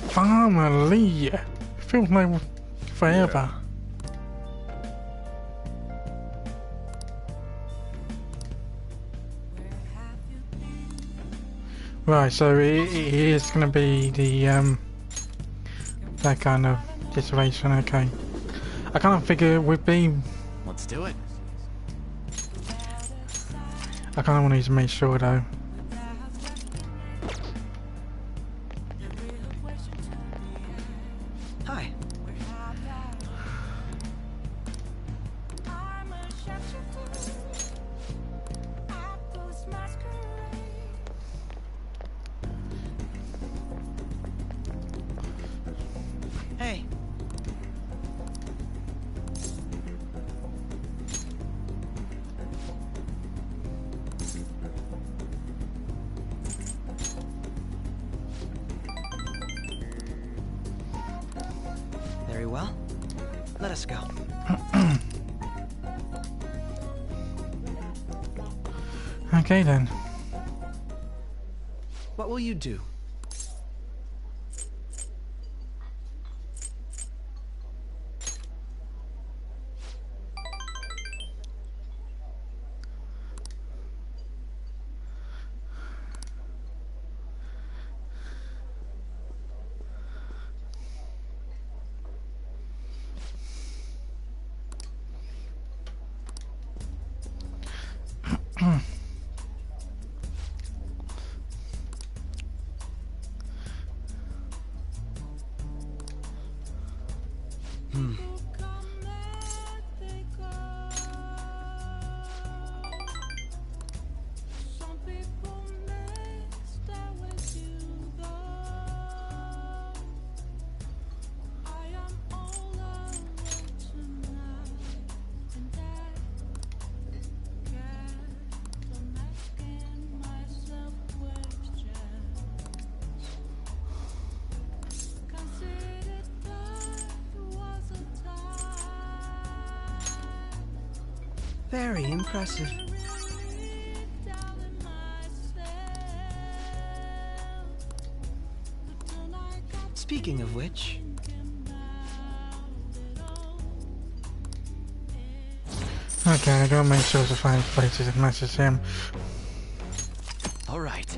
finally, feels like forever. Right, so it is going to be the that kind of situation. Okay, I kind of figure it would be. Let's do it. I kind of want to make sure though. Hi. Hey. Very well. Let us go. Okay then. What will you do? Very impressive. Speaking of which... Okay, I gotta make sure to find places that matches him. All right.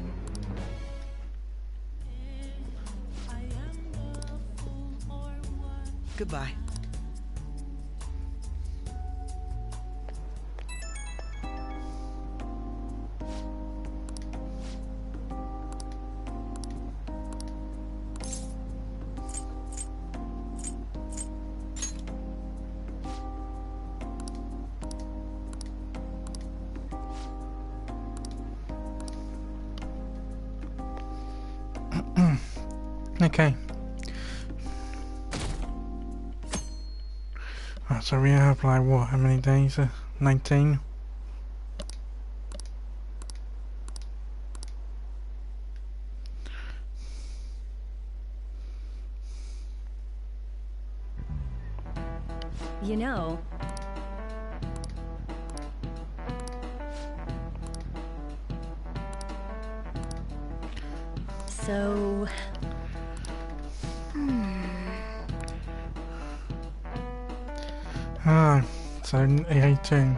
Goodbye. Okay. Right, so we have like what? How many days? 19. You know, so Ah, so 18.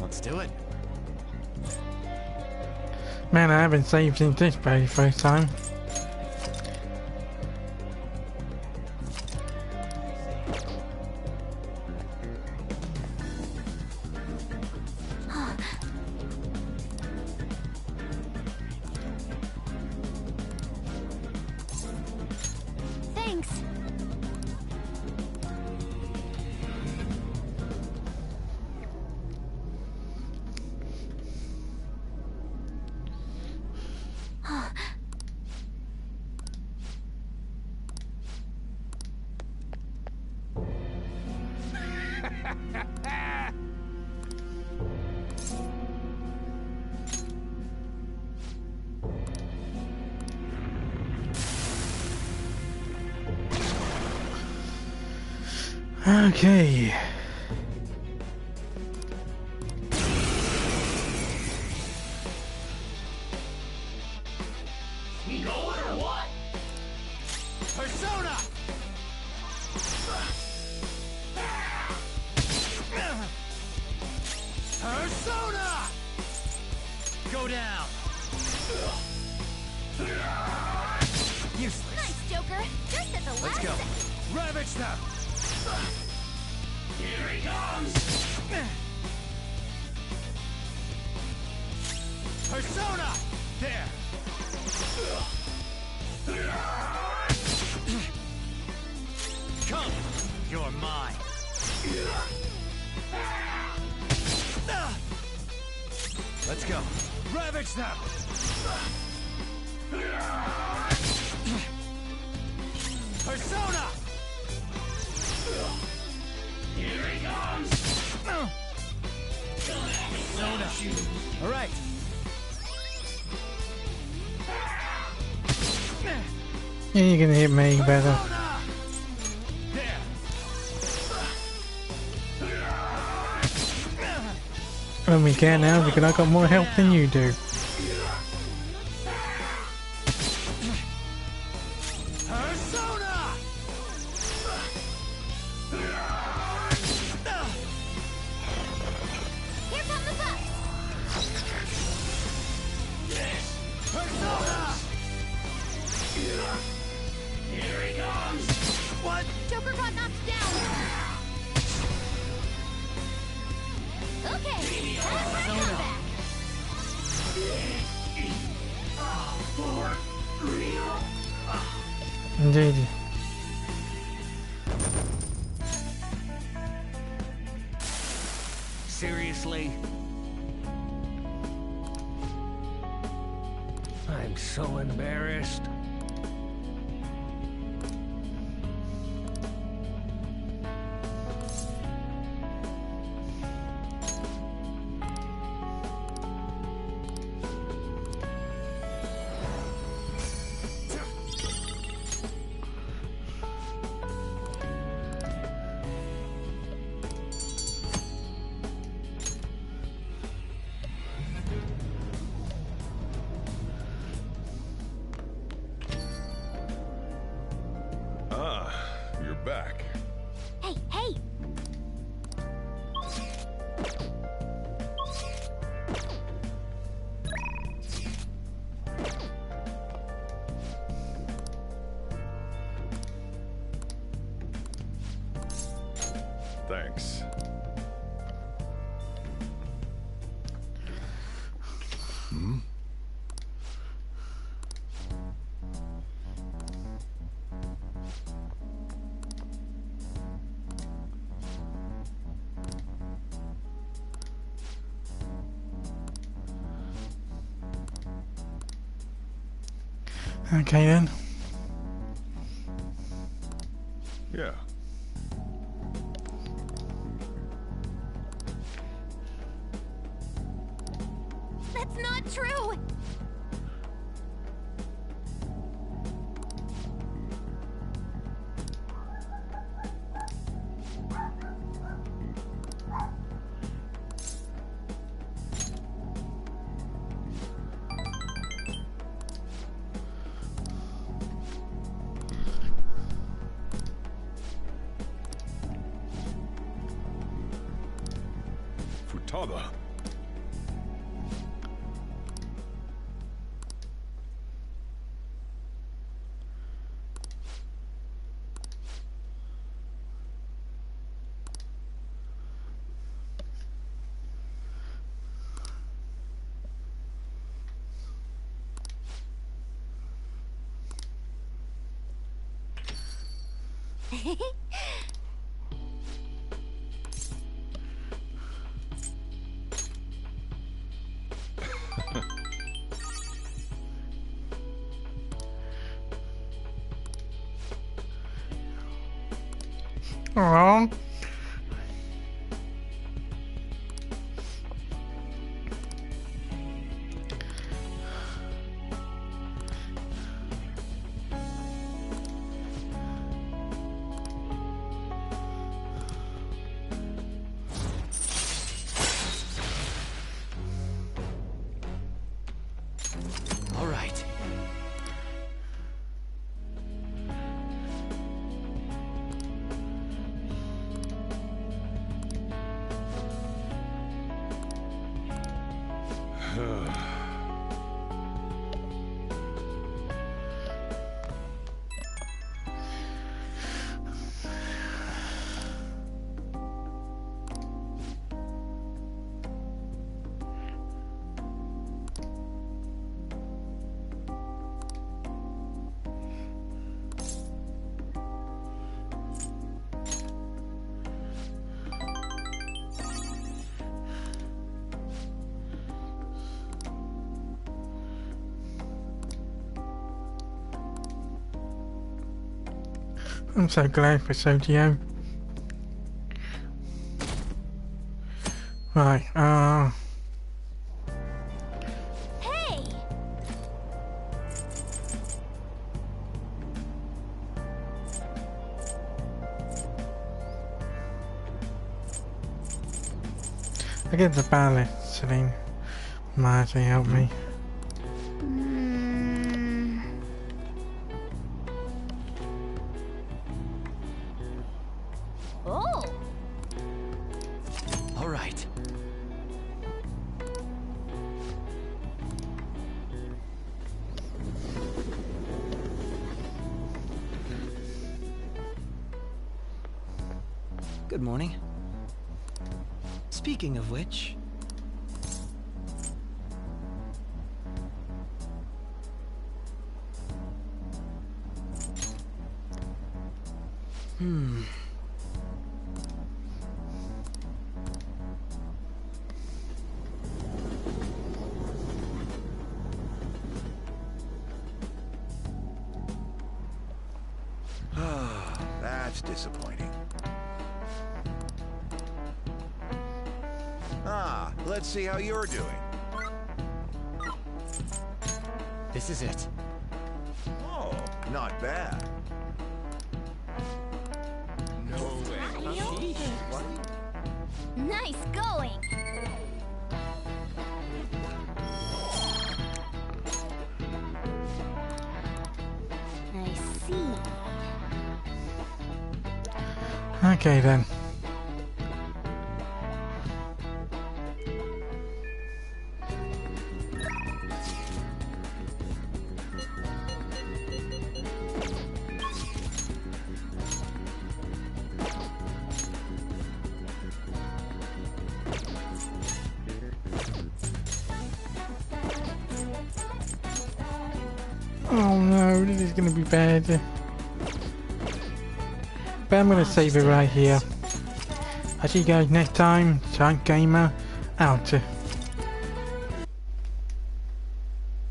Let's do it. Man, I haven't saved since this very first time. Thanks. Okay. We going or what? Persona! Persona! Go down. Useless. Nice, Joker. Just at the Let's last go. second. Ravage them. Here he comes! Persona! There. Come. You're mine. Let's go. Ravage them. Persona! Here he comes! Persona! All right. Yeah, you can hit me better. When we can now because I got more health than you do. Persona! Here come the bucks. Persona! Here he comes! What? Joker got knocked down. Okay, time for a comeback. For real? Indeed. Seriously? I'm so embarrassed. You're back. Hey, hey! Thanks. Hmm? Okay then. Yeah. That's not true! Futaba. Aww. All right. I'm so glad for Sotio. Right, Hey! I get the ballot, Celine. Marty, help me. Oh! All right. Good morning. Speaking of which... That's disappointing. Let's see how you're doing. This is it. Oh, not bad. No way. Nice going! I see. Okay then. Oh no, this is gonna be bad. But I'm gonna save it right here. I'll see you guys next time. Giant Gamer out.